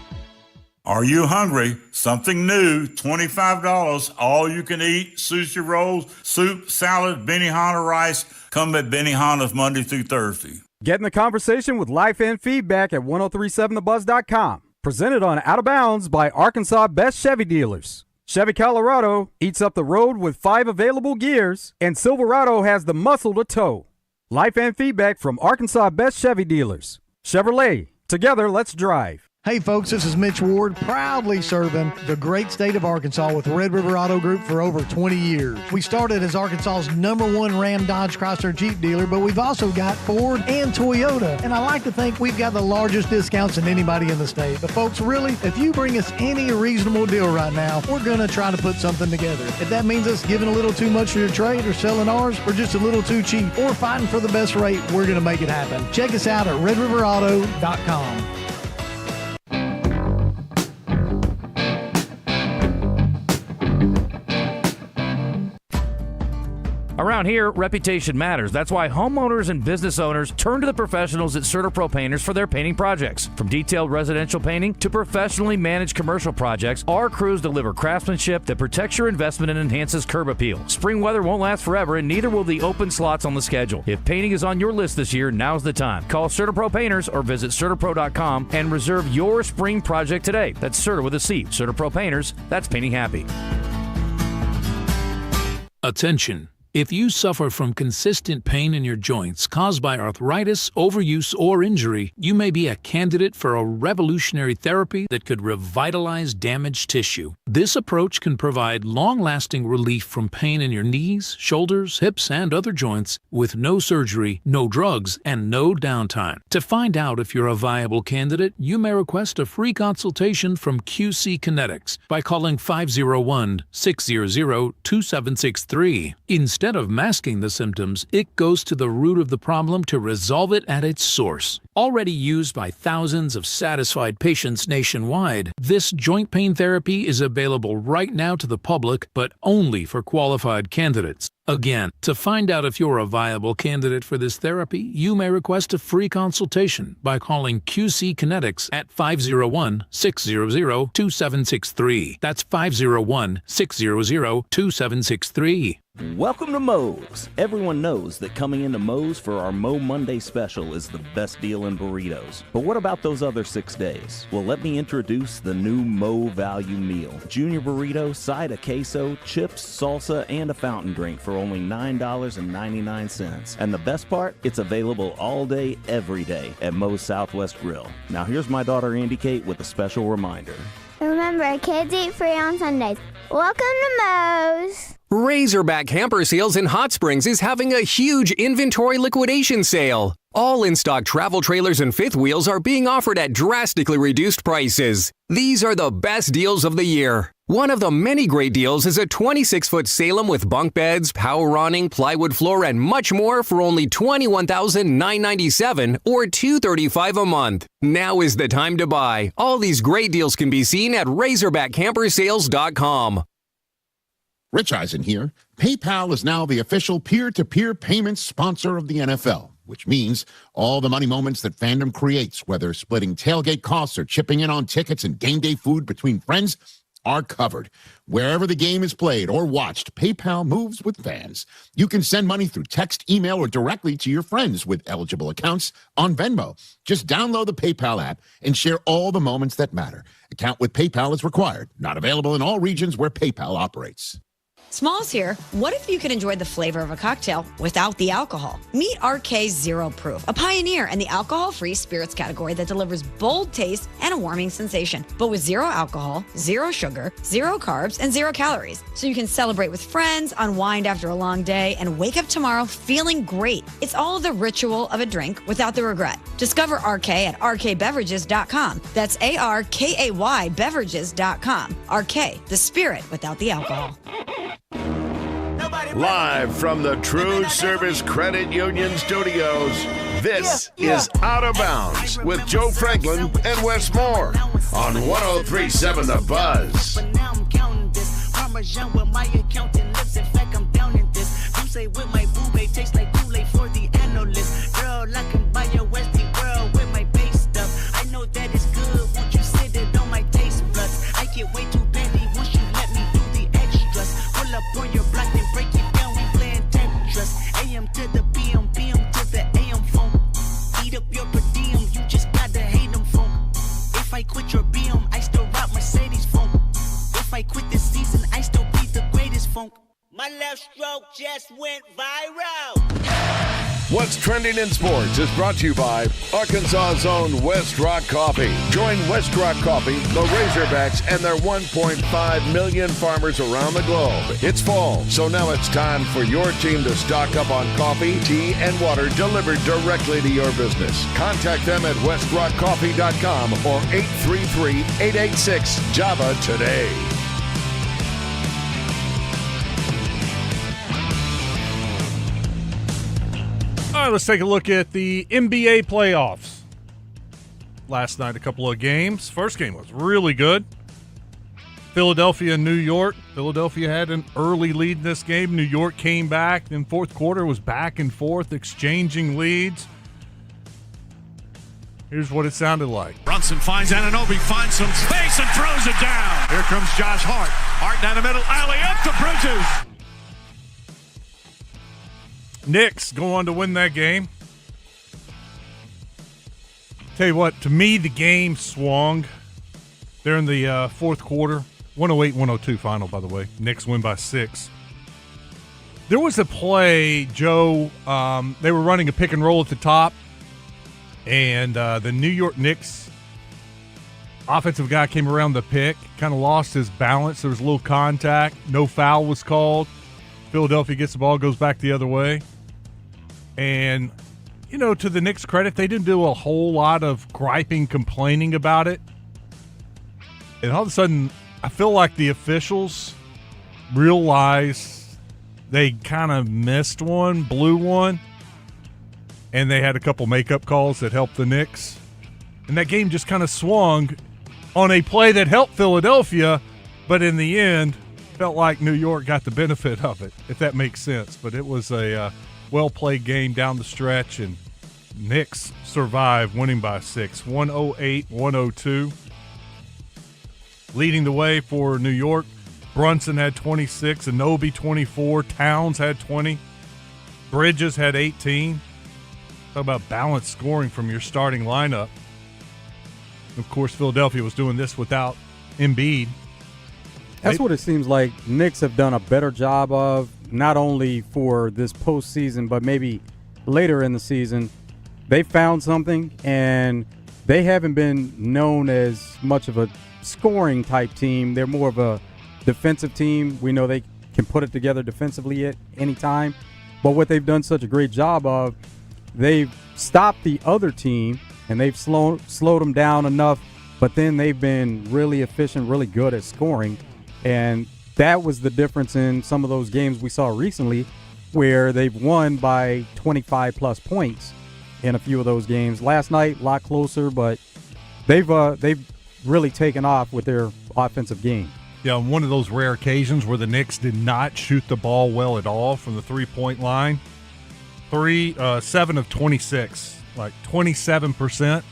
Are you hungry? Something new, $25, all you can eat, sushi rolls, soup, salad, Benihana rice. Come at Benihana's Monday through Thursday. Get in the conversation with Life and Feedback at 1037thebuzz.com. Presented on Out of Bounds by Arkansas Best Chevy Dealers. Chevy Colorado eats up the road with 5 available gears, and Silverado has the muscle to tow. Life and Feedback from Arkansas Best Chevy Dealers. Chevrolet, together let's drive. Hey folks, this is Mitch Ward, proudly serving the great state of Arkansas with Red River Auto Group for over 20 years. We started as Arkansas's #1 Ram, Dodge, Chrysler, Jeep dealer, but we've also got Ford and Toyota. And I like to think we've got the largest discounts than anybody in the state. But folks, really, if you bring us any reasonable deal right now, we're going to try to put something together. If that means us giving a little too much for your trade or selling ours or just a little too cheap or fighting for the best rate, we're going to make it happen. Check us out at redriverauto.com. Around here, reputation matters. That's why homeowners and business owners turn to the professionals at CertaPro Painters for their painting projects. From detailed residential painting to professionally managed commercial projects, our crews deliver craftsmanship that protects your investment and enhances curb appeal. Spring weather won't last forever, and neither will the open slots on the schedule. If painting is on your list this year, now's the time. Call CertaPro Painters or visit CertaPro.com and reserve your spring project today. That's Certa with a C. CertaPro Painters, that's painting happy. Attention. If you suffer from consistent pain in your joints caused by arthritis, overuse, or injury, you may be a candidate for a revolutionary therapy that could revitalize damaged tissue. This approach can provide long-lasting relief from pain in your knees, shoulders, hips, and other joints with no surgery, no drugs, and no downtime. To find out if you're a viable candidate, you may request a free consultation from QC Kinetics by calling 501-600-2763. Instead of masking the symptoms, it goes to the root of the problem to resolve it at its source. Already used by thousands of satisfied patients nationwide, this joint pain therapy is available right now to the public, but only for qualified candidates. Again, to find out if you're a viable candidate for this therapy, you may request a free consultation by calling QC Kinetics at 501-600-2763. That's 501-600-2763. Welcome to Moe's. Everyone knows that coming into Moe's for our Mo Monday special is the best deal in burritos. But what about those other 6 days? Well, let me introduce the new Mo Value Meal. Junior burrito, side of queso, chips, salsa, and a fountain drink for only $9.99. And the best part? It's available all day, every day at Moe's Southwest Grill. Now here's my daughter Andy Kate with a special reminder. Remember, kids eat free on Sundays. Welcome to Moe's. Razorback Hamper Sales in Hot Springs is having a huge inventory liquidation sale. All in-stock travel trailers and fifth wheels are being offered at drastically reduced prices. These are the best deals of the year. One of the many great deals is a 26-foot Salem with bunk beds, power awning, plywood floor, and much more for only $21,997 or $235 a month. Now is the time to buy. All these great deals can be seen at RazorbackCamperSales.com. Rich Eisen here. PayPal is now the official peer-to-peer payments sponsor of the NFL, which means all the money moments that fandom creates, whether splitting tailgate costs or chipping in on tickets and game day food between friends, are covered. Wherever the game is played or watched, PayPal moves with fans. You can send money through text, email, or directly to your friends with eligible accounts on Venmo. Just download the PayPal app and share all the moments that matter. Account with PayPal is required. Not available in all regions where PayPal operates. Smalls here. What if you could enjoy the flavor of a cocktail without the alcohol? Meet RK Zero Proof, a pioneer in the alcohol-free spirits category that delivers bold taste and a warming sensation, but with zero alcohol, zero sugar, zero carbs, and 0 calories. So you can celebrate with friends, unwind after a long day, and wake up tomorrow feeling great. It's all the ritual of a drink without the regret. Discover RK at rkbeverages.com. That's ARKAY beverages.com. RK, the spirit without the alcohol. Live from the TruService Credit Union Studios, this is Out of Bounds with Joe Franklin and Wes Moore on 103.7 The Buzz. Where my accountant lives, in fact, I'm down in this. You say with my boo-babe tastes like Kool-Aid for the analyst. Girl, I can buy your Westie world with my base stuff. I know that it's good, won't you sit it on my taste buds? I get way too petty once you let me do the extras. Pull up on your block and break it down, we playing Tetris. AM to the PM, PM to the AM phone. Eat up your per diem, you just gotta hate them phone. If I quit your BM, I still rock Mercedes phone. If I quit this season, I still be the greatest funk. My left stroke just went viral. What's Trending in Sports is brought to you by Arkansas's own West Rock Coffee. Join West Rock Coffee, the Razorbacks, and their 1.5 million farmers around the globe. It's fall, so now it's time for your team to stock up on coffee, tea, and water delivered directly to your business. Contact them at westrockcoffee.com or 833-886-JAVA today. All right, let's take a look at the NBA playoffs. Last night, a couple of games. First game was really good. Philadelphia and New York. Philadelphia had an early lead in this game. New York came back. In fourth quarter, was back and forth, exchanging leads. Here's what it sounded like. Brunson finds Anunoby, finds some space and throws it down. Here comes Josh Hart. Hart down the middle, alley up to Bridges. Knicks go on to win that game. Tell you what, to me, the game swung. They're in the fourth quarter. 108-102 final, by the way. Knicks win by 6. There was a play, Joe, they were running a pick and roll at the top, and the New York Knicks offensive guy came around the pick, kind of lost his balance. There was a little contact. No foul was called. Philadelphia gets the ball, goes back the other way. And, you know, to the Knicks' credit, they didn't do a whole lot of griping, complaining about it. And all of a sudden, I feel like the officials realized they kind of missed one, blew one, and they had a couple makeup calls that helped the Knicks. And that game just kind of swung on a play that helped Philadelphia, but in the end, felt like New York got the benefit of it, if that makes sense. But it was a well-played game down the stretch, and Knicks survived, winning by 6, 108-102. Leading the way for New York, Brunson had 26, Anunoby 24, Towns had 20, Bridges had 18. Talk about balanced scoring from your starting lineup. Of course, Philadelphia was doing this without Embiid. That's what it seems like Knicks have done a better job of, not only for this postseason, but maybe later in the season. They found something, and they haven't been known as much of a scoring type team. They're more of a defensive team. We know they can put it together defensively at any time. But what they've done such a great job of, they've stopped the other team, and they've slowed them down enough, but then they've been really efficient, really good at scoring. And that was the difference in some of those games we saw recently, where they've won by 25-plus points in a few of those games. Last night, a lot closer, but they've really taken off with their offensive game. Yeah, on one of those rare occasions where the Knicks did not shoot the ball well at all from the three-point line. 7 of 26, like 27%.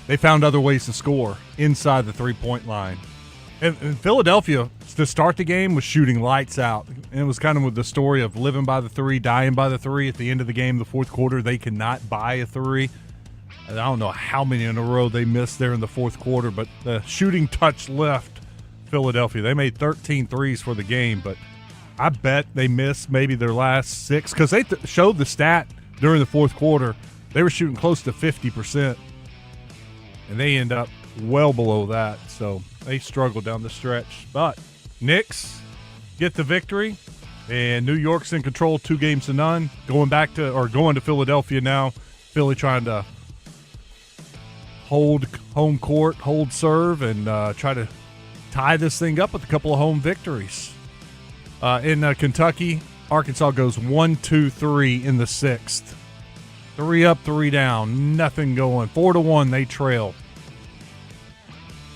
They found other ways to score inside the three-point line. And Philadelphia, to start the game, was shooting lights out. And it was kind of with the story of living by the three, dying by the three. At the end of the game, the fourth quarter, they could not buy a three. I don't know how many in a row they missed there in the fourth quarter, but the shooting touch left Philadelphia. They made 13 threes for the game, but I bet they missed maybe their last 6 because they showed the stat during the fourth quarter. They were shooting close to 50%, and they end up well below that. So they struggled down the stretch. But Knicks get the victory, and New York's in control 2-0, going to Philadelphia now. Philly trying to hold home court, hold serve, and try to tie this thing up with a couple of home victories. In Kentucky, Arkansas goes 1-2-3 in the 6th. 3 up, 3 down, nothing going. 4-1, they trail.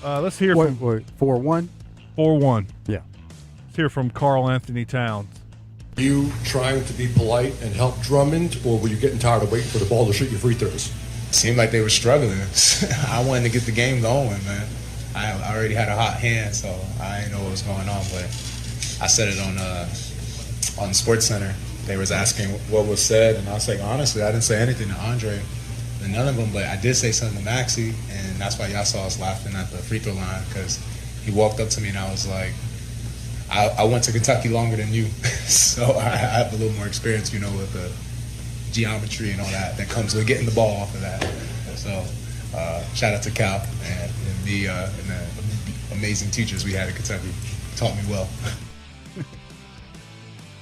Let's hear from 4-1? 4-1. Yeah. Let's hear from Karl Anthony Towns. Were you trying to be polite and help Drummond, or were you getting tired of waiting for the ball to shoot your free throws? Seemed like they were struggling. I wanted to get the game going, man. I already had a hot hand, so I didn't know what was going on. But I said it on Sports Center. They was asking what was said, and I was like, honestly, I didn't say anything to Andre, and none of them. But I did say something to Maxie, and that's why y'all saw us laughing at the free throw line, because he walked up to me and I was like, I went to Kentucky longer than you, so I have a little more experience, with the geometry and all that comes with getting the ball off of that. So shout out to Cal and the amazing teachers we had at Kentucky. Taught me well.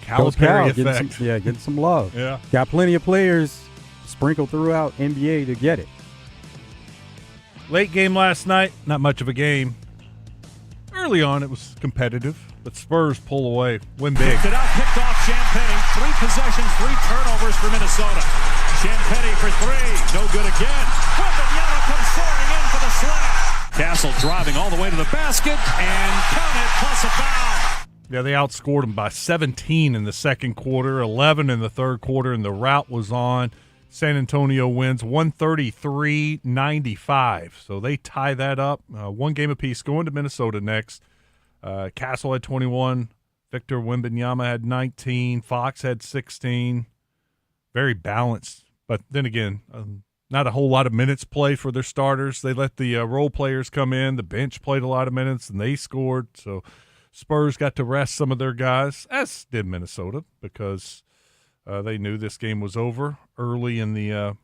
Calipari effect. Getting some love. Yeah. Got plenty of players sprinkled throughout NBA to get it. Late game last night, not much of a game. Early on, it was competitive, but Spurs pull away, win big. Picked off Champagny. 3 possessions, 3 turnovers for Minnesota. Champagny for 3. No good again. Wembanyama comes soaring in for the slam. Castle driving all the way to the basket and count it, plus a foul. Yeah, they outscored them by 17 in the second quarter, 11 in the third quarter, and the rout was on. San Antonio wins 133-95. So they tie that up. 1 game apiece going to Minnesota next. Castle had 21. Victor Wembanyama had 19. Fox had 16. Very balanced. But then again, not a whole lot of minutes played for their starters. They let the role players come in. The bench played a lot of minutes, and they scored. So Spurs got to rest some of their guys, as did Minnesota, because they knew this game was over early in the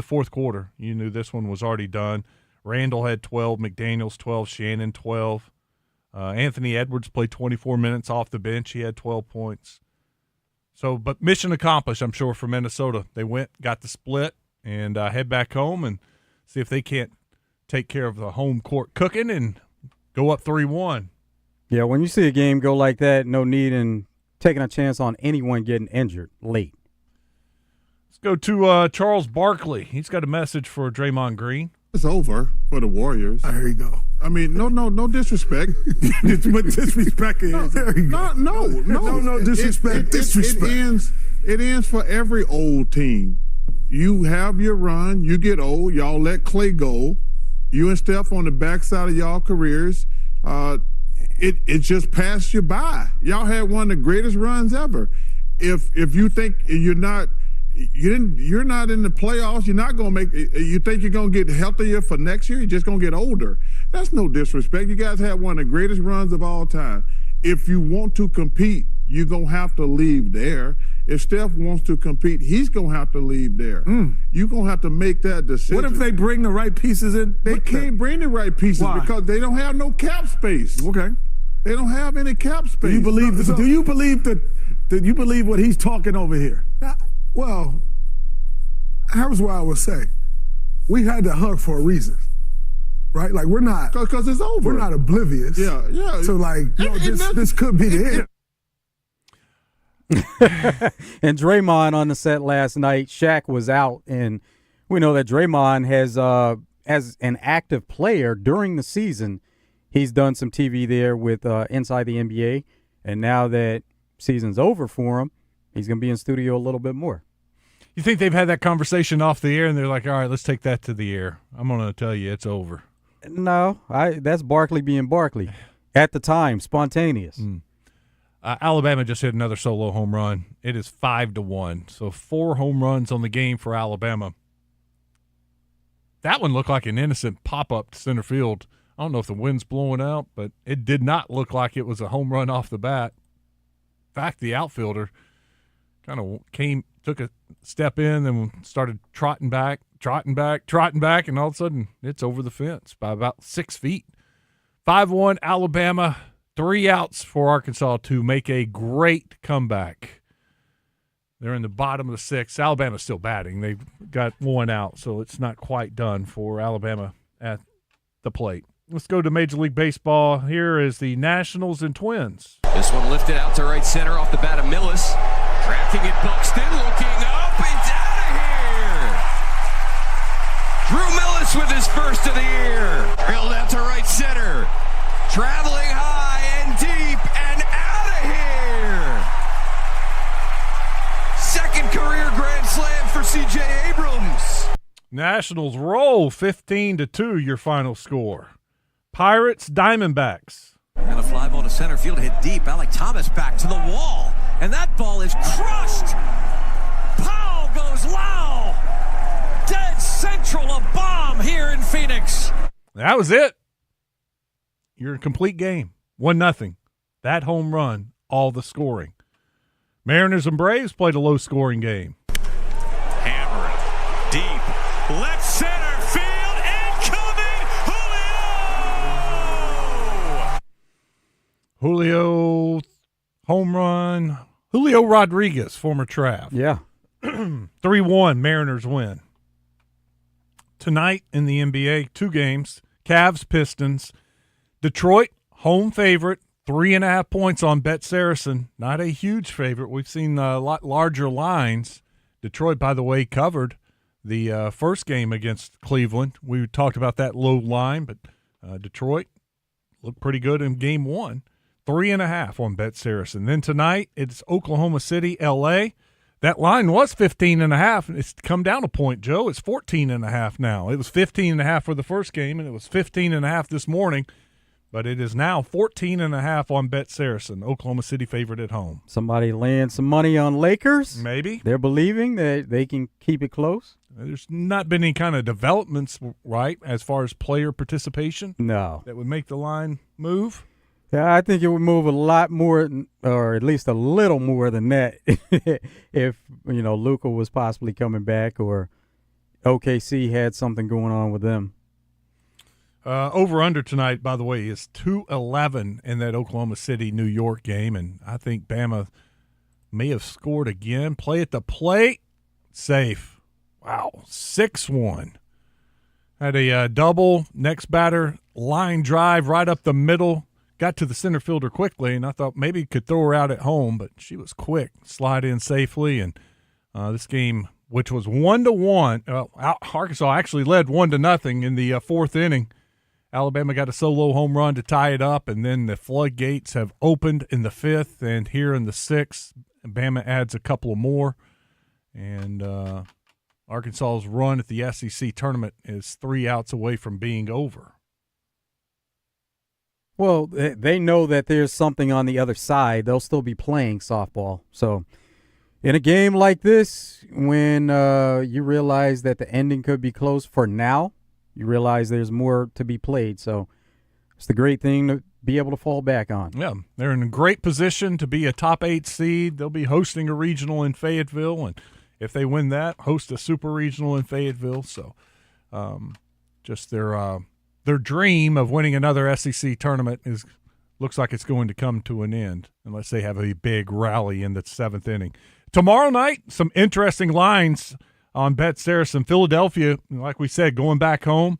fourth quarter. You knew this one was already done. Randall had 12, McDaniels 12, Shannon 12. Anthony Edwards played 24 minutes off the bench. He had 12 points. So, but mission accomplished, I'm sure, for Minnesota. They went, got the split, and head back home and see if they can't take care of the home court cooking and go up 3-1. Yeah, when you see a game go like that, no need in taking a chance on anyone getting injured late. Let's go to Charles Barkley. He's got a message for Draymond Green. It's over for the Warriors. There you go. I mean, no disrespect. But disrespect is. There you go. No disrespect. Disrespect. It ends for every old team. You have your run. You get old. Y'all let Clay go. You and Steph on the backside of y'all careers. It just passed you by. Y'all had one of the greatest runs ever. If you think you're not in the playoffs, you're not gonna make. You think you're gonna get healthier for next year? You're just gonna get older. That's no disrespect. You guys had one of the greatest runs of all time. If you want to compete, you're gonna have to leave there. If Steph wants to compete, he's gonna have to leave there. You're gonna have to make that decision. What if they bring the right pieces in? They can't bring the right pieces. Why? Because they don't have no cap space. Okay. They don't have any cap space. Do you believe this? Do you believe that? Do you believe what he's talking over here? Well, here's what I would say. We had to hug for a reason, right? Like we're not because it's over. We're not oblivious. Yeah. So this could be the end. And Draymond on the set last night, Shaq was out, and we know that Draymond has, as an active player during the season, he's done some TV there with Inside the NBA, and now that season's over for him, he's going to be in studio a little bit more. You think they've had that conversation off the air, and they're like, all right, let's take that to the air. I'm going to tell you it's over. No, that's Barkley being Barkley. At the time, spontaneous. Alabama just hit another solo home run. It is 5-1. So 4 home runs on the game for Alabama. That one looked like an innocent pop-up to center field. I don't know if the wind's blowing out, but it did not look like it was a home run off the bat. In fact, the outfielder kind of took a step in, and started trotting back, and all of a sudden it's over the fence by about 6 feet. 5-1 Alabama, 3 outs for Arkansas to make a great comeback. They're in the bottom of the 6th. Alabama's still batting. They've got 1 out, so it's not quite done for Alabama at the plate. Let's go to Major League Baseball. Here is the Nationals and Twins. This one lifted out to right center off the bat of Millis. Drafting it, Buxton looking up. It's out of here. Drew Millis with his first of the year. Drilled out to right center. Traveling high and deep and out of here. Second career grand slam for C.J. Abrams. Nationals roll 15-2, your final score. Pirates, Diamondbacks. And a fly ball to center field, hit deep. Alec Thomas back to the wall. And that ball is crushed. Powell goes low. Dead central, a bomb here in Phoenix. That was it. Your complete game. 1-0. That home run, all the scoring. Mariners and Braves played a low-scoring game. Hammered. Deep. Left center field. Incoming. Julio home run. Julio Rodriguez, former Trav. Yeah. 3-1, Mariners win. Tonight in the NBA, 2 games. Cavs, Pistons. Detroit, home favorite. 3.5 points on Bet Saracen. Not a huge favorite. We've seen a lot larger lines. Detroit, by the way, covered the first game against Cleveland. We talked about that low line, but Detroit looked pretty good in game 1. 3.5 on Bet Saracen. Then tonight, it's Oklahoma City, L.A. That line was 15.5. It's come down a point, Joe. It's 14.5 now. It was 15.5 for the first game, and it was 15.5 this morning. But it is now 14.5 on Bet Saracen. Oklahoma City favorite at home. Somebody laying some money on Lakers. Maybe. They're believing that they can keep it close. There's not been any kind of developments, right, as far as player participation? No. That would make the line move? Yeah, I think it would move a lot more, or at least a little more than that, if, Luka was possibly coming back or OKC had something going on with them. Over-under tonight, by the way, is 211 in that Oklahoma City-New York game, and I think Bama may have scored again. Play at the plate, safe. Wow, 6-1. Had a double, next batter, line drive right up the middle, got to the center fielder quickly, and I thought maybe he could throw her out at home, but she was quick, slide in safely, and this game, which was 1-1, Arkansas actually led 1-0 in the 4th inning. Alabama got a solo home run to tie it up, and then the floodgates have opened in the 5th, and here in the 6th, Bama adds a couple of more. And Arkansas's run at the SEC tournament is 3 outs away from being over. Well, they know that there's something on the other side. They'll still be playing softball. So in a game like this, when you realize that the ending could be close for now, you realize there's more to be played. So it's the great thing to be able to fall back on. Yeah, they're in a great position to be a top 8 seed. They'll be hosting a regional in Fayetteville, and if they win that, host a super regional in Fayetteville. So just their dream of winning another SEC tournament looks like it's going to come to an end unless they have a big rally in the 7th inning. Tomorrow night, some interesting lines on Bet Saracen. Philadelphia, like we said, going back home,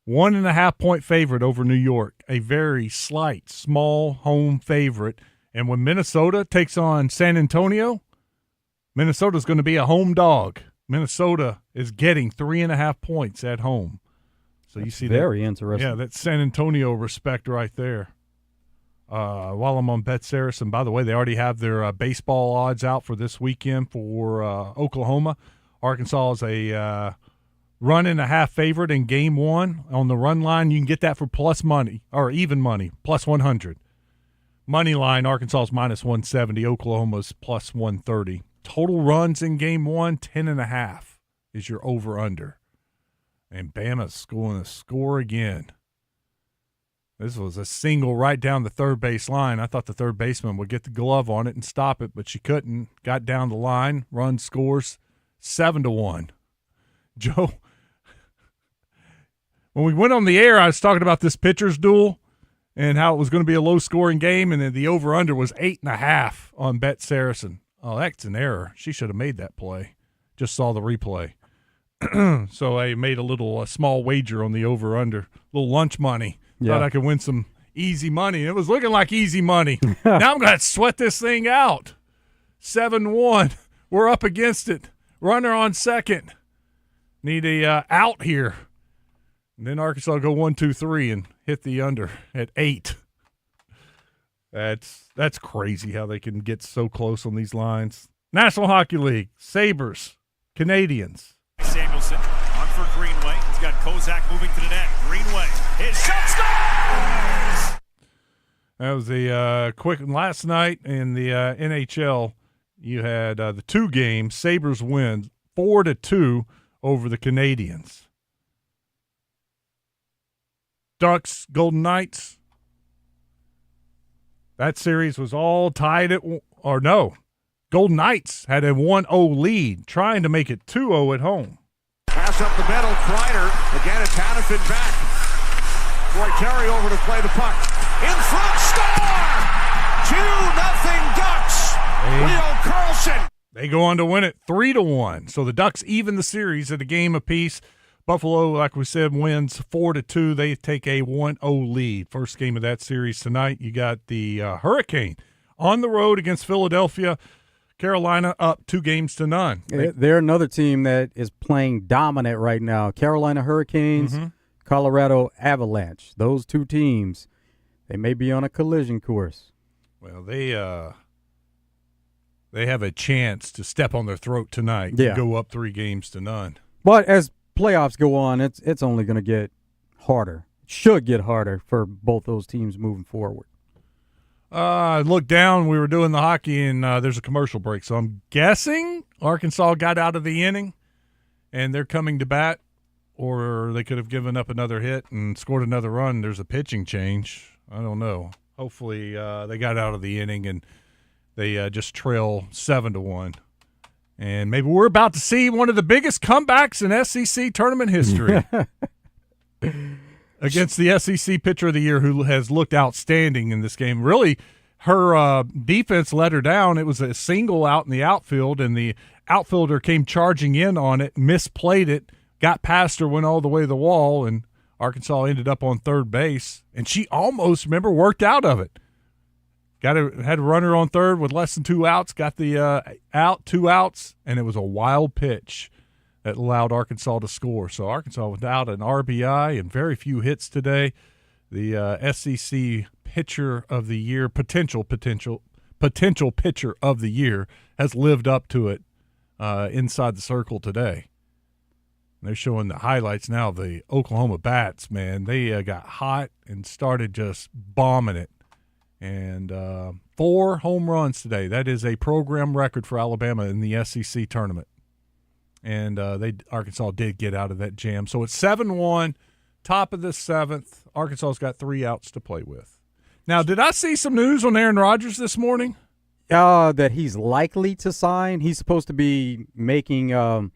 1.5 point favorite over New York, a very slight, small home favorite. And when Minnesota takes on San Antonio, Minnesota's going to be a home dog. Minnesota is getting 3.5 points at home. So you see that? Very interesting. Yeah, that's San Antonio respect right there. While I'm on Bet Saracen, by the way, they already have their baseball odds out for this weekend for Oklahoma. Arkansas is a 1.5 favorite in game 1 on the run line. You can get that for plus money or even money, plus 100. Money line, Arkansas is minus 170. Oklahoma's plus 130. Total runs in game 1, 10.5 is your over-under. And Bama's going to score again. This was a single right down the third base line. I thought the third baseman would get the glove on it and stop it, but she couldn't. Got down the line, run scores 7-1. Joe, when we went on the air, I was talking about this pitcher's duel and how it was going to be a low-scoring game, and then the over-under was 8.5 on Bet Saracen. Oh, that's an error. She should have made that play. Just saw the replay. So I made a small wager on the over-under, little lunch money. Yeah. Thought I could win some easy money. It was looking like easy money. Now I'm going to sweat this thing out. 7-1. We're up against it. Runner on second. Need a out here. And then Arkansas go 1-2-3 and hit the under at 8. That's crazy how they can get so close on these lines. National Hockey League, Sabres, Canadians. Samuelson on for Greenway. He's got Kozak moving to the net. Greenway, his shot scores! That was the quick last night in the NHL. You had the two games. Sabres win 4-2 over the Canadians. Ducks, Golden Knights. That series was all tied at Golden Knights had a 1-0 lead, trying to make it 2-0 at home. Pass up the middle, Kreider. Again, it's Hannafin back. Boy, carry over to play the puck. In front, score! 2-0 Ducks. Leo Carlson. They go on to win it 3-1. So the Ducks even the series at a game apiece. Buffalo, like we said, wins 4-2. They take a 1-0 lead. First game of that series tonight. You got the Hurricane on the road against Philadelphia. Carolina up 2-0. They're another team that is playing dominant right now. Carolina Hurricanes, Colorado Avalanche. Those two teams, they may be on a collision course. Well, they have a chance to step on their throat tonight. Yeah. And go up 3-0. But as playoffs go on, it's only going to get harder. It should get harder for both those teams moving forward. I looked down. We were doing the hockey, and there's a commercial break. So I'm guessing Arkansas got out of the inning, and they're coming to bat, or they could have given up another hit and scored another run. There's a pitching change. I don't know. Hopefully they got out of the inning, and they just trail 7-1. And maybe we're about to see one of the biggest comebacks in SEC tournament history. Against the SEC Pitcher of the Year, who has looked outstanding in this game. Really, her defense let her down. It was a single out in the outfield, and the outfielder came charging in on it, misplayed it, got past her, went all the way to the wall, and Arkansas ended up on third base. And she almost, worked out of it. Had a runner on third with less than 2 outs, got the out, 2 outs, and it was a wild pitch that allowed Arkansas to score. So Arkansas without an RBI and very few hits today. The SEC Pitcher of the Year, potential Pitcher of the Year, has lived up to it inside the circle today. They're showing the highlights now of the Oklahoma Bats, man. They got hot and started just bombing it. And 4 home runs today. That is a program record for Alabama in the SEC tournament. And Arkansas did get out of that jam. So it's 7-1, top of the 7th. Arkansas's got 3 outs to play with. Now, did I see some news on Aaron Rodgers this morning? That he's likely to sign. He's supposed to be making a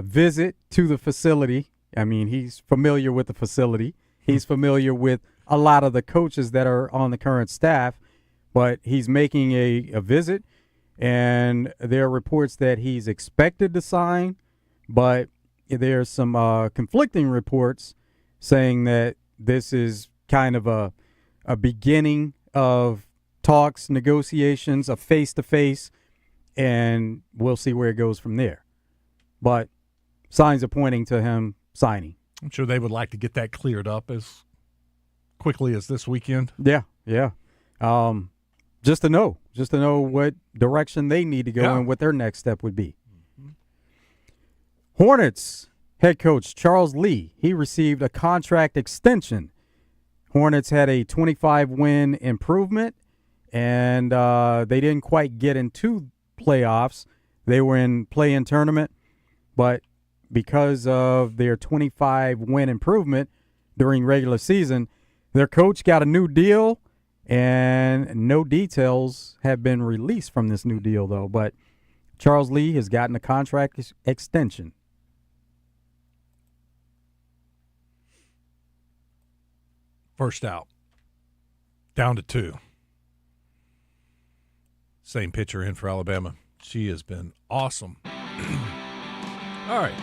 visit to the facility. I mean, he's familiar with the facility. He's familiar with a lot of the coaches that are on the current staff. But he's making a visit. And there are reports that he's expected to sign, but there's some conflicting reports saying that this is kind of a beginning of talks, negotiations, a face-to-face, and we'll see where it goes from there. But signs are pointing to him signing. I'm sure they would like to get that cleared up as quickly as this weekend. Yeah. Just to know what direction they need to go and what their next step would be. Hornets head coach Charles Lee, he received a contract extension. Hornets had a 25-win improvement, and they didn't quite get into playoffs. They were in play-in tournament, but because of their 25-win improvement during regular season, Their coach got a new deal, and no details have been released from this new deal, though. But Charles Lee has gotten a contract extension. First out. Down to 2. Same pitcher in for Alabama. She has been awesome. All right.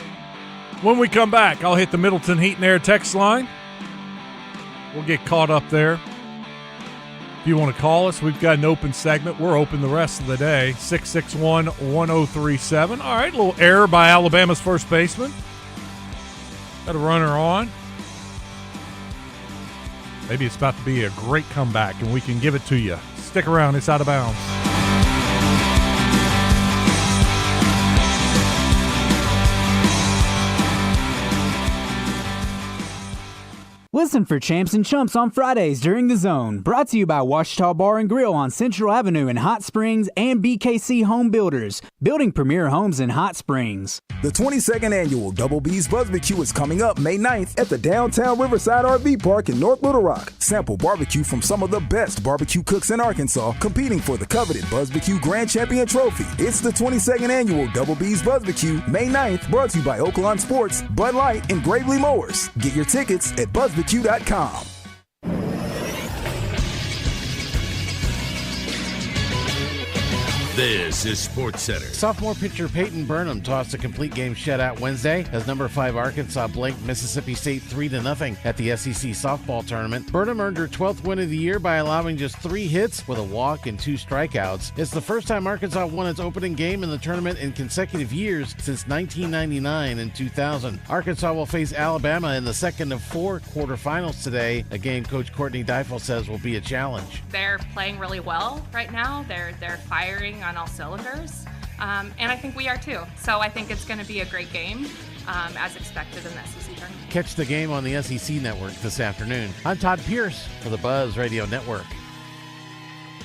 When we come back, I'll hit the Middleton Heat and Air text line. We'll get caught up there. If you want to call us, we've got an open segment. We're open the rest of the day. 661-1037. All right, a little error by Alabama's first baseman. Got a runner on. Maybe it's about to be a great comeback, and we can give it to you. Stick around. It's Out of Bounds. Listen for Champs and Chumps on Fridays during The Zone. Brought to you by Washita Bar and Grill on Central Avenue in Hot Springs and BKC Home Builders, building premier homes in Hot Springs. The 22nd annual Double B's Buzzbecue is coming up May 9th at the downtown Riverside RV Park in North Little Rock. Sample barbecue from some of the best barbecue cooks in Arkansas, competing for the coveted Buzzbecue Grand Champion Trophy. It's the 22nd annual Double B's Buzzbecue, May 9th, brought to you by Oaklawn Sports, Bud Light, and Gravely Mowers. Get your tickets at buzzbecue.com. This is SportsCenter. Sophomore pitcher Peyton Burnham tossed a complete game shutout Wednesday as number 5 Arkansas blanked Mississippi State 3-0 at the SEC softball tournament. Burnham earned her 12th win of the year by allowing just 3 hits with a walk and 2 strikeouts. It's the first time Arkansas won its opening game in the tournament in consecutive years since 1999 and 2000. Arkansas will face Alabama in the second of 4 quarterfinals today, a game Coach Courtney Deifel says will be a challenge. They're playing really well right now. They're firing on all cylinders, and I think we are too. So I think it's going to be a great game, as expected in the SEC tournament. Catch the game on the SEC Network this afternoon. I'm Todd Pierce for the Buzz Radio Network.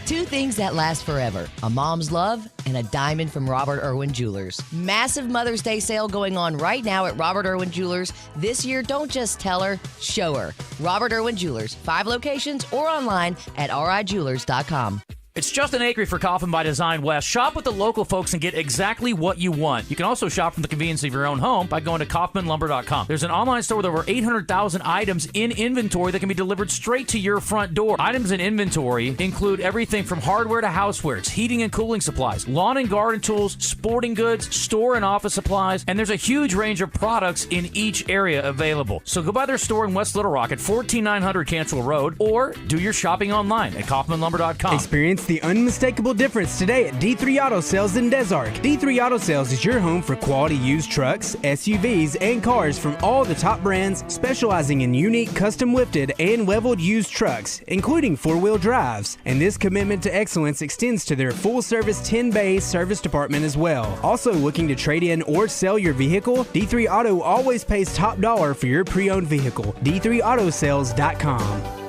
2 things that last forever: a mom's love and a diamond from Robert Irwin Jewelers. Massive Mother's Day sale going on right now at Robert Irwin Jewelers. This year, don't just tell her, show her. Robert Irwin Jewelers, 5 locations or online at rijewelers.com. It's Justin Acree for Coffin by Design West. Shop with the local folks and get exactly what you want. You can also shop from the convenience of your own home by going to kaufmanlumber.com. There's an online store with over 800,000 items in inventory that can be delivered straight to your front door. Items in inventory include everything from hardware to housewares, heating and cooling supplies, lawn and garden tools, sporting goods, store and office supplies, and there's a huge range of products in each area available. So go by their store in West Little Rock at 14900 Cancel Road, or do your shopping online at kaufmanlumber.com. Experience the unmistakable difference today at D3 Auto Sales in Des Arc. D3 Auto Sales is your home for quality used trucks, SUVs, and cars from all the top brands, specializing in unique custom lifted and leveled used trucks, including 4-wheel drives. And this commitment to excellence extends to their full-service 10-bay service department as well. Also looking to trade in or sell your vehicle? D3 Auto always pays top dollar for your pre-owned vehicle. D3Autosales.com.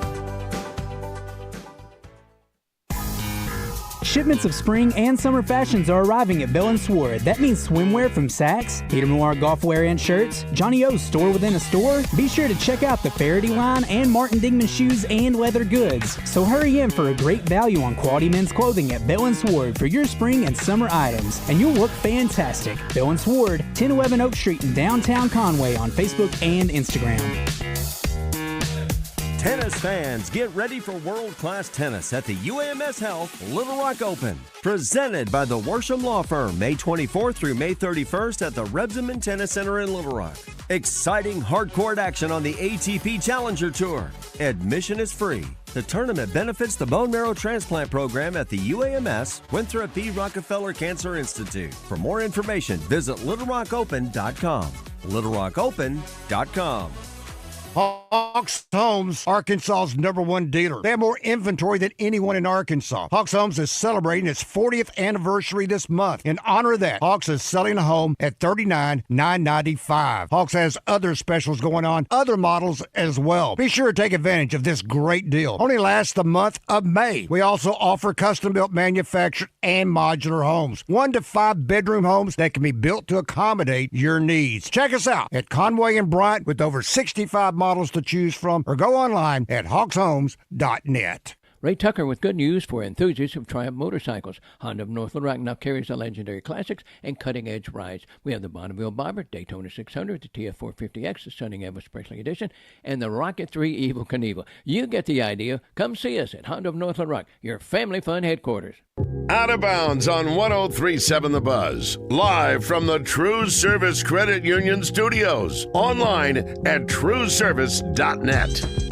Shipments of spring and summer fashions are arriving at Bell & Sword. That means swimwear from Saks, Peter Millar golfwear and shirts, Johnny O's store within a store. Be sure to check out the Faraday line and Martin Dingman shoes and leather goods. So hurry in for a great value on quality men's clothing at Bell & Sword for your spring and summer items, and you'll look fantastic. Bell & Sword, 1011 Oak Street in downtown Conway on Facebook and Instagram. Tennis fans, get ready for world-class tennis at the UAMS Health Little Rock Open. Presented by the Worsham Law Firm, May 24th through May 31st at the Rebsamen Tennis Center in Little Rock. Exciting hardcourt action on the ATP Challenger Tour. Admission is free. The tournament benefits the bone marrow transplant program at the UAMS Winthrop B. Rockefeller Cancer Institute. For more information, visit littlerockopen.com. littlerockopen.com. Hawks Homes, Arkansas's #1 dealer. They have more inventory than anyone in Arkansas. Hawks Homes is celebrating its 40th anniversary this month. In honor of that, Hawks is selling a home at $39,995. Hawks has other specials going on, other models as well. Be sure to take advantage of this great deal. Only lasts the month of May. We also offer custom-built manufactured and modular homes. 1 to 5 bedroom homes that can be built to accommodate your needs. Check us out at Conway and Bryant with over 65 miles models to choose from, or go online at hawkshomes.net. Ray Tucker with good news for enthusiasts of Triumph motorcycles. Honda of North Little Rock now carries the legendary classics and cutting-edge rides. We have the Bonneville Bobber, Daytona 600, the TF450X, the Stunning Evo Special Edition, and the Rocket 3 Evel Knievel. You get the idea. Come see us at Honda of North Little Rock, your family fun headquarters. Out of Bounds on 103.7 The Buzz. Live from the TruService Credit Union Studios. Online at TruService.net.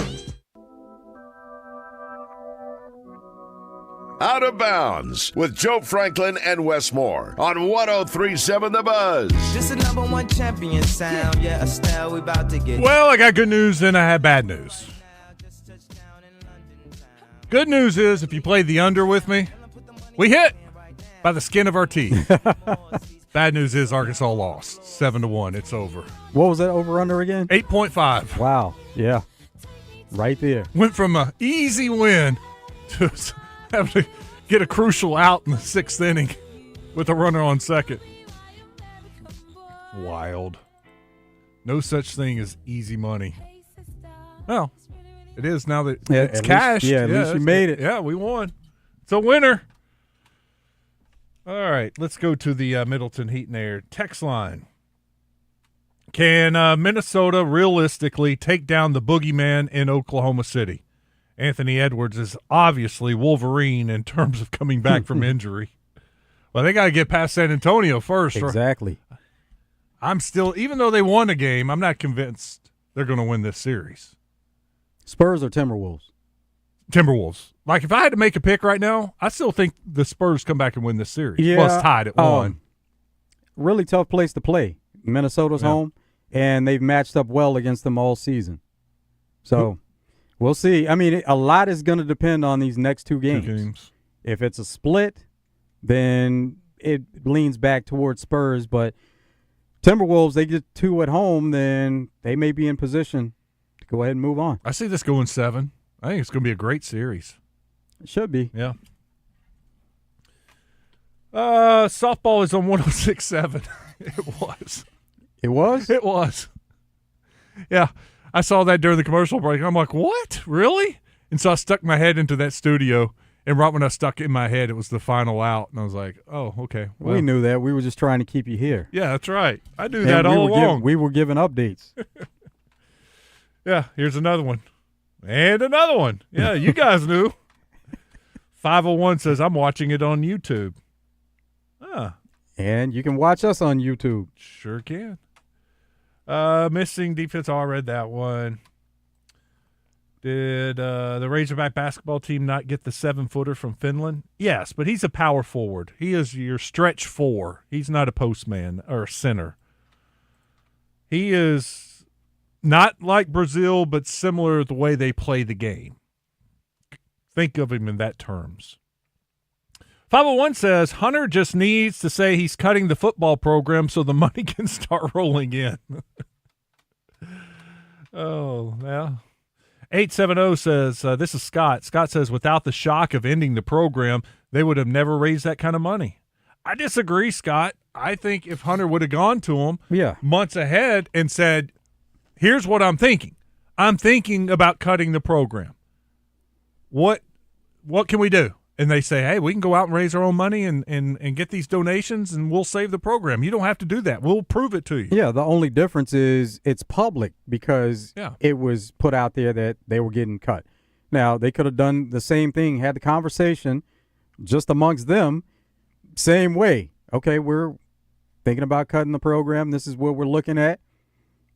Out of Bounds with Joe Franklin and Wes Moore on 103.7 The Buzz. This is number one champion sound. Yeah, Estelle, we about to get. Well, I got good news and I have bad news. Good news is, if you played the under with me, we hit by the skin of our teeth. Bad news is Arkansas lost 7-1. It's over. What was that over under again? 8.5. Wow. Yeah. Right there. Went from an easy win to having to get a crucial out in the 6th inning with a runner on second. Wild. No such thing as easy money. Well, it is now that it's cashed. At least you made it. Yeah, we won. It's a winner. All right, let's go to the Middleton Heat and Air text line. Can Minnesota realistically take down the boogeyman in Oklahoma City? Anthony Edwards is obviously Wolverine in terms of coming back from injury. Well, they got to get past San Antonio first. Exactly. I'm still, even though they won a game, I'm not convinced they're going to win this series. Spurs or Timberwolves? Timberwolves. Like, if I had to make a pick right now, I still think the Spurs come back and win this series. Yeah, well, it's tied at 1. Really tough place to play. Minnesota's home, and they've matched up well against them all season. So we'll see. I mean, a lot is going to depend on these next two games. If it's a split, then it leans back towards Spurs. But Timberwolves, they get 2 at home, then they may be in position to go ahead and move on. I see this going 7. I think it's going to be a great series. It should be. Yeah. Softball is on 106.7. It was. It was? It was. Yeah. I saw that during the commercial break. I'm like, what? Really? And so I stuck my head into that studio, and right when I stuck it in my head, it was the final out. And I was like, oh, okay. Well, we knew that. We were just trying to keep you here. Yeah, that's right. I knew that all along. We were giving updates. Yeah, here's another one. And another one. Yeah, you guys knew. 501 says, I'm watching it on YouTube. And you can watch us on YouTube. Sure can. Missing defense. I read that one. Did the Razorback basketball team not get the 7-footer from Finland? Yes, but he's a power forward. He is your stretch 4. He's not a postman or a center. He is not like Brazil, but similar to the way they play the game. Think of him in that terms. 501 says, Hunter just needs to say he's cutting the football program so the money can start rolling in. Oh, yeah. 870 says, this is Scott. Scott says, without the shock of ending the program, they would have never raised that kind of money. I disagree, Scott. I think if Hunter would have gone to him months ahead and said, here's what I'm thinking. I'm thinking about cutting the program. What can we do? And they say, hey, we can go out and raise our own money and get these donations, and we'll save the program. You don't have to do that. We'll prove it to you. Yeah, the only difference is it's public because it was put out there that they were getting cut. Now, they could have done the same thing, had the conversation just amongst them, same way. Okay, we're thinking about cutting the program. This is what we're looking at.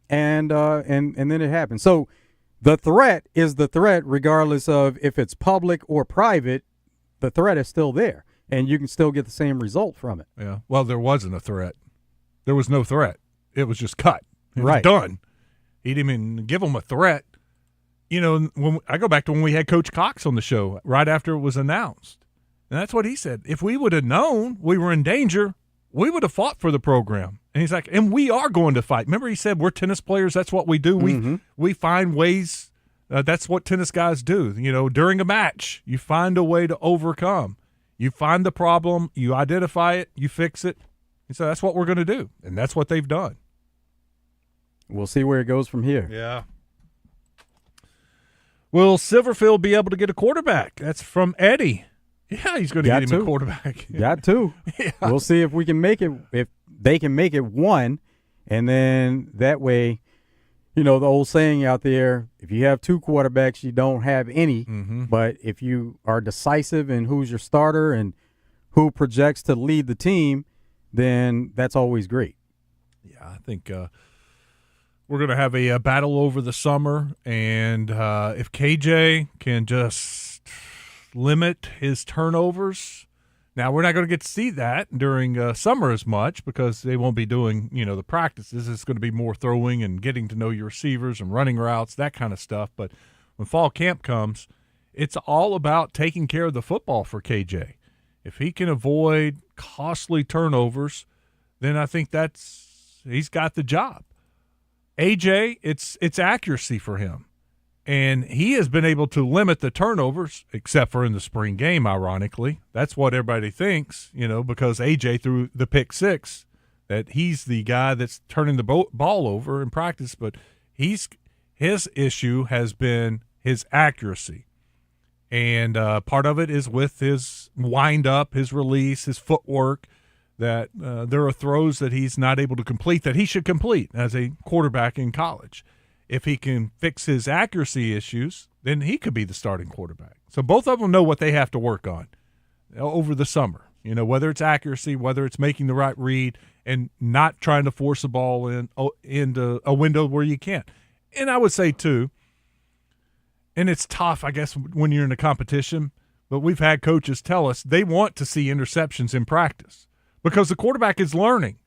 And then it happened. So the threat is the threat regardless of if it's public or private. The threat is still there, and you can still get the same result from it. Yeah. Well, there wasn't a threat. There was no threat. It was just cut. It was done. He didn't even give them a threat. You know, when I go back to when we had Coach Cox on the show right after it was announced, and that's what he said. If we would have known we were in danger, we would have fought for the program. And he's like, and we are going to fight. Remember he said we're tennis players. That's what we do. We find ways. That's what tennis guys do. You know, during a match, you find a way to overcome. You find the problem, you identify it, you fix it. And so that's what we're going to do, and that's what they've done. We'll see where it goes from here. Yeah. Will Silverfield be able to get a quarterback? That's from Eddie. Yeah, he's going to get him a quarterback. Got two. Yeah. We'll see if we can make it, if they can make it one, and then that way, the old saying out there, if you have two quarterbacks, you don't have any. Mm-hmm. But if you are decisive in who's your starter and who projects to lead the team, then that's always great. Yeah, I think we're going to have a battle over the summer, and if KJ can just limit his turnovers. Now, we're not going to get to see that during summer as much because they won't be doing, the practices. It's going to be more throwing and getting to know your receivers and running routes, that kind of stuff. But when fall camp comes, it's all about taking care of the football for KJ. If he can avoid costly turnovers, then I think he's got the job. AJ, it's accuracy for him. And he has been able to limit the turnovers, except for in the spring game, ironically. That's what everybody thinks, because AJ threw the pick six, that he's the guy that's turning the ball over in practice. But his issue has been his accuracy. And part of it is with his wind-up, his release, his footwork, that there are throws that he's not able to complete that he should complete as a quarterback in college. If he can fix his accuracy issues, then he could be the starting quarterback. So both of them know what they have to work on over the summer, whether it's accuracy, whether it's making the right read, and not trying to force the ball into a window where you can't. And I would say, too, and it's tough, I guess, when you're in a competition, but we've had coaches tell us they want to see interceptions in practice because the quarterback is learning.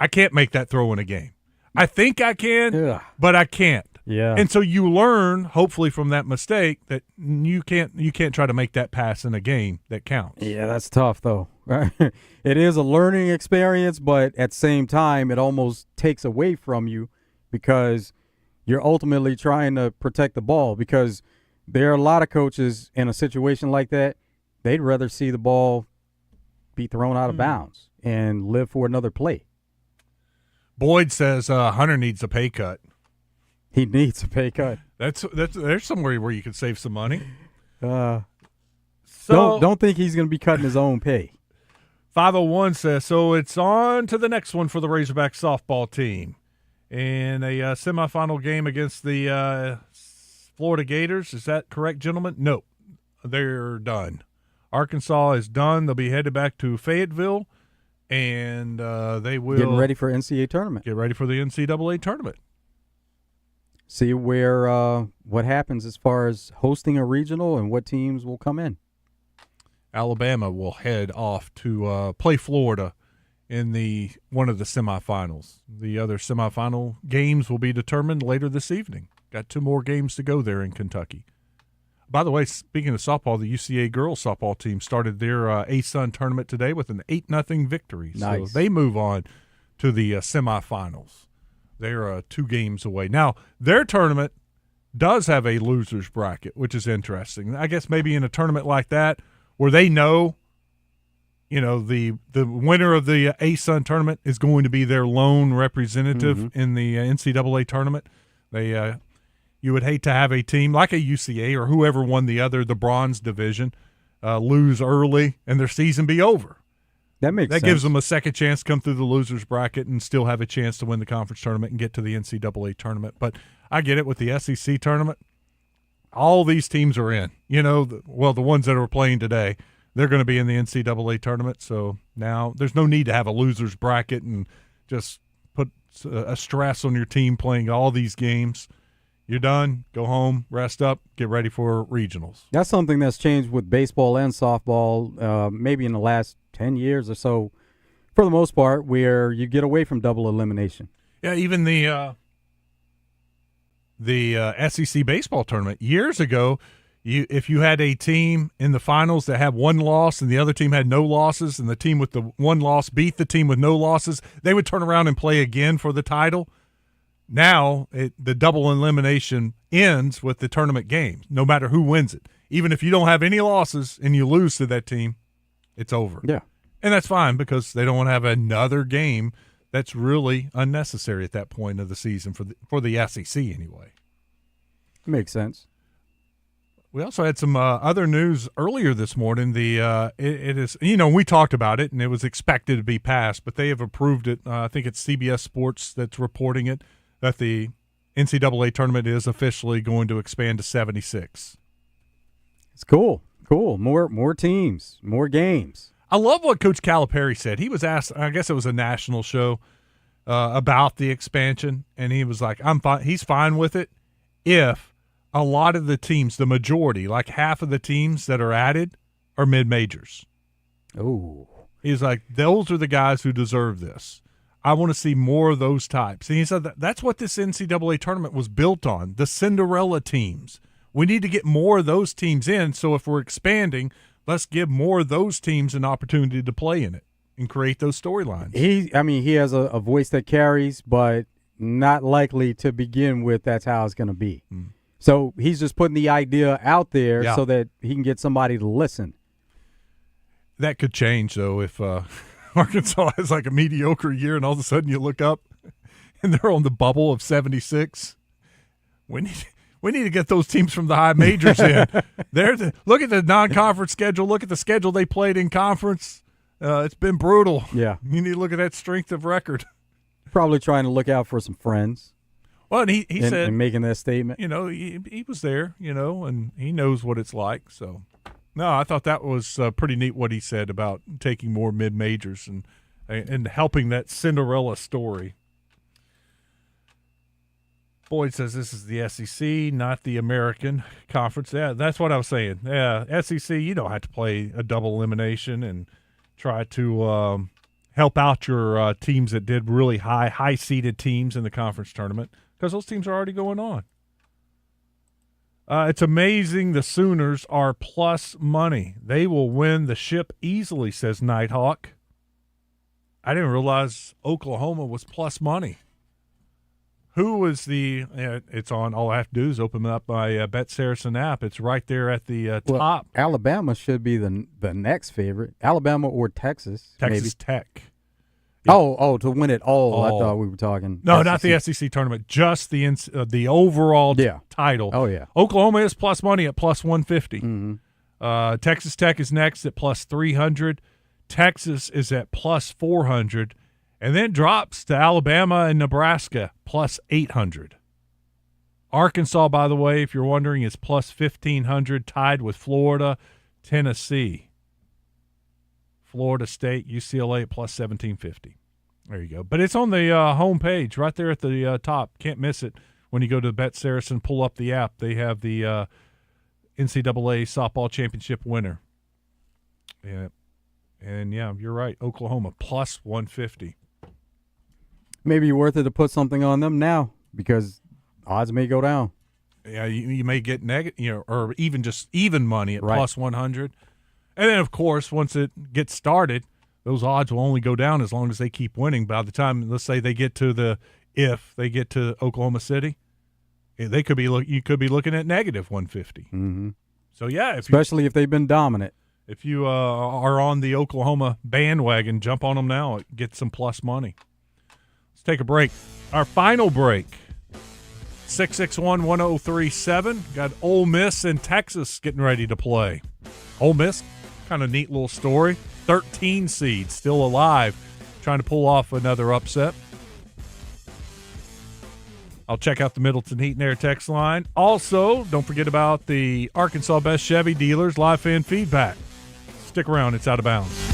I can't make that throw in a game. I think I can, but I can't. Yeah. And so you learn, hopefully, from that mistake that you can't try to make that pass in a game that counts. Yeah, that's tough, though. It is a learning experience, but at the same time, it almost takes away from you because you're ultimately trying to protect the ball, because there are a lot of coaches in a situation like that, they'd rather see the ball be thrown out of bounds and live for another play. Boyd says Hunter needs a pay cut. He needs a pay cut. There's somewhere where you can save some money. Don't think he's going to be cutting his own pay. 501 says, so it's on to the next one for the Razorback softball team. In a semifinal game against the Florida Gators. Is that correct, gentlemen? No, they're done. Arkansas is done. They'll be headed back to Fayetteville, and they will getting ready for NCAA tournament. Get ready for the NCAA tournament. See where what happens as far as hosting a regional and what teams will come in. Alabama will head off to play Florida in one of the semifinals. The other semifinal games will be determined later this evening. Got 2 more games to go there in Kentucky. By the way, speaking of softball, the UCA girls softball team started their ASUN tournament today with an 8-0 victory. Nice. So they move on to the semifinals. They're 2 games away. Now, their tournament does have a loser's bracket, which is interesting. I guess maybe in a tournament like that where they know, the winner of the ASUN tournament is going to be their lone representative in the NCAA tournament. You would hate to have a team like a UCA or whoever won the bronze division lose early and their season be over. That gives them a second chance to come through the loser's bracket and still have a chance to win the conference tournament and get to the NCAA tournament. But I get it with the SEC tournament. All these teams are in. The ones that are playing today, they're going to be in the NCAA tournament. So now there's no need to have a loser's bracket and just put a stress on your team playing all these games. You're done. Go home, rest up, get ready for regionals. That's something that's changed with baseball and softball maybe in the last 10 years or so, for the most part, where you get away from double elimination. Yeah, even the SEC baseball tournament years ago, if you had a team in the finals that had 1 loss and the other team had no losses, and the team with the 1 loss beat the team with no losses, they would turn around and play again for the title. Now, the double elimination ends with the tournament game, no matter who wins it. Even if you don't have any losses and you lose to that team, it's over. Yeah. And that's fine because they don't want to have another game that's really unnecessary at that point of the season for the SEC anyway. Makes sense. We also had some other news earlier this morning. It is, we talked about it, and it was expected to be passed, but they have approved it. I think it's CBS Sports that's reporting it, that the NCAA tournament is officially going to expand to 76. It's cool. More teams, more games. I love what Coach Calipari said. He was asked, I guess it was a national show, about the expansion, and he was like, "I'm fine." He's fine with it if a lot of the teams, the majority, like half of the teams that are added, are mid-majors. Oh. He's like, those are the guys who deserve this. I want to see more of those types. And he said that's what this NCAA tournament was built on, the Cinderella teams. We need to get more of those teams in, so if we're expanding, let's give more of those teams an opportunity to play in it and create those storylines. He has a voice that carries, but not likely to begin with that's how it's going to be. So he's just putting the idea out there so that he can get somebody to listen. That could change, though, if Arkansas has like a mediocre year and all of a sudden you look up and they're on the bubble of 76. We need to get those teams from the high majors in. Look at the non-conference schedule. Look at the schedule they played in conference. It's been brutal. Yeah. You need to look at that strength of record. Probably trying to look out for some friends. Well, and he said, and making that statement. He was there, and he knows what it's like. So, no, I thought that was pretty neat what he said about taking more mid-majors and helping that Cinderella story. Boyd says this is the SEC, not the American Conference. Yeah, that's what I was saying. Yeah, SEC, you don't have to play a double elimination and try to help out your teams that did really high-seeded teams in the conference tournament, because those teams are already going on. It's amazing the Sooners are plus money. They will win the ship easily, says Nighthawk. I didn't realize Oklahoma was plus money. Who was it's on, all I have to do is open up my Bet Saracen app. It's right there at the top. Alabama should be the next favorite. Alabama or Texas. Texas maybe. Tech. Oh, to win it all. I thought we were talking. No, SEC. not the SEC tournament, just the overall title. Oh, yeah. Oklahoma is plus money at plus 150. Texas Tech is next at plus 300. Texas is at plus 400. And then drops to Alabama and Nebraska, plus 800. Arkansas, by the way, if you're wondering, is plus 1,500, tied with Florida, Tennessee. Florida State, UCLA at plus 1,750. There you go. But it's on the home page right there at the top. Can't miss it when you go to Bet Saracen, pull up the app. They have the NCAA softball championship winner. Yeah. And, yeah, you're right. Oklahoma, plus 150. Maybe worth it to put something on them now because odds may go down. Yeah, you may get negative, or even just even money at plus 100. And then, of course, once it gets started, those odds will only go down as long as they keep winning. By the time, let's say, they get to Oklahoma City, you could be looking at negative 150. Mm-hmm. So yeah, especially if they've been dominant. If you are on the Oklahoma bandwagon, jump on them now. Get some plus money. Let's take a break. Our final break. 661-1037. Got Ole Miss and Texas getting ready to play. Ole Miss, kind of neat little story. 13 seed, still alive, trying to pull off another upset. I'll check out the Middleton Heat and Air text line. Also, don't forget about the Arkansas Best Chevy Dealers live fan feedback. Stick around, it's Out of Bounds.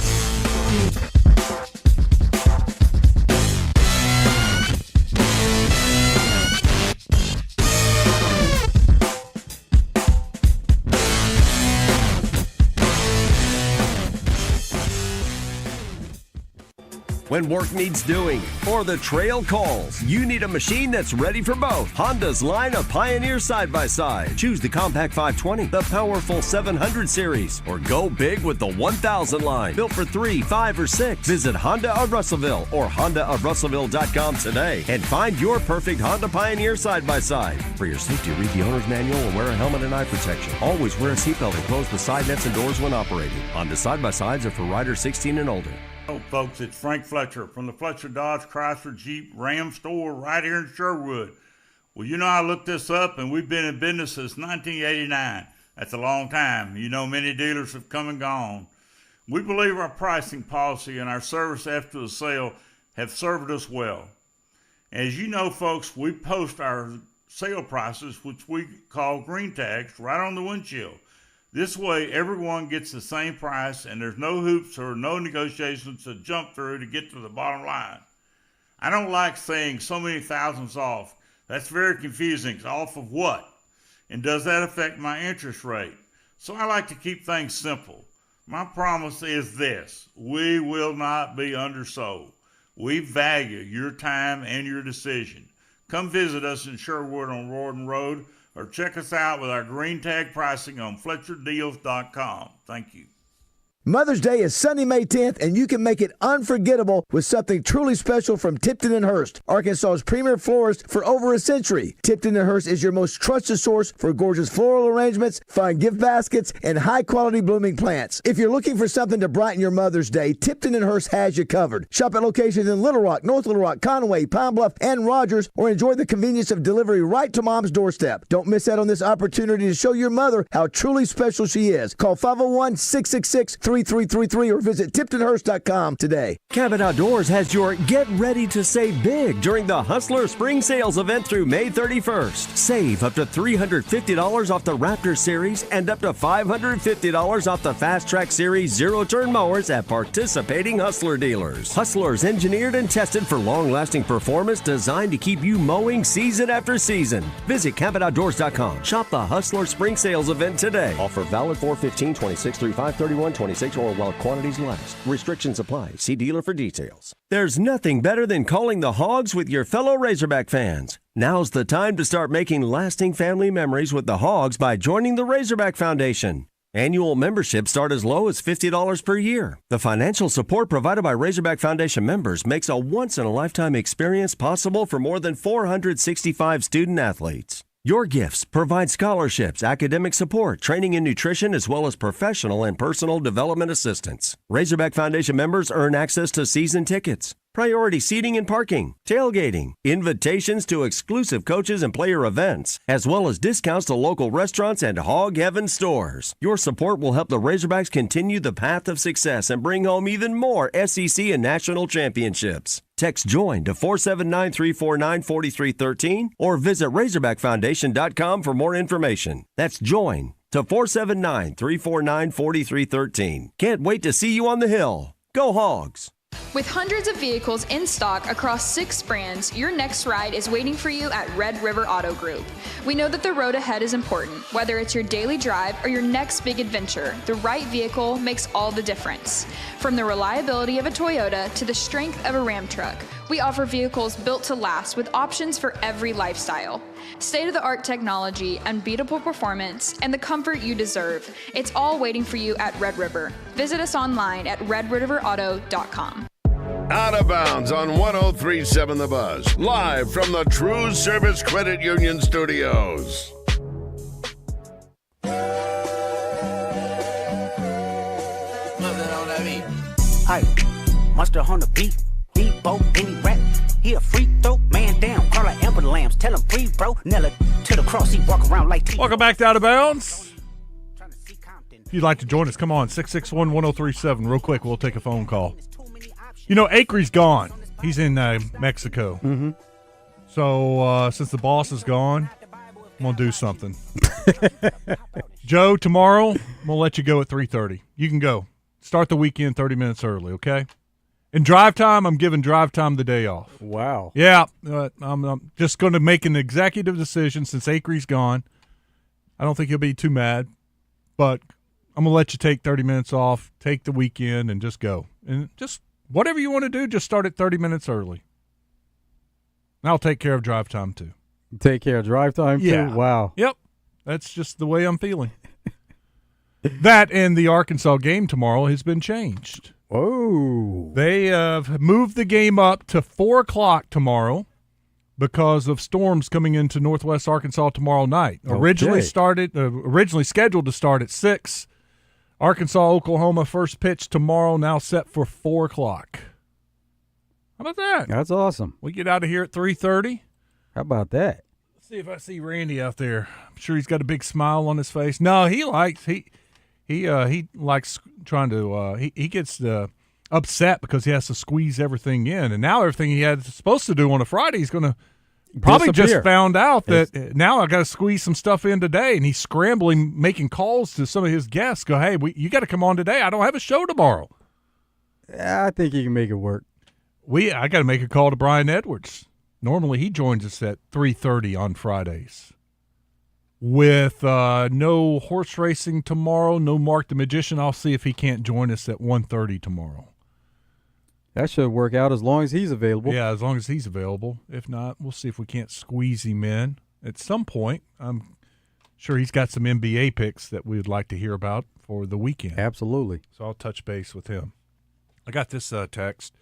When work needs doing or the trail calls, you need a machine that's ready for both. Honda's line of Pioneer side-by-side. Choose the Compact 520, the powerful 700 series, or go big with the 1000 line. Built for 3, 5, or 6. Visit Honda of Russellville or HondaofRussellville.com today and find your perfect Honda Pioneer side-by-side. For your safety, read the owner's manual and wear a helmet and eye protection. Always wear a seatbelt and close the side nets and doors when operating. Honda side-by-sides are for riders 16 and older. Hello, folks. It's Frank Fletcher from the Fletcher Dodge Chrysler Jeep Ram store right here in Sherwood. Well, I looked this up, and we've been in business since 1989. That's a long time. You know, many dealers have come and gone. We believe our pricing policy and our service after the sale have served us well. As you know, folks, we post our sale prices, which we call green tags, right on the windshield. This way, everyone gets the same price, and there's no hoops or no negotiations to jump through to get to the bottom line. I don't like saying so many thousands off. That's very confusing. Off of what? And does that affect my interest rate? So I like to keep things simple. My promise is this: we will not be undersold. We value your time and your decision. Come visit us in Sherwood on Royden Road, or check us out with our green tag pricing on FletcherDeals.com. Thank you. Mother's Day is Sunday, May 10th, and you can make it unforgettable with something truly special from Tipton & Hurst, Arkansas's premier florist for over a century. Tipton & Hurst is your most trusted source for gorgeous floral arrangements, fine gift baskets, and high-quality blooming plants. If you're looking for something to brighten your Mother's Day, Tipton & Hurst has you covered. Shop at locations in Little Rock, North Little Rock, Conway, Pine Bluff, and Rogers, or enjoy the convenience of delivery right to Mom's doorstep. Don't miss out on this opportunity to show your mother how truly special she is. Call 501-666-3333 or visit TiptonHurst.com today. Cabot Outdoors has your Get Ready to Save Big during the Hustler Spring Sales event through May 31st. Save up to $350 off the Raptor Series and up to $550 off the Fast Track Series zero-turn mowers at participating Hustler dealers. Hustler's engineered and tested for long-lasting performance designed to keep you mowing season after season. Visit CabotOutdoors.com. Shop the Hustler Spring Sales event today. Offer valid 4/15/26 through 5/31/26 or while quantities last. Restrictions apply. See dealer for details. There's nothing better than calling the Hogs with your fellow Razorback fans. Now's the time to start making lasting family memories with the Hogs by joining the Razorback Foundation. Annual memberships start as low as $50 per year. The financial support provided by Razorback Foundation members makes a once-in-a-lifetime experience possible for more than 465 student athletes. Your gifts provide scholarships, academic support, training and nutrition, as well as professional and personal development assistance. Razorback Foundation members earn access to season tickets, priority seating and parking, tailgating, invitations to exclusive coaches and player events, as well as discounts to local restaurants and Hog Heaven stores. Your support will help the Razorbacks continue the path of success and bring home even more SEC and national championships. Text JOIN to 479-349-4313 or visit RazorbackFoundation.com for more information. That's JOIN to 479-349-4313. Can't wait to see you on the hill. Go Hogs! With hundreds of vehicles in stock across 6 brands, your next ride is waiting for you at Red River Auto Group. We know that the road ahead is important. Whether it's your daily drive or your next big adventure, the right vehicle makes all the difference. From the reliability of a Toyota to the strength of a Ram truck, we offer vehicles built to last with options for every lifestyle. State-of-the-art technology, unbeatable performance, and the comfort you deserve. It's all waiting for you at Red River. Visit us online at redriverauto.com. Out of Bounds on 103.7 The Buzz. Live from the TruService Credit Union Studios. Hey, Monster on the beat. Debo, any rap. He a free throw, man down. Call her Amber Lambs. Tell him free, bro. Nella to the cross. He walk around like Welcome back to Out of Bounds. If you'd like to join us, come on, 661-1037. Real quick, we'll take a phone call. You know, Acree's gone. He's in Mexico. Mm-hmm. So since the boss is gone, I'm going to do something. Joe, tomorrow, I'm going to let you go at 3:30. You can go. Start the weekend 30 minutes early, okay? And drive time, I'm giving drive time the day off. Wow. Yeah, I'm just going to make an executive decision since Acree's gone. I don't think he'll be too mad, but I'm going to let you take 30 minutes off, take the weekend, and just go. And just whatever you want to do, just start at 30 minutes early. And I'll take care of drive time, too. Take care of drive time, yeah. too? Wow. Yep. That's just the way I'm feeling. That and the Arkansas game tomorrow has been changed. Whoa. They have moved the game up to 4 o'clock tomorrow because of storms coming into northwest Arkansas tomorrow night. Okay. Originally scheduled to start at 6. Arkansas, Oklahoma, first pitch tomorrow, now set for 4 o'clock. How about that? That's awesome. We get out of here at 3:30. How about that? See if I see Randy out there. I'm sure he's got a big smile on his face. No, he likes trying to. He gets upset because he has to squeeze everything in, and now everything he had supposed to do on a Friday, he's going to probably disappear. just found out that now I got to squeeze some stuff in today, and he's scrambling, making calls to some of his guests. Go, hey, you got to come on today. I don't have a show tomorrow. I think he can make it work. I got to make a call to Brian Edwards. Normally he joins us at 3:30 on Fridays. With no horse racing tomorrow, no Mark the Magician, I'll see if he can't join us at 1:30 tomorrow. That should work out as long as he's available. Yeah, as long as he's available. If not, we'll see if we can't squeeze him in at some point. I'm sure he's got some NBA picks that we would like to hear about for the weekend. Absolutely. So I'll touch base with him. I got this text.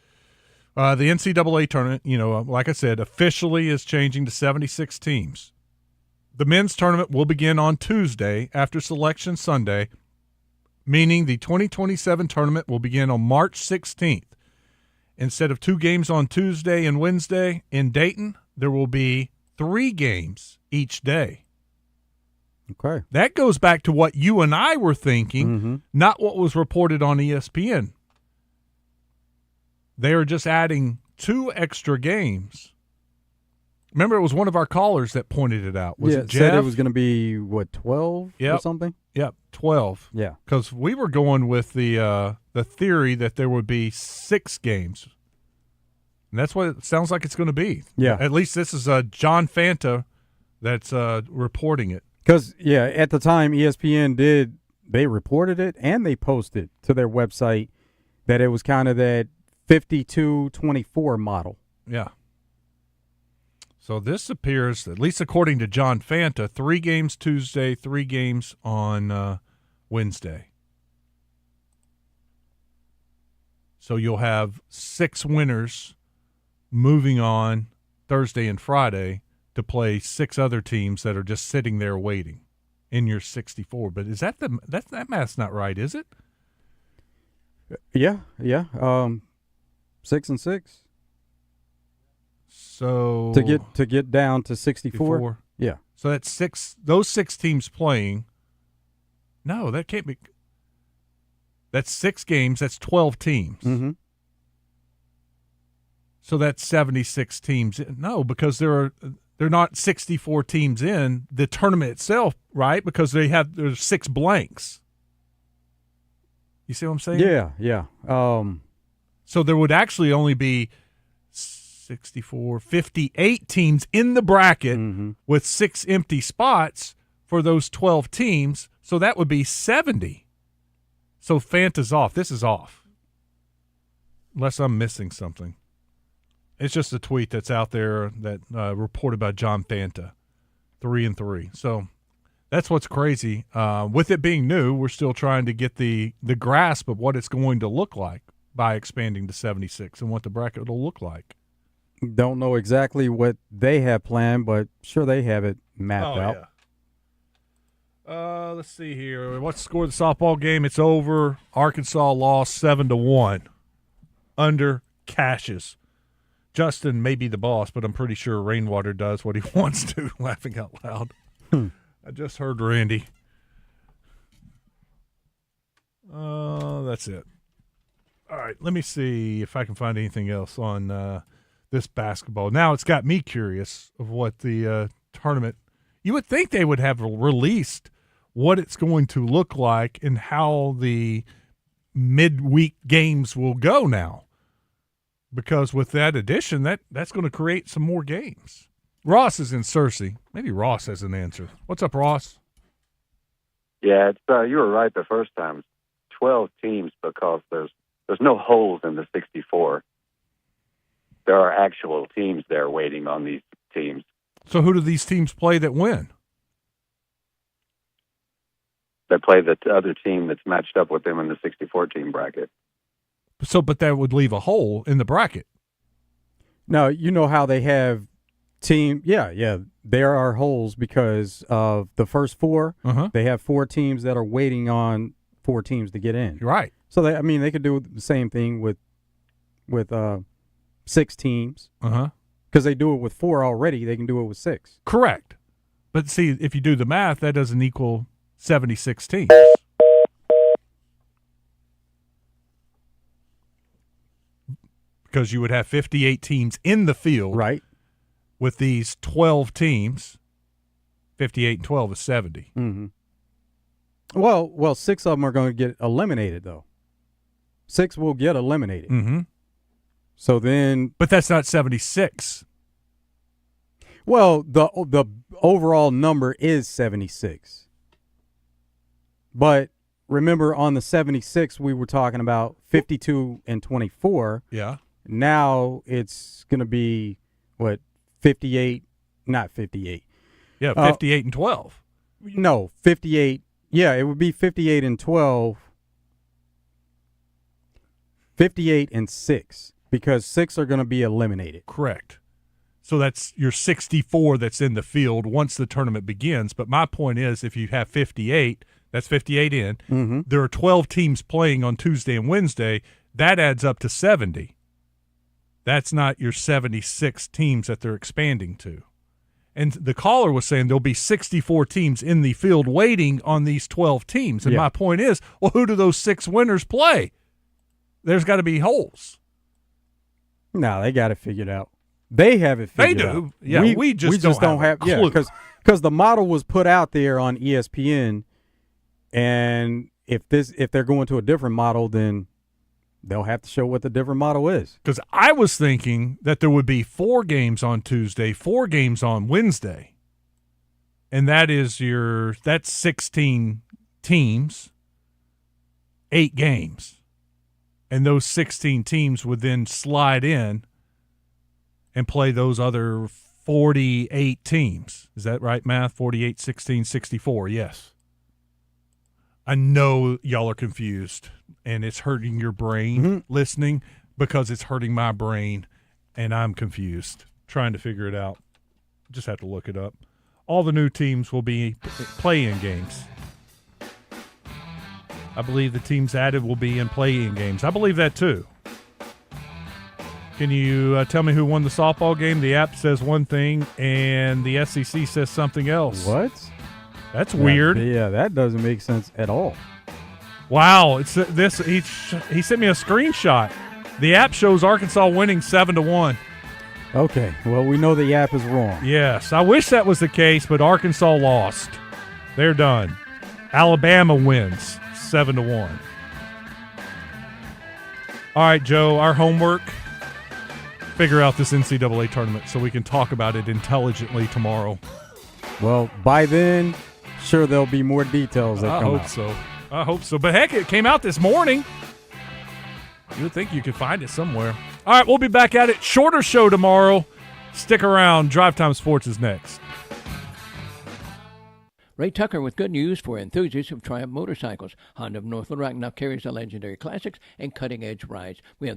The NCAA tournament, like I said, officially is changing to 76 teams. The men's tournament will begin on Tuesday after Selection Sunday, meaning the 2027 tournament will begin on March 16th. Instead of 2 games on Tuesday and Wednesday in Dayton, there will be 3 games each day. Okay. That goes back to what you and I were thinking, not what was reported on ESPN. They are just adding 2 extra games. Remember, it was one of our callers that pointed it out. Was it Jeff? Said it was going to be, 12 or something? Yep, 12. Yeah. Because we were going with the theory that there would be 6 games. And that's what it sounds like it's going to be. Yeah. At least this is John Fanta that's reporting it. Because, at the time ESPN they reported it and they posted to their website that it was kind of that 52-24 model. Yeah. So this appears, at least according to John Fanta, 3 games Tuesday, 3 games on Wednesday. So you'll have 6 winners moving on Thursday and Friday to play 6 other teams that are just sitting there waiting in your 64. But is that math's not right, is it? Yeah. 6 and 6. So to get down to 64. Yeah. So that's 6. Those 6 teams playing. No, that can't be. That's 6 games. That's 12 teams. Mm-hmm. So that's 76 teams. No, because they're not 64 teams in the tournament itself, right? Because there's 6 blanks. You see what I'm saying? Yeah. So there would actually only be 58 teams in the bracket with 6 empty spots for those 12 teams. So that would be 70. So Fanta's off. This is off. Unless I'm missing something. It's just a tweet that's out there that reported by John Fanta, 3-3. So that's what's crazy. With it being new, we're still trying to get the grasp of what it's going to look like by expanding to 76 and what the bracket will look like. Don't know exactly what they have planned, but sure they have it mapped out. Yeah. Let's see here. What's the score of the softball game? It's over. Arkansas lost 7-1 under Cassius. Justin may be the boss, but I'm pretty sure Rainwater does what he wants to, laughing out loud. I just heard Randy. That's it. All right, let me see if I can find anything else on this basketball. Now it's got me curious of what the tournament – you would think they would have released what it's going to look like and how the midweek games will go now. Because with that addition, that's going to create some more games. Ross is in Searcy. Maybe Ross has an answer. What's up, Ross? Yeah, you were right the first time. 12 teams because there's no holes in the 64. There are actual teams there waiting on these teams. So who do these teams play that win? They play the other team that's matched up with them in the 64-team bracket. So, but that would leave a hole in the bracket. Now, you know how they have team. Yeah. There are holes because of the first 4. They have 4 teams that are waiting on 4 teams to get in. Right. So they could do the same thing with 6 teams. Because they do it with 4 already, they can do it with 6. Correct. But see, if you do the math, that doesn't equal 76 teams. Because you would have 58 teams in the field. Right. With these 12 teams, 58 and 12 is 70. Mm-hmm. Well, 6 of them are going to get eliminated, though. 6 will get eliminated. Mm-hmm. So then, but that's not 76. Well, the overall number is 76. But remember, on the 76, we were talking about 52 and 24. Yeah. Now it's going to be, what, 58, not 58. Yeah, 58 and 12. No, 58. Yeah, it would be 58 and 12. 58 and 6, because 6 are going to be eliminated. Correct. So that's your 64 that's in the field once the tournament begins. But my point is, if you have 58, that's 58 in. Mm-hmm. There are 12 teams playing on Tuesday and Wednesday. That adds up to 70. That's not your 76 teams that they're expanding to. And the caller was saying there'll be 64 teams in the field waiting on these 12 teams. And my point is, well, who do those 6 winners play? There's got to be holes. No, they got it figured out. They have it figured out. They do. Yeah, we just don't have a clue. Because the model was put out there on ESPN, and if they're going to a different model, then they'll have to show what the different model is. Because I was thinking that there would be 4 games on Tuesday, 4 games on Wednesday, and that's 16 teams, 8 games, and those 16 teams would then slide in and play those other 48 teams. Is that right, math? 48, 16, 64, yes. I know y'all are confused, and it's hurting your brain listening, because it's hurting my brain, and I'm confused trying to figure it out. Just have to look it up. All the new teams will be play-in games. I believe the teams added will be in play-in games. I believe that too. Can you tell me who won the softball game? The app says one thing, and the SEC says something else. What? That's weird. Yeah, that doesn't make sense at all. Wow, it's this. He sent me a screenshot. The app shows Arkansas winning 7-1. Okay, well, we know the app is wrong. Yes, I wish that was the case, but Arkansas lost. They're done. Alabama wins 7-1. All right, Joe, our homework: figure out this NCAA tournament so we can talk about it intelligently tomorrow. Well, by then, sure, there'll be more details that come out. I hope so. But heck, it came out this morning. You would think you could find it somewhere. All right, we'll be back at it. Shorter show tomorrow. Stick around. Drive Time Sports is next. Ray Tucker with good news for enthusiasts of Triumph motorcycles. Honda of North Little Rock now carries the legendary classics and cutting-edge rides. We have the